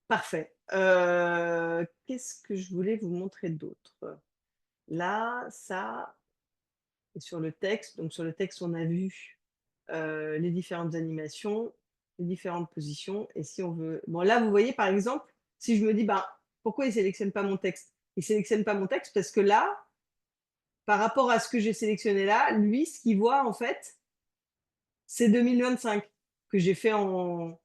Parfait. Qu'est-ce que je voulais vous montrer d'autre? Là, ça et sur le texte. Donc sur le texte, on a vu, les différentes animations, les différentes positions et si on veut bon là, vous voyez, par exemple, si je me dis: «Bah, pourquoi il sélectionne pas mon texte?» Il sélectionne pas mon texte parce que là, par rapport à ce que j'ai sélectionné là, lui, ce qu'il voit, en fait, c'est 2025 que j'ai fait en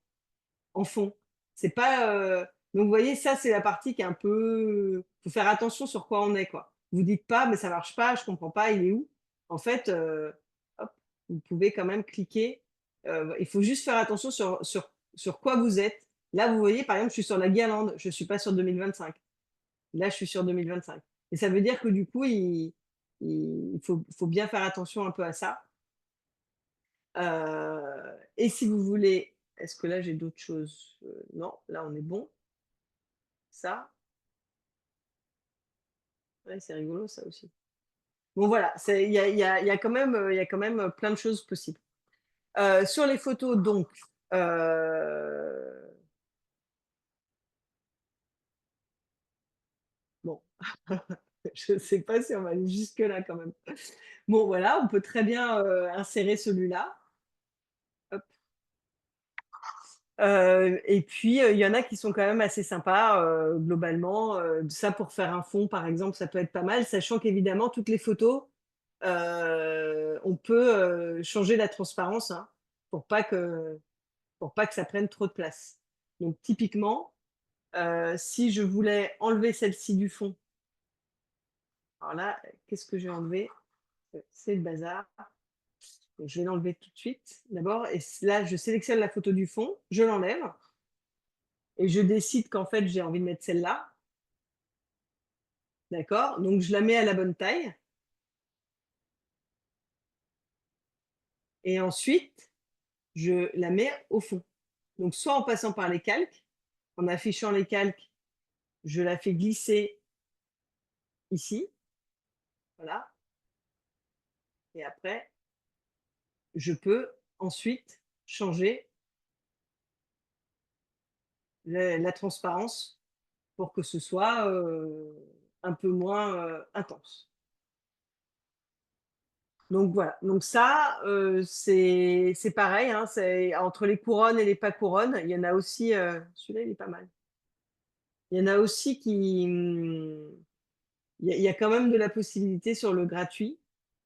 fond. C'est pas, donc vous voyez, ça, c'est la partie qui est un peu faut faire attention sur quoi on est, quoi. Vous dites pas: «Mais ça marche pas, je comprends pas, il est où?» En fait, hop, vous pouvez quand même cliquer, il faut juste faire attention sur quoi vous êtes. Là, vous voyez, par exemple, je suis sur la guirlande, je suis pas sur 2025. Là, je suis sur 2025 et ça veut dire que du coup, il faut bien faire attention un peu à ça. Et si vous voulez est-ce que là j'ai d'autres choses? Non, là on est bon. Ça, ouais, c'est rigolo ça aussi. Bon voilà, c'est il y a quand même, il y a quand même, plein de choses possibles. Sur les photos donc, bon, je ne sais pas si on va aller jusque là quand même. Bon voilà, on peut très bien, insérer celui-là. Hop. Et puis, il y en a qui sont quand même assez sympas, globalement, ça pour faire un fond, par exemple, ça peut être pas mal, sachant qu'évidemment toutes les photos, on peut, changer la transparence, hein, pour pas que ça prenne trop de place. Donc typiquement, si je voulais enlever celle-ci du fond, alors là, qu'est-ce que j'ai enlevé? C'est le bazar. Donc je vais l'enlever tout de suite, d'abord et là, je sélectionne la photo du fond, je l'enlève et je décide qu'en fait, j'ai envie de mettre celle-là. D'accord? Donc je la mets à la bonne taille et ensuite, je la mets au fond. Donc soit en passant par les calques, en affichant les calques, je la fais glisser ici, voilà et après, je peux ensuite changer la transparence pour que ce soit, un peu moins, intense. Donc voilà, donc ça, c'est pareil, hein, c'est entre les couronnes et les pas couronnes, il y en a aussi, celui-là il est pas mal. Il y en a aussi qui, il y a quand même de la possibilité sur le gratuit.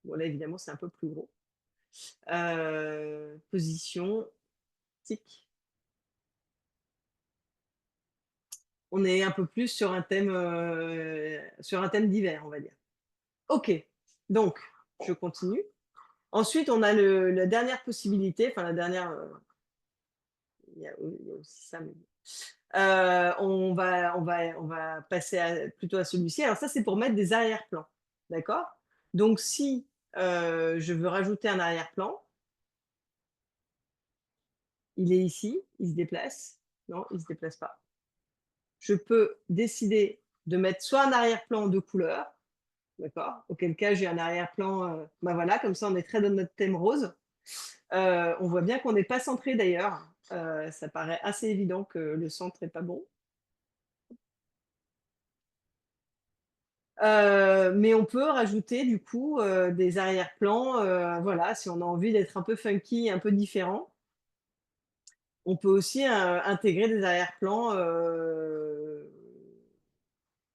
Bon là évidemment c'est un peu plus gros. Position, tic. On est un peu plus sur un thème d'hiver, on va dire. OK, donc je continue. Ensuite, on a la dernière possibilité, enfin la dernière, il y a aussi ça, mais on va passer plutôt à celui-ci. Alors ça, c'est pour mettre des arrière-plans, d'accord? Donc si, je veux rajouter un arrière-plan, il est ici, il se déplace. Non, il ne se déplace pas. Je peux décider de mettre soit un arrière-plan de couleur, d'accord? Auquel cas j'ai un arrière-plan, bah voilà, comme ça on est très dans notre thème rose. On voit bien qu'on n'est pas centré d'ailleurs, ça paraît assez évident que le centre est pas bon. Mais on peut rajouter du coup, des arrière-plans, voilà, si on a envie d'être un peu funky, un peu différent. On peut aussi, intégrer des arrière-plans,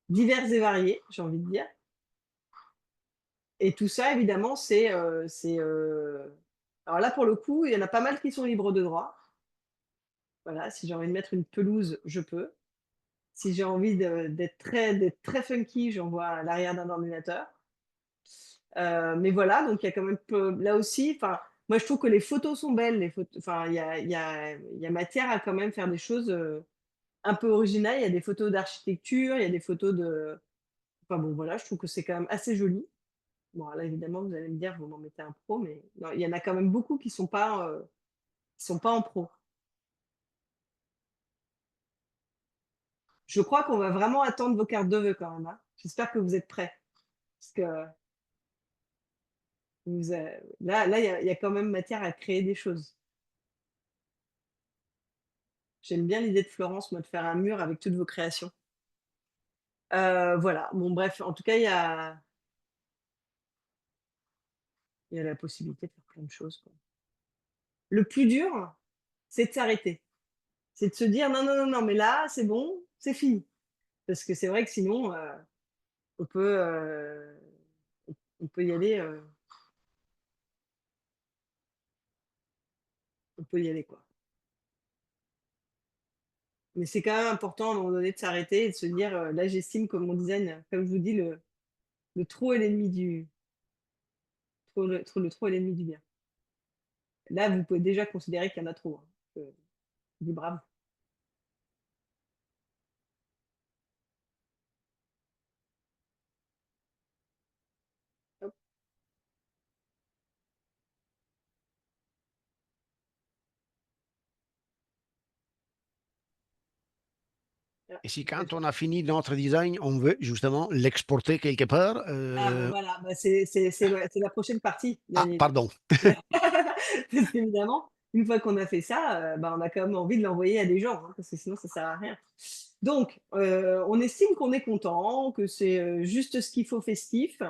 divers et variés, j'ai envie de dire. Et tout ça évidemment alors là pour le coup, il y en a pas mal qui sont libres de droit. Voilà, si j'ai envie de mettre une pelouse, je peux. Si j'ai envie d'être très funky, j'envoie à l'arrière d'un ordinateur. Mais voilà, donc il y a quand même là aussi, enfin, moi je trouve que les photos sont belles, les photos, enfin, il y a matière à quand même faire des choses, un peu originales. Il y a des photos d'architecture, il y a des photos de enfin bon, voilà, je trouve que c'est quand même assez joli. Bon, là évidemment, vous allez me dire: «Vous m'en mettez un pro», mais non, il y en a quand même beaucoup qui sont pas en pro. Je crois qu'on va vraiment attendre vos cartes de vœux quand même, hein. J'espère que vous êtes prêts. Parce que là, il y a quand même matière à créer des choses. J'aime bien l'idée de Florence, moi, de faire un mur avec toutes vos créations. Voilà, bon bref, en tout cas, il y a la possibilité de faire plein de choses, quoi. Le plus dur, c'est de s'arrêter. C'est de se dire: «Non, non, non, non, mais là, c'est bon, c'est fini». Parce que c'est vrai que sinon, on peut, on peut y aller, on peut y aller, quoi. Mais c'est quand même important, à un moment donné, de s'arrêter et de se dire, «Là, j'estime que mon design», comme je vous dis, le trop est l'ennemi du trop est l'ennemi du bien. Là, vous pouvez déjà considérer qu'il y en a trop, hein. Je dis bravo. Hop, là, Et si là, quand je on a fini notre design, on veut justement l'exporter quelque part, voilà, bah, ouais, c'est la prochaine partie, bien ah, évidemment. pardon. Parce qu'évidemment, une fois qu'on a fait ça, bah, on a quand même envie de l'envoyer à des gens, hein, parce que sinon ça sert à rien. Donc, on estime qu'on est content, que c'est, juste ce qu'il faut festif,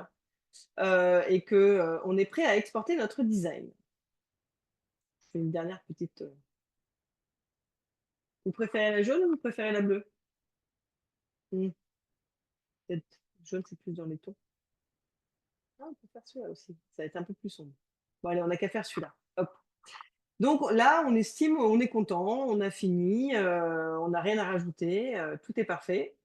et que, on est prêt à exporter notre design. Je fais une dernière petite, vous préférez la jaune ou vous préférez la bleue? Mmh, peut-être jaune, c'est plus dans les tons. Ah, on peut faire celui-là aussi, ça va être un peu plus sombre. Bon allez, on n'a qu'à faire celui-là. Hop. Donc là, on estime, on est content, on a fini, on n'a rien à rajouter, tout est parfait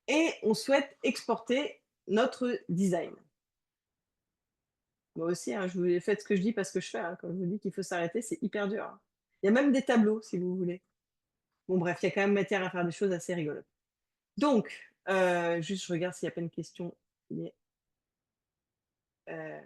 et on souhaite exporter notre design. Moi aussi, hein, je vous faites ce que je dis, pas ce que je fais, hein. Quand je vous dis qu'il faut s'arrêter, c'est hyper dur, hein. Il y a même des tableaux si vous voulez. Bon bref, il y a quand même matière à faire des choses assez rigolotes. Donc, juste je regarde s'il y a pas une question qui est, heu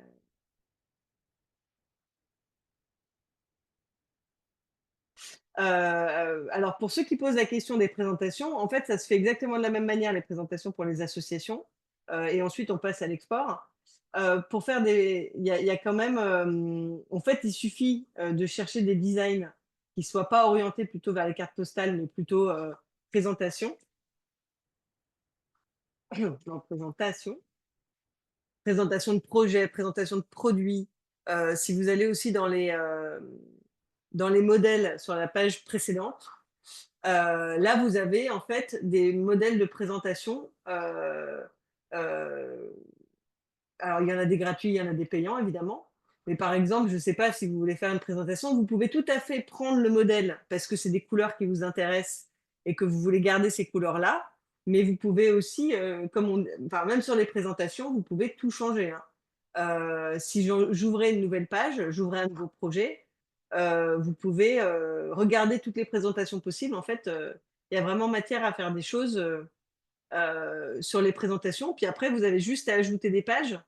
alors pour ceux qui posent la question des présentations, en fait, ça se fait exactement de la même manière, les présentations pour les associations, et ensuite on passe à l'export. Pour faire des il y a quand même, en fait, il suffit, de chercher des designs qui soient pas orientés plutôt vers les cartes postales, mais plutôt, présentation. Non, présentation de projet, présentation de produits. Si vous allez aussi dans les modèles sur la page précédente, là, vous avez en fait des modèles de présentation. Euh, alors, il y en a des gratuits, il y en a des payants, évidemment. Mais par exemple, je ne sais pas si vous voulez faire une présentation, vous pouvez tout à fait prendre le modèle parce que c'est des couleurs qui vous intéressent et que vous voulez garder ces couleurs-là. Mais vous pouvez aussi, enfin, même sur les présentations, vous pouvez tout changer, hein. Si j'ouvrais une nouvelle page, j'ouvrais un nouveau projet, vous pouvez regarder toutes les présentations possibles. En fait, il y a vraiment matière à faire des choses sur les présentations. Puis après, vous avez juste à ajouter des pages,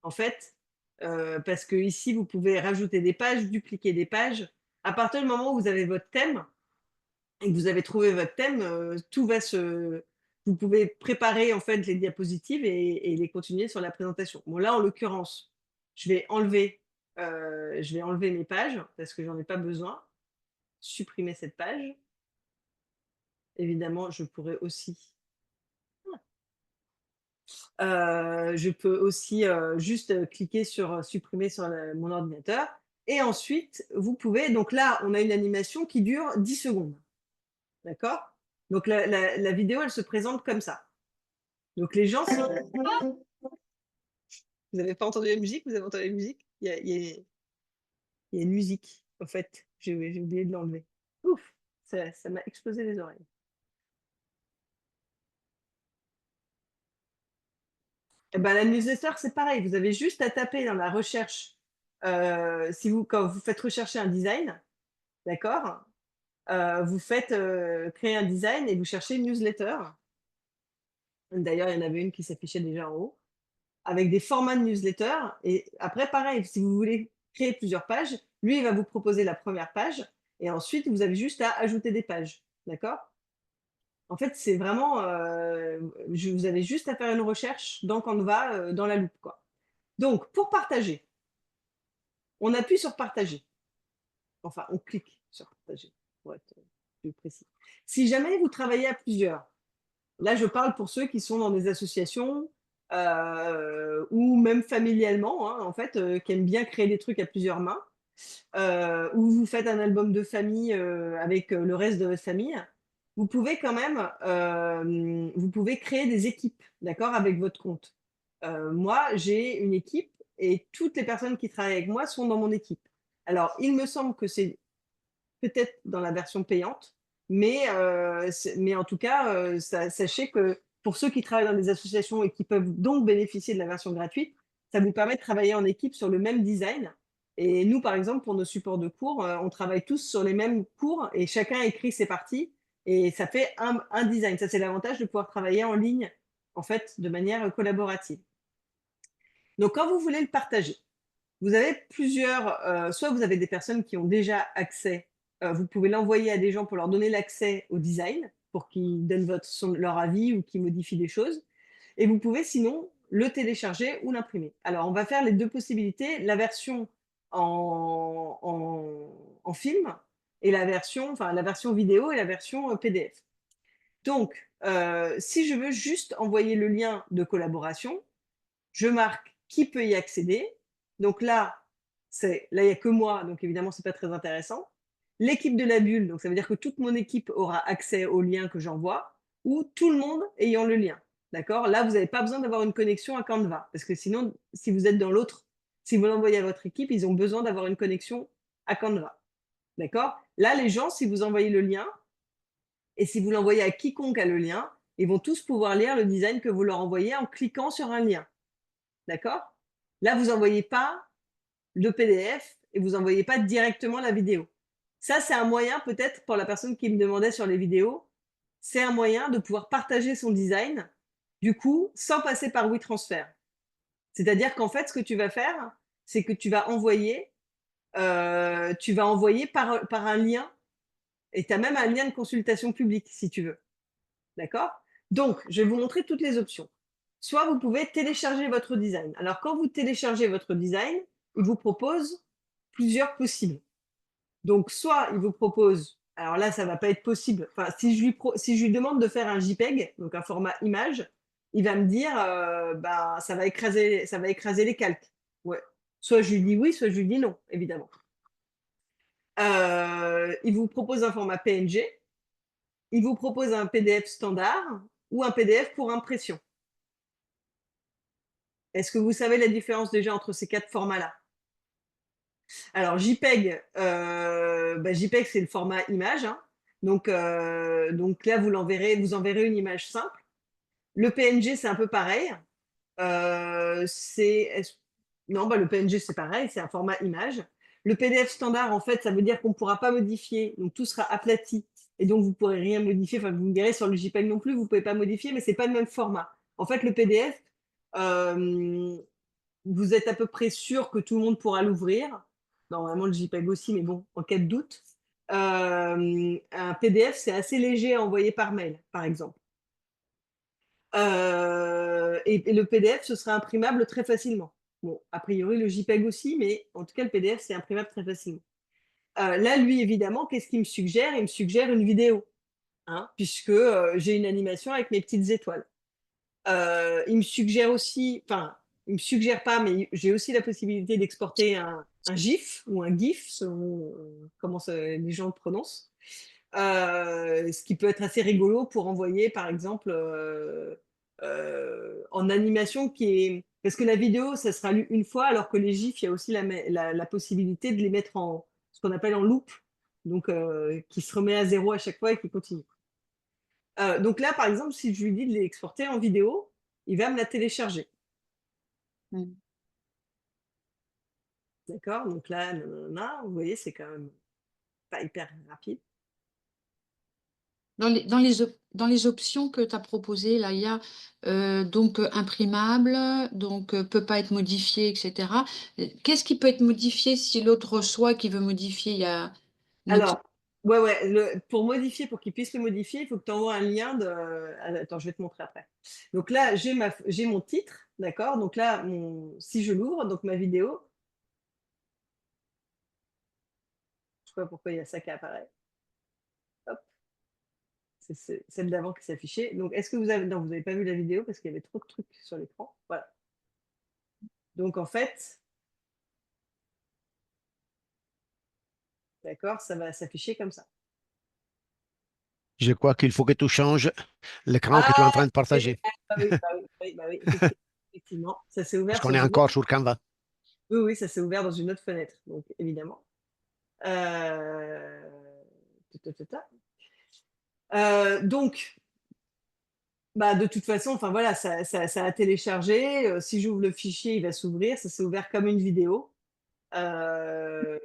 en fait, parce que ici, vous pouvez rajouter des pages, dupliquer des pages. À partir du moment où vous avez votre thème et que vous avez trouvé votre thème, tout va se vous pouvez préparer, en fait, les diapositives et les continuer sur la présentation. Bon, là, en l'occurrence, je vais enlever, je vais enlever mes pages parce que j'en ai pas besoin. Supprimer cette page. Évidemment, je pourrais aussi je peux aussi, juste, cliquer sur, supprimer sur mon ordinateur et ensuite vous pouvez donc là, on a une animation qui dure 10 secondes, d'accord? Donc la vidéo, elle se présente comme ça. Donc les gens si vous n'avez pas entendu la musique? Vous avez entendu la musique? Il y a une musique, au fait, j'ai oublié de l'enlever. Ouf! Ça m'a explosé les oreilles. Et bah, la newsletter, c'est pareil, vous avez juste à taper dans la recherche, si vous quand vous faites rechercher un design, d'accord? Vous faites, créer un design et vous cherchez newsletter. D'ailleurs, il y en avait une qui s'affichait déjà en haut, avec des formats de newsletter et après pareil, si vous voulez créer plusieurs pages, lui, il va vous proposer la première page et ensuite vous avez juste à ajouter des pages, d'accord? En fait, c'est vraiment, vous avez juste à faire une recherche dans Canva, dans la loupe, quoi. Donc pour partager, on appuie sur partager. Enfin, on clique sur partager, pour être plus précis. Si jamais vous travaillez à plusieurs, là, je parle pour ceux qui sont dans des associations ou même familialement, hein, en fait, qui aiment bien créer des trucs à plusieurs mains, ou vous faites un album de famille avec le reste de votre famille, vous pouvez quand même, vous pouvez créer des équipes, d'accord, avec votre compte. Moi, j'ai une équipe et toutes les personnes qui travaillent avec moi sont dans mon équipe. Alors, il me semble que c'est peut-être dans la version payante, mais en tout cas, sachez que pour ceux qui travaillent dans des associations et qui peuvent donc bénéficier de la version gratuite, ça vous permet de travailler en équipe sur le même design. Et nous, par exemple, pour nos supports de cours, on travaille tous sur les mêmes cours et chacun écrit ses parties et ça fait un design. Ça, c'est l'avantage de pouvoir travailler en ligne, en fait, de manière collaborative. Donc, quand vous voulez le partager, vous avez plusieurs, soit vous avez des personnes qui ont déjà accès, vous pouvez l'envoyer à des gens pour leur donner l'accès au design, pour qu'ils donnent leur avis ou qu'ils modifient des choses. Et vous pouvez sinon le télécharger ou l'imprimer. Alors, on va faire les deux possibilités, la version en film et la version vidéo et la version PDF. Donc, si je veux juste envoyer le lien de collaboration, je marque qui peut y accéder. Donc là, il n'y a que moi, donc évidemment, ce n'est pas très intéressant. L'équipe de la bulle, donc ça veut dire que toute mon équipe aura accès au lien que j'envoie, ou tout le monde ayant le lien. D'accord? Là, vous n'avez pas besoin d'avoir une connexion à Canva, parce que sinon, si vous êtes dans l'autre, si vous l'envoyez à votre équipe, ils ont besoin d'avoir une connexion à Canva. D'accord? Là, les gens, si vous envoyez le lien, et si vous l'envoyez à quiconque a le lien, ils vont tous pouvoir lire le design que vous leur envoyez en cliquant sur un lien. D'accord? Là, vous n'envoyez pas le PDF et vous n'envoyez pas directement la vidéo. Ça, c'est un moyen peut-être pour la personne qui me demandait sur les vidéos, c'est un moyen de pouvoir partager son design, du coup, sans passer par WeTransfer. C'est-à-dire qu'en fait, ce que tu vas faire, c'est que tu vas envoyer par un lien, et tu as même un lien de consultation publique, si tu veux. D'accord? Donc, je vais vous montrer toutes les options. Soit vous pouvez télécharger votre design. Alors, quand vous téléchargez votre design, il vous propose plusieurs possibles. Donc, soit il vous propose, alors là, ça ne va pas être possible. Enfin, si je lui demande de faire un JPEG, donc un format image, il va me dire, ça va écraser les calques. Ouais. Soit je lui dis oui, soit je lui dis non, évidemment. Il vous propose un format PNG, il vous propose un PDF standard ou un PDF pour impression. Est-ce que vous savez la différence déjà entre ces 4 formats-là? Alors JPEG, JPEG c'est le format image, hein. Donc là vous enverrez une image simple. Le PNG c'est un peu pareil. Non, le PNG c'est pareil, c'est un format image. Le PDF standard, en fait, ça veut dire qu'on ne pourra pas modifier, donc tout sera aplati, et donc vous ne pourrez rien modifier. Enfin, vous me direz sur le JPEG non plus, vous ne pouvez pas modifier, mais ce n'est pas le même format. En fait, le PDF, vous êtes à peu près sûr que tout le monde pourra l'ouvrir. Normalement, le JPEG aussi, mais bon, en cas de doute. Un PDF, c'est assez léger à envoyer par mail, par exemple. Et le PDF, ce sera imprimable très facilement. Bon, a priori, le JPEG aussi, mais en tout cas, le PDF, c'est imprimable très facilement. Là, lui, évidemment, qu'est-ce qu'il me suggère? Il me suggère une vidéo, hein, puisque j'ai une animation avec mes petites étoiles. Il me suggère aussi, enfin, il me suggère pas, mais j'ai aussi la possibilité d'exporter un GIF ou un GIF, selon comment les gens le prononcent. Ce qui peut être assez rigolo pour envoyer, par exemple, en animation parce que la vidéo, ça sera lu une fois, alors que les GIFs, il y a aussi la possibilité de les mettre en ce qu'on appelle en loop, donc qui se remet à zéro à chaque fois et qui continue. Donc là, par exemple, si je lui dis de l'exporter en vidéo, il va me la télécharger. D'accord? Donc là, vous voyez, c'est quand même pas hyper rapide. Dans les options que tu as proposées, là, il y a donc imprimable, donc peut pas être modifié, etc. Qu'est-ce qui peut être modifié si l'autre reçoit qui veut modifier? Il y a une option. Alors, ouais, pour modifier, pour qu'il puisse le modifier, il faut que tu envoies un lien de. Attends, je vais te montrer après. Donc là, j'ai mon titre, d'accord? Donc là, si je l'ouvre, donc ma vidéo. pas pourquoi il y a ça qui apparaît. Hop. C'est celle d'avant qui s'affichait. Donc, est-ce que vous avez... Non, vous n'avez pas vu la vidéo parce qu'il y avait trop de trucs sur l'écran. Voilà. Donc, en fait, d'accord, ça va s'afficher comme ça. Je crois qu'il faut que tu changes l'écran que tu es en train de partager, Oui, effectivement. Ça s'est parce ouvert qu'on sur est une encore autre... sur Canva. Oui, ça s'est ouvert dans une autre fenêtre, donc évidemment. Euh, donc, bah, de toute façon, enfin voilà, ça a téléchargé. Si j'ouvre le fichier, il va s'ouvrir. Ça s'est ouvert comme une vidéo euh,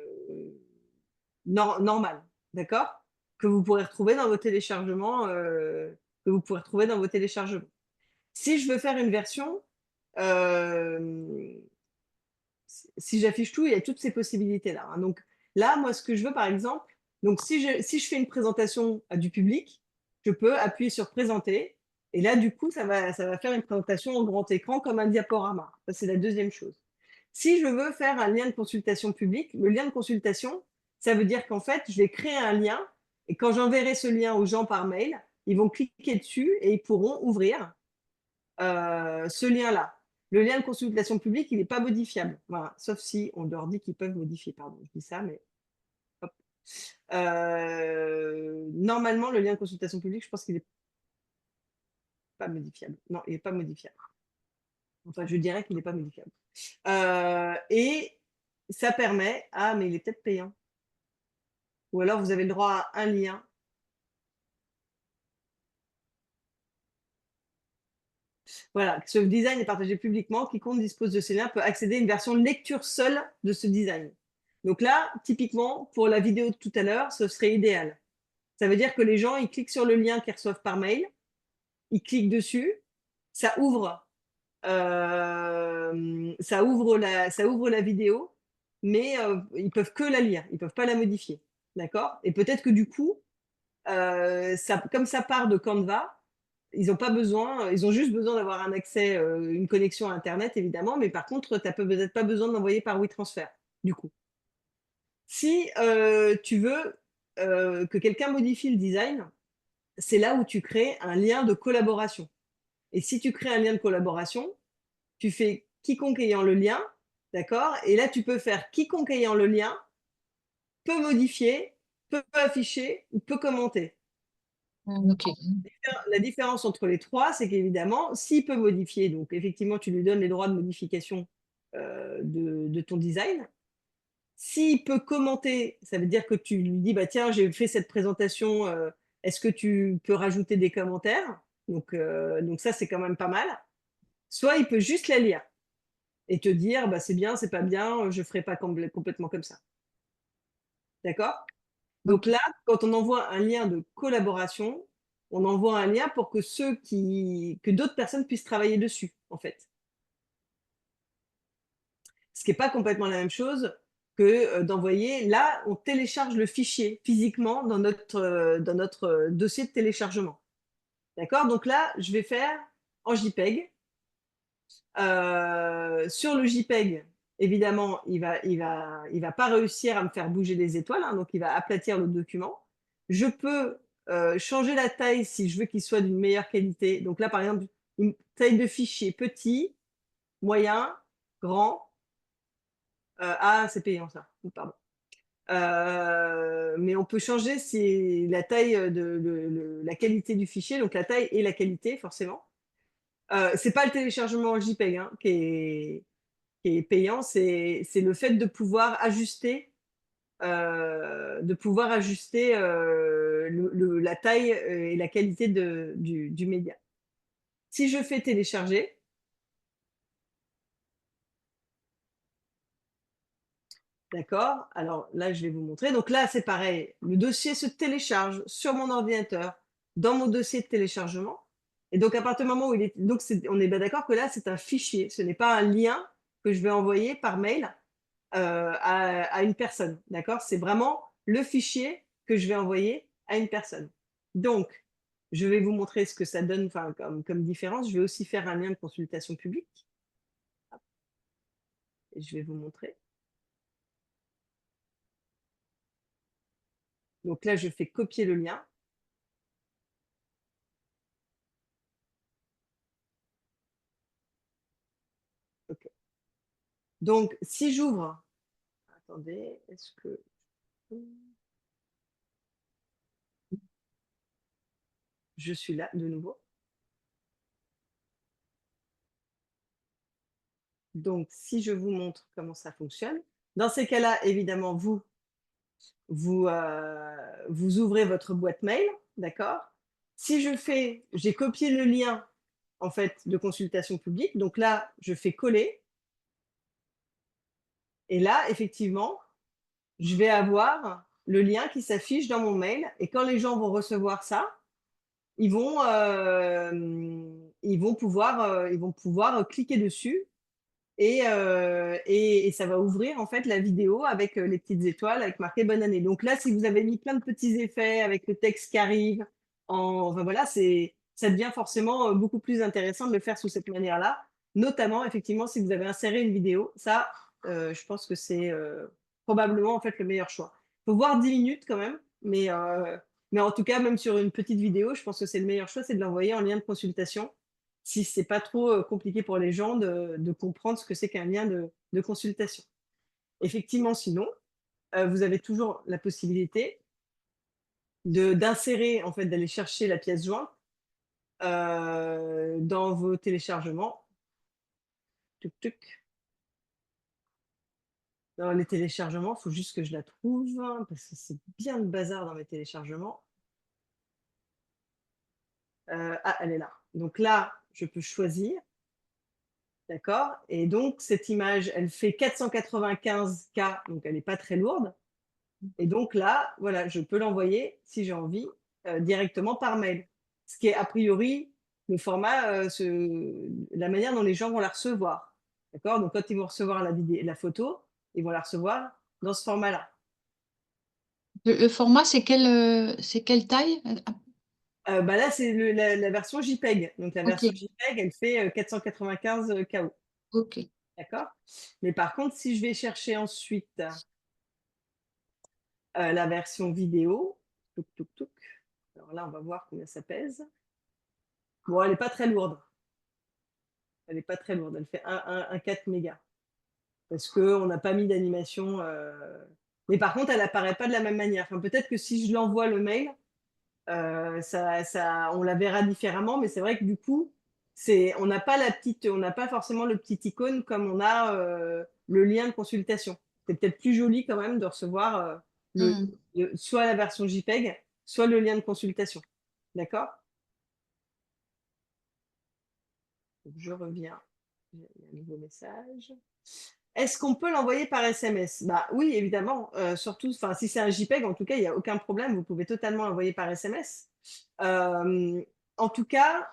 normale, d'accord? Que vous pourrez retrouver dans vos téléchargements, que vous pourrez retrouver dans vos téléchargements. Si je veux faire une version, euh, si j'affiche tout, il y a toutes ces possibilités-là, hein. Donc là, moi, ce que je veux, par exemple, donc si je fais une présentation à du public, je peux appuyer sur présenter. Et là, du coup, ça va faire une présentation en grand écran comme un diaporama. Ça, c'est la deuxième chose. Si je veux faire un lien de consultation publique, le lien de consultation, ça veut dire qu'en fait, je vais créer un lien et quand j'enverrai ce lien aux gens par mail, ils vont cliquer dessus et ils pourront ouvrir ce lien-là. Le lien de consultation publique, il n'est pas modifiable. Voilà. Sauf si on leur dit qu'ils peuvent modifier. Pardon, je dis ça, mais hop. Normalement, le lien de consultation publique, je pense qu'il n'est pas modifiable. Non, il n'est pas modifiable. Enfin, je dirais qu'il n'est pas modifiable. Et ça permet... Ah, mais il est peut-être payant. Ou alors, vous avez le droit à un lien. Voilà, ce design est partagé publiquement. Quiconque dispose de ces liens peut accéder à une version lecture seule de ce design. Donc là, typiquement, pour la vidéo de tout à l'heure, ce serait idéal. Ça veut dire que les gens, ils cliquent sur le lien qu'ils reçoivent par mail, ils cliquent dessus, ça ouvre, ça ouvre la vidéo, mais ils peuvent que la lire, ils peuvent pas la modifier. D'accord? Et peut-être que du coup, comme ça part de Canva, ils ont pas besoin, ils ont juste besoin d'avoir un accès, une connexion à Internet, évidemment, mais par contre, tu n'as peut-être pas besoin d'envoyer par WeTransfer, du coup. Si tu veux que quelqu'un modifie le design, c'est là où tu crées un lien de collaboration. Et si tu crées un lien de collaboration, tu fais quiconque ayant le lien, d'accord? Et là, tu peux faire quiconque ayant le lien peut modifier, peut afficher ou peut commenter. Ok. La différence entre les trois, c'est qu'évidemment, s'il peut modifier, donc effectivement, tu lui donnes les droits de modification de ton design. S'il peut commenter, ça veut dire que tu lui dis, bah tiens, j'ai fait cette présentation, est-ce que tu peux rajouter des commentaires? Donc ça, c'est quand même pas mal. Soit il peut juste la lire et te dire, bah c'est bien, c'est pas bien, je ferai pas complètement comme ça. D'accord? Donc là, quand on envoie un lien de collaboration, on envoie un lien pour que que d'autres personnes puissent travailler dessus, en fait. Ce qui n'est pas complètement la même chose que d'envoyer. Là, on télécharge le fichier physiquement dans notre dossier de téléchargement. D'accord? Donc là, je vais faire en JPEG. Sur le JPEG, évidemment, il va pas réussir à me faire bouger les étoiles, hein, donc il va aplatir le document. Je peux changer la taille si je veux qu'il soit d'une meilleure qualité. Donc là, par exemple, une taille de fichier petit, moyen, grand. Ah, c'est payant ça. Pardon. Mais on peut changer la taille la qualité du fichier, donc la taille et la qualité, forcément. C'est pas le téléchargement en JPEG hein, qui est payant, c'est le fait de pouvoir ajuster, la taille et la qualité du média. Si je fais télécharger, d'accord, alors là, je vais vous montrer. Donc là, c'est pareil, le dossier se télécharge sur mon ordinateur dans mon dossier de téléchargement. Et donc, à partir du moment où il est... Donc, on est bien d'accord que là, c'est un fichier, ce n'est pas un lien que je vais envoyer par mail à une personne, d'accord? C'est vraiment le fichier que je vais envoyer à une personne. Donc, je vais vous montrer ce que ça donne comme différence. Je vais aussi faire un lien de consultation publique. Et je vais vous montrer. Donc là, je fais copier le lien. OK. Donc, si j'ouvre, attendez, est-ce que je suis là de nouveau? Donc, si je vous montre comment ça fonctionne, dans ces cas-là, évidemment, vous ouvrez votre boîte mail, d'accord? Si j'ai copié le lien, en fait, de consultation publique, donc là, je fais coller et là, effectivement, je vais avoir le lien qui s'affiche dans mon mail et quand les gens vont recevoir ça, ils vont pouvoir cliquer dessus et ça va ouvrir en fait la vidéo avec les petites étoiles avec marqué bonne année. Donc là, si vous avez mis plein de petits effets avec le texte qui arrive, enfin voilà, ça devient forcément beaucoup plus intéressant de le faire sous cette manière-là, notamment effectivement si vous avez inséré une vidéo. Ça, je pense que c'est probablement en fait le meilleur choix. Il faut voir 10 minutes quand même, mais en tout cas, même sur une petite vidéo, je pense que c'est le meilleur choix, c'est de l'envoyer en lien de consultation si c'est pas trop compliqué pour les gens de comprendre ce que c'est qu'un lien de consultation. Effectivement, sinon, vous avez toujours la possibilité d'insérer, en fait, d'aller chercher la pièce jointe dans vos téléchargements. Tuc, tuc. Dans les téléchargements, il faut juste que je la trouve parce que c'est bien le bazar dans mes téléchargements. Ah, elle est là. Donc là, je peux choisir. D'accord? Et donc, cette image, elle fait 495 K, donc elle n'est pas très lourde. Et donc là, voilà, je peux l'envoyer, si j'ai envie, directement par mail. Ce qui est a priori le format, la manière dont les gens vont la recevoir. D'accord? Donc quand ils vont recevoir la photo, ils vont la recevoir dans ce format-là. Le format, c'est quelle taille? Bah là, c'est la version JPEG. Donc la OK, version JPEG, elle fait 495 KO. OK. D'accord? Mais par contre, si je vais chercher ensuite la version vidéo, touc, touc, touc. Alors là, on va voir combien ça pèse. Bon, elle n'est pas très lourde. Elle n'est pas très lourde. Elle fait un 4 mégas. Parce qu'on n'a pas mis d'animation. Mais par contre, elle n'apparaît pas de la même manière. Enfin, peut-être que si je l'envoie le mail, on la verra différemment. Mais c'est vrai que du coup, on n'a pas forcément le petit icône comme on a le lien de consultation. C'est peut-être plus joli quand même de recevoir Mmh. soit la version JPEG, soit le lien de consultation. D'accord? Donc, je reviens. Il y a un nouveau message. Est-ce qu'on peut l'envoyer par SMS? Bah oui, évidemment. Surtout, enfin, si c'est un JPEG, en tout cas, il n'y a aucun problème. Vous pouvez totalement l'envoyer par SMS. En tout cas,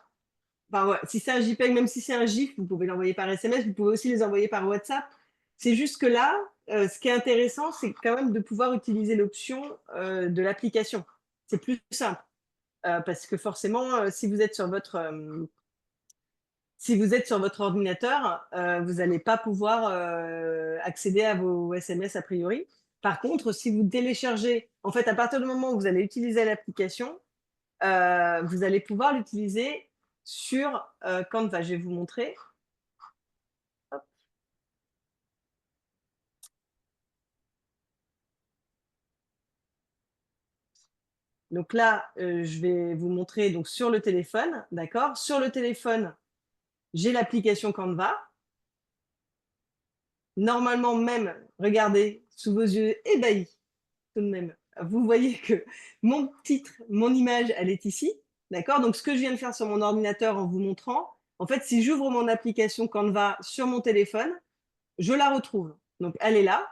bah ouais, si c'est un JPEG, même si c'est un GIF, vous pouvez l'envoyer par SMS. Vous pouvez aussi les envoyer par WhatsApp. C'est juste que là, ce qui est intéressant, c'est quand même de pouvoir utiliser l'option de l'application. C'est plus simple. Parce que forcément, si vous êtes sur votre ordinateur, vous n'allez pas pouvoir accéder à vos SMS a priori. Par contre, si vous téléchargez, en fait, à partir du moment où vous allez utiliser l'application, vous allez pouvoir l'utiliser sur Canva. Je vais vous montrer. Hop. Donc là, je vais vous montrer donc, sur le téléphone. D'accord? Sur le téléphone, j'ai l'application Canva. Normalement, même, regardez, sous vos yeux ébahis, tout de même, vous voyez que mon titre, mon image, elle est ici. D'accord? Donc, ce que je viens de faire sur mon ordinateur en vous montrant, en fait, si j'ouvre mon application Canva sur mon téléphone, je la retrouve. Donc, elle est là.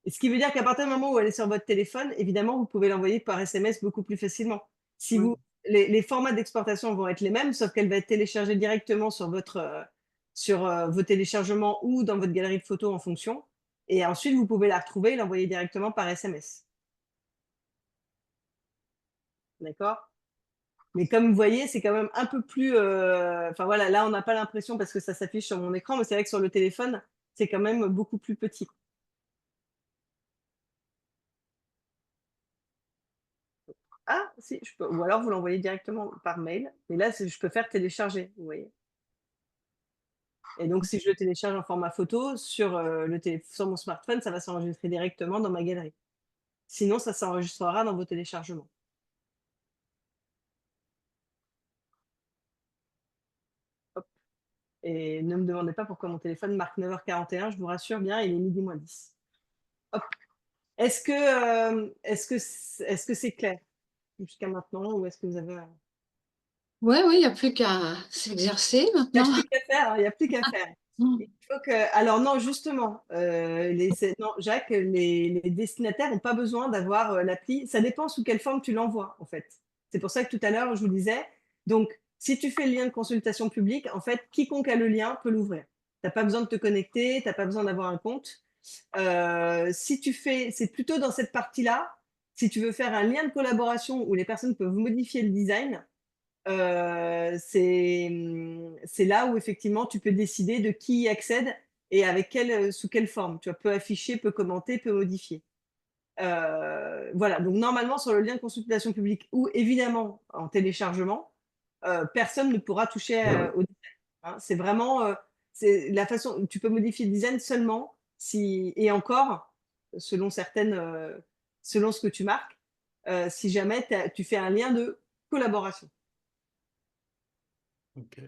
Et ce qui veut dire qu'à partir du moment où elle est sur votre téléphone, évidemment, vous pouvez l'envoyer par SMS beaucoup plus facilement. Si Oui. vous, les formats d'exportation vont être les mêmes, sauf qu'elle va être téléchargée directement sur vos téléchargements ou dans votre galerie de photos en fonction. Et ensuite, vous pouvez la retrouver et l'envoyer directement par SMS. D'accord? Mais comme vous voyez, c'est quand même un peu plus. Enfin voilà, là, on n'a pas l'impression parce que ça s'affiche sur mon écran, mais c'est vrai que sur le téléphone, c'est quand même beaucoup plus petit. Ah, si, je peux, ou alors vous l'envoyez directement par mail. Mais là, je peux faire télécharger, vous voyez. Et donc, si je le télécharge en format photo sur, sur mon smartphone, ça va s'enregistrer directement dans ma galerie. Sinon, ça s'enregistrera dans vos téléchargements. Hop. Et ne me demandez pas pourquoi mon téléphone marque 9h41, je vous rassure bien, il est midi moins 10. Hop. Est-ce que c'est clair jusqu'à maintenant ou est-ce que vous avez... Oui, il n'y a plus qu'à s'exercer Il n'y a maintenant. plus qu'à faire, hein, il n'y a plus qu'à faire. Il faut que... Alors non, justement, non, Jacques, les destinataires n'ont pas besoin d'avoir l'appli. Ça dépend sous quelle forme tu l'envoies, en fait. C'est pour ça que tout à l'heure, je vous disais, donc, si tu fais le lien de consultation publique, en fait, quiconque a le lien peut l'ouvrir. Tu n'as pas besoin de te connecter, tu n'as pas besoin d'avoir un compte. Si tu fais, c'est plutôt dans cette partie-là, si tu veux faire un lien de collaboration où les personnes peuvent modifier le design, c'est là où effectivement tu peux décider de qui y accède et avec sous quelle forme. Tu vois, peut afficher, peut commenter, peut modifier. Voilà, donc normalement sur le lien de consultation publique ou évidemment en téléchargement, personne ne pourra toucher au design, hein. C'est vraiment c'est la façon, tu peux modifier le design seulement si, et encore, selon certaines, selon ce que tu marques, si jamais tu fais un lien de collaboration. Ok.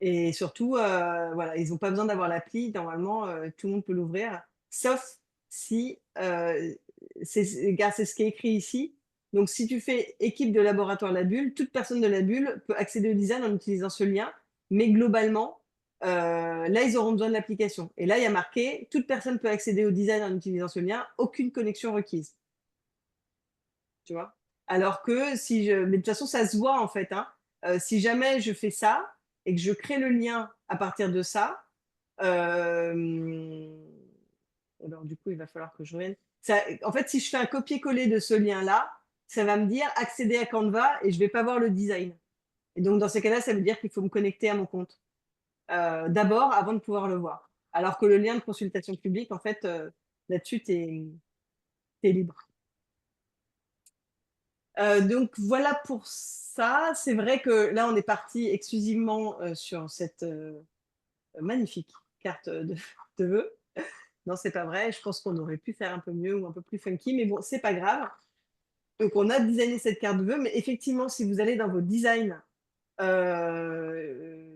Et surtout, voilà, ils n'ont pas besoin d'avoir l'appli. Normalement, tout le monde peut l'ouvrir, sauf si, c'est ce qui est écrit ici. Donc, si tu fais équipe de laboratoire La Bulle, toute personne de La Bulle peut accéder au design en utilisant ce lien. Mais globalement, là, ils auront besoin de l'application. Et là, il y a marqué, toute personne peut accéder au design en utilisant ce lien, aucune connexion requise. Tu vois? Alors que si je... Mais de toute façon, ça se voit en fait, hein. Si jamais je fais ça et que je crée le lien à partir de ça, alors du coup, il va falloir que je revienne. Ça, en fait, si je fais un copier-coller de ce lien-là, ça va me dire accéder à Canva et je vais pas voir le design. Et donc, dans ces cas-là, ça veut dire qu'il faut me connecter à mon compte d'abord avant de pouvoir le voir. Alors que le lien de consultation publique, en fait, là-dessus, tu es libre. Donc voilà pour ça. C'est vrai que là, on est parti exclusivement sur cette magnifique carte de vœux. Non, c'est pas vrai. Je pense qu'on aurait pu faire un peu mieux ou un peu plus funky, mais bon, c'est pas grave. Donc on a designé cette carte de vœux, mais effectivement, si vous allez dans vos designs, euh,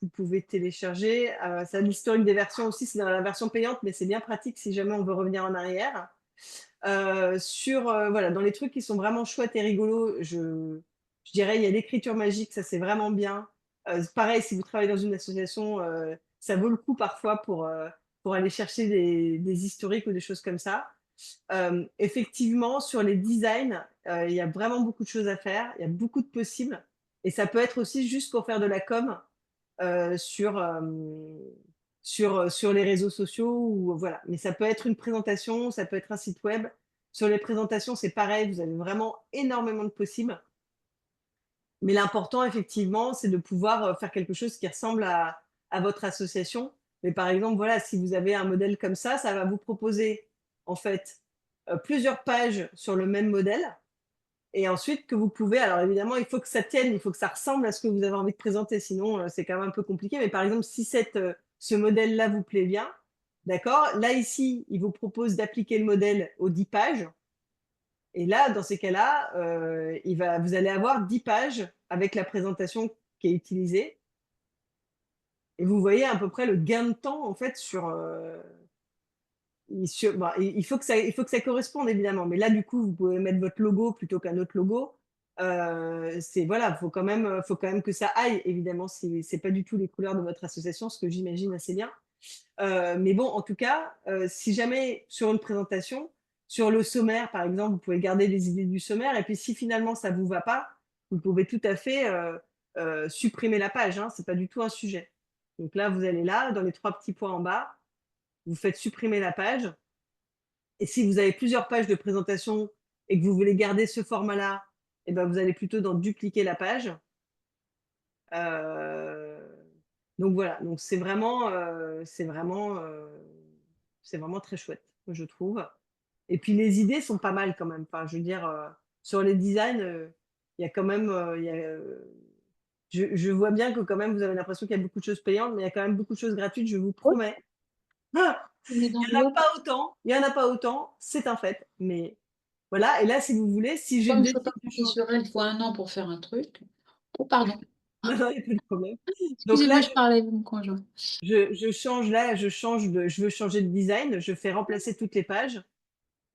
vous pouvez télécharger. Ça a l'historique des versions aussi, c'est dans la version payante, mais c'est bien pratique si jamais on veut revenir en arrière. Voilà, dans les trucs qui sont vraiment chouettes et rigolos, je dirais il y a l'écriture magique, ça c'est vraiment bien. Pareil, si vous travaillez dans une association, ça vaut le coup parfois pour aller chercher des historiques ou des choses comme ça. Effectivement, sur les designs, il y a vraiment beaucoup de choses à faire, il y a beaucoup de possibles. Et ça peut être aussi juste pour faire de la com euh, sur, euh, sur les réseaux sociaux. Ou, voilà. Mais ça peut être une présentation, ça peut être un site web. Sur les présentations, c'est pareil, vous avez vraiment énormément de possibles. Mais l'important, effectivement, c'est de pouvoir faire quelque chose qui ressemble à votre association. Mais par exemple, voilà, si vous avez un modèle comme ça va vous proposer en fait plusieurs pages sur le même modèle. Et ensuite que vous pouvez, alors évidemment, il faut que ça tienne, il faut que ça ressemble à ce que vous avez envie de présenter, sinon c'est quand même un peu compliqué. Mais par exemple, si ce modèle-là vous plaît bien, d'accord, là ici, il vous propose d'appliquer le modèle aux 10 pages. Et là, dans ces cas-là, vous allez avoir 10 pages avec la présentation qui est utilisée. Et vous voyez à peu près le gain de temps, en fait, il faut que ça corresponde, évidemment. Mais là, du coup, vous pouvez mettre votre logo plutôt qu'un autre logo. Voilà, faut quand même que ça aille, évidemment, si c'est pas du tout les couleurs de votre association, ce que j'imagine assez bien. Mais bon, en tout cas, si jamais sur une présentation, sur le sommaire, par exemple, vous pouvez garder les idées du sommaire, et puis si finalement ça vous va pas, vous pouvez tout à fait supprimer la page, hein, c'est pas du tout un sujet. Donc là, vous allez là, dans les 3 petits points en bas, vous faites supprimer la page, et si vous avez plusieurs pages de présentation et que vous voulez garder ce format-là, eh ben vous allez plutôt dans dupliquer la page. Donc voilà, donc c'est vraiment C'est vraiment très chouette, je trouve. Et puis les idées sont pas mal quand même. Enfin, je veux dire, sur les designs, il y a quand même, je vois bien que quand même vous avez l'impression qu'il y a beaucoup de choses payantes, mais il y a quand même beaucoup de choses gratuites, je vous promets. Ah, Une il y en a enveloppe. pas autant, il y en a pas autant, c'est un fait. Mais voilà, et là, si vous voulez, si je Comme je ne peux décide pas de compter changer, sur elle, il faut 1 an pour faire un truc. Oh, pardon. non, non, il y a pas de problème. Donc Excusez-moi, là, je parlais de mon conjoint. je change là, je veux changer de design, je fais remplacer toutes les pages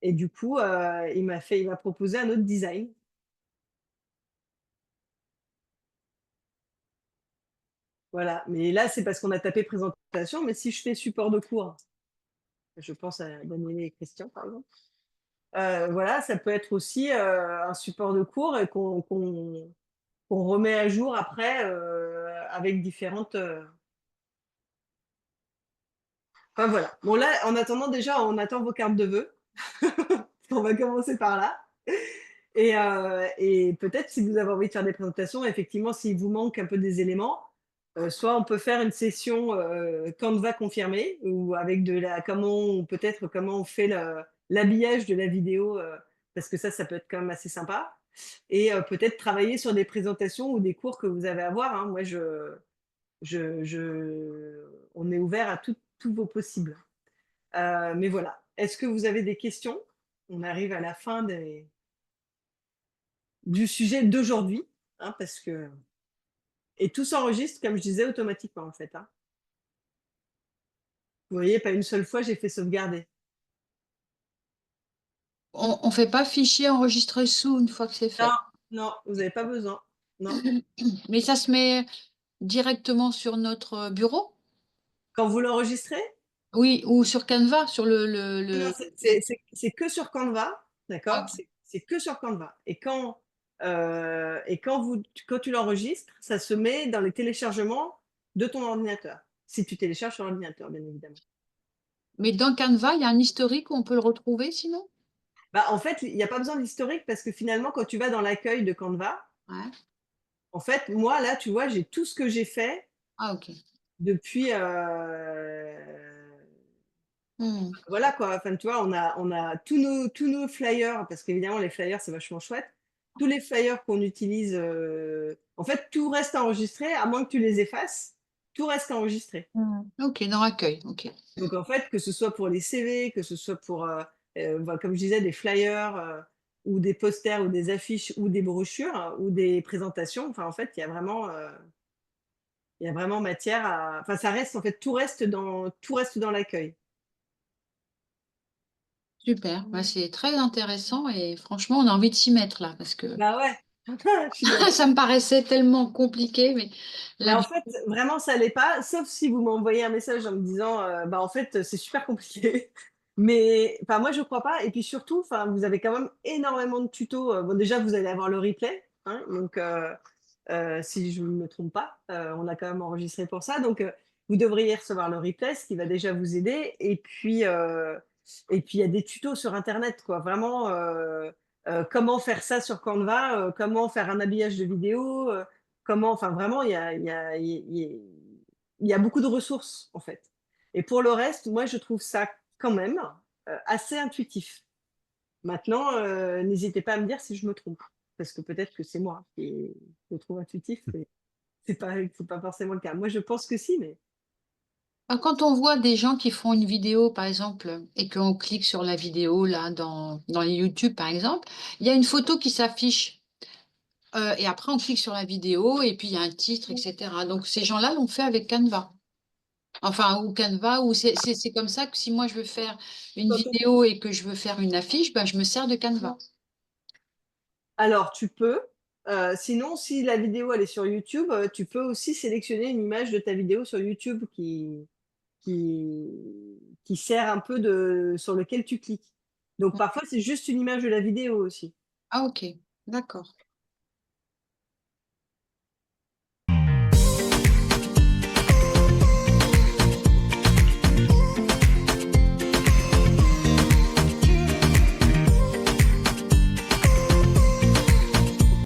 et du coup, il m'a proposé un autre design. Voilà, mais là, c'est parce qu'on a tapé présentation, mais si je fais support de cours, je pense à Daniel et Christian, par exemple, voilà, ça peut être aussi, un support de cours et qu'on remet à jour après, avec différentes, enfin voilà. Bon là, en attendant déjà, on attend vos cartes de vœux. On va commencer par là et peut-être si vous avez envie de faire des présentations, effectivement, s'il vous manque un peu des éléments, soit on peut faire une session, Canva confirmée ou avec de la comment on fait l'habillage de la vidéo, parce que ça peut être quand même assez sympa et peut-être travailler sur des présentations ou des cours que vous avez à voir, hein. Moi on est ouvert à tous vos possibles. Mais voilà. Est-ce que vous avez des questions? On arrive à la fin du sujet d'aujourd'hui, hein, parce que et tout s'enregistre, comme je disais, automatiquement, en fait, hein. Vous voyez, pas une seule fois, j'ai fait sauvegarder. On ne fait pas fichier enregistré sous une fois que c'est Non, fait. non, vous avez pas besoin. Non. Mais ça se met directement sur notre bureau? Quand vous l'enregistrez? Oui, ou sur Canva, sur Non, c'est que sur Canva, Ah, d'accord? OK. C'est que sur Canva et quand tu l'enregistres, ça se met dans les téléchargements de ton ordinateur. Si tu télécharges sur l'ordinateur, bien évidemment. Mais dans Canva, il y a un historique où on peut le retrouver sinon? Bah, en fait, il y a pas besoin d'historique parce que finalement, quand tu vas dans l'accueil de Canva, Ouais. en fait, moi, là, tu vois, j'ai tout ce que j'ai fait Ah, OK. depuis, Mmh. voilà quoi. Enfin, tu vois, on a tous nos flyers, parce qu'évidemment, les flyers, c'est vachement chouette. Tous les flyers qu'on utilise, en fait, tout reste enregistré, à moins que tu les effaces, tout reste enregistré. Mmh. OK, dans l'accueil, OK. Donc, en fait, que ce soit pour les CV, que ce soit pour, bah, comme je disais, des flyers, ou des posters ou des affiches ou des brochures ou des présentations, enfin, en fait, il y a vraiment matière à enfin, ça reste en fait, tout reste dans l'accueil. Super, bah, c'est très intéressant et franchement, on a envie de s'y mettre là parce que Bah, ouais, je suis d'accord. ça me paraissait tellement compliqué, mais Mais là, en du fait, vraiment, ça l'est pas, sauf si vous m'envoyez un message en me disant, bah, en fait, c'est super compliqué. Mais enfin, moi, je crois pas et puis surtout, enfin, vous avez quand même énormément de tutos, bon, déjà, vous allez avoir le replay, hein, donc si je ne me trompe pas, on a quand même enregistré pour ça, donc vous devriez recevoir le replay, ce qui va déjà vous aider et puis il y a des tutos sur internet, quoi. Vraiment, comment faire ça sur Canva, comment faire un habillage de vidéo, comment enfin vraiment il y a beaucoup de ressources, en fait et pour le reste, moi, je trouve ça quand même, assez intuitif. Maintenant, n'hésitez pas à me dire si je me trompe, parce que peut-être que c'est moi qui le trouve intuitif, mais c'est pas forcément le cas. Moi, je pense que si, mais quand on voit des gens qui font une vidéo, par exemple, et qu'on clique sur la vidéo là dans les YouTube, par exemple, il y a une photo qui s'affiche, et après on clique sur la vidéo et puis il y a un titre et cetera. Donc ces gens-là l'ont fait avec Canva. Enfin, ou Canva, ou c'est comme ça que si moi je veux faire une quand on vidéo et que je veux faire une affiche, bah, je me sers de Canva. alors tu peux, sinon si la vidéo elle est sur YouTube, tu peux aussi sélectionner une image de ta vidéo sur YouTube qui qui sert un peu de sur lequel tu cliques. Donc parfois, c'est juste une image de la vidéo aussi. Ah, OK, d'accord.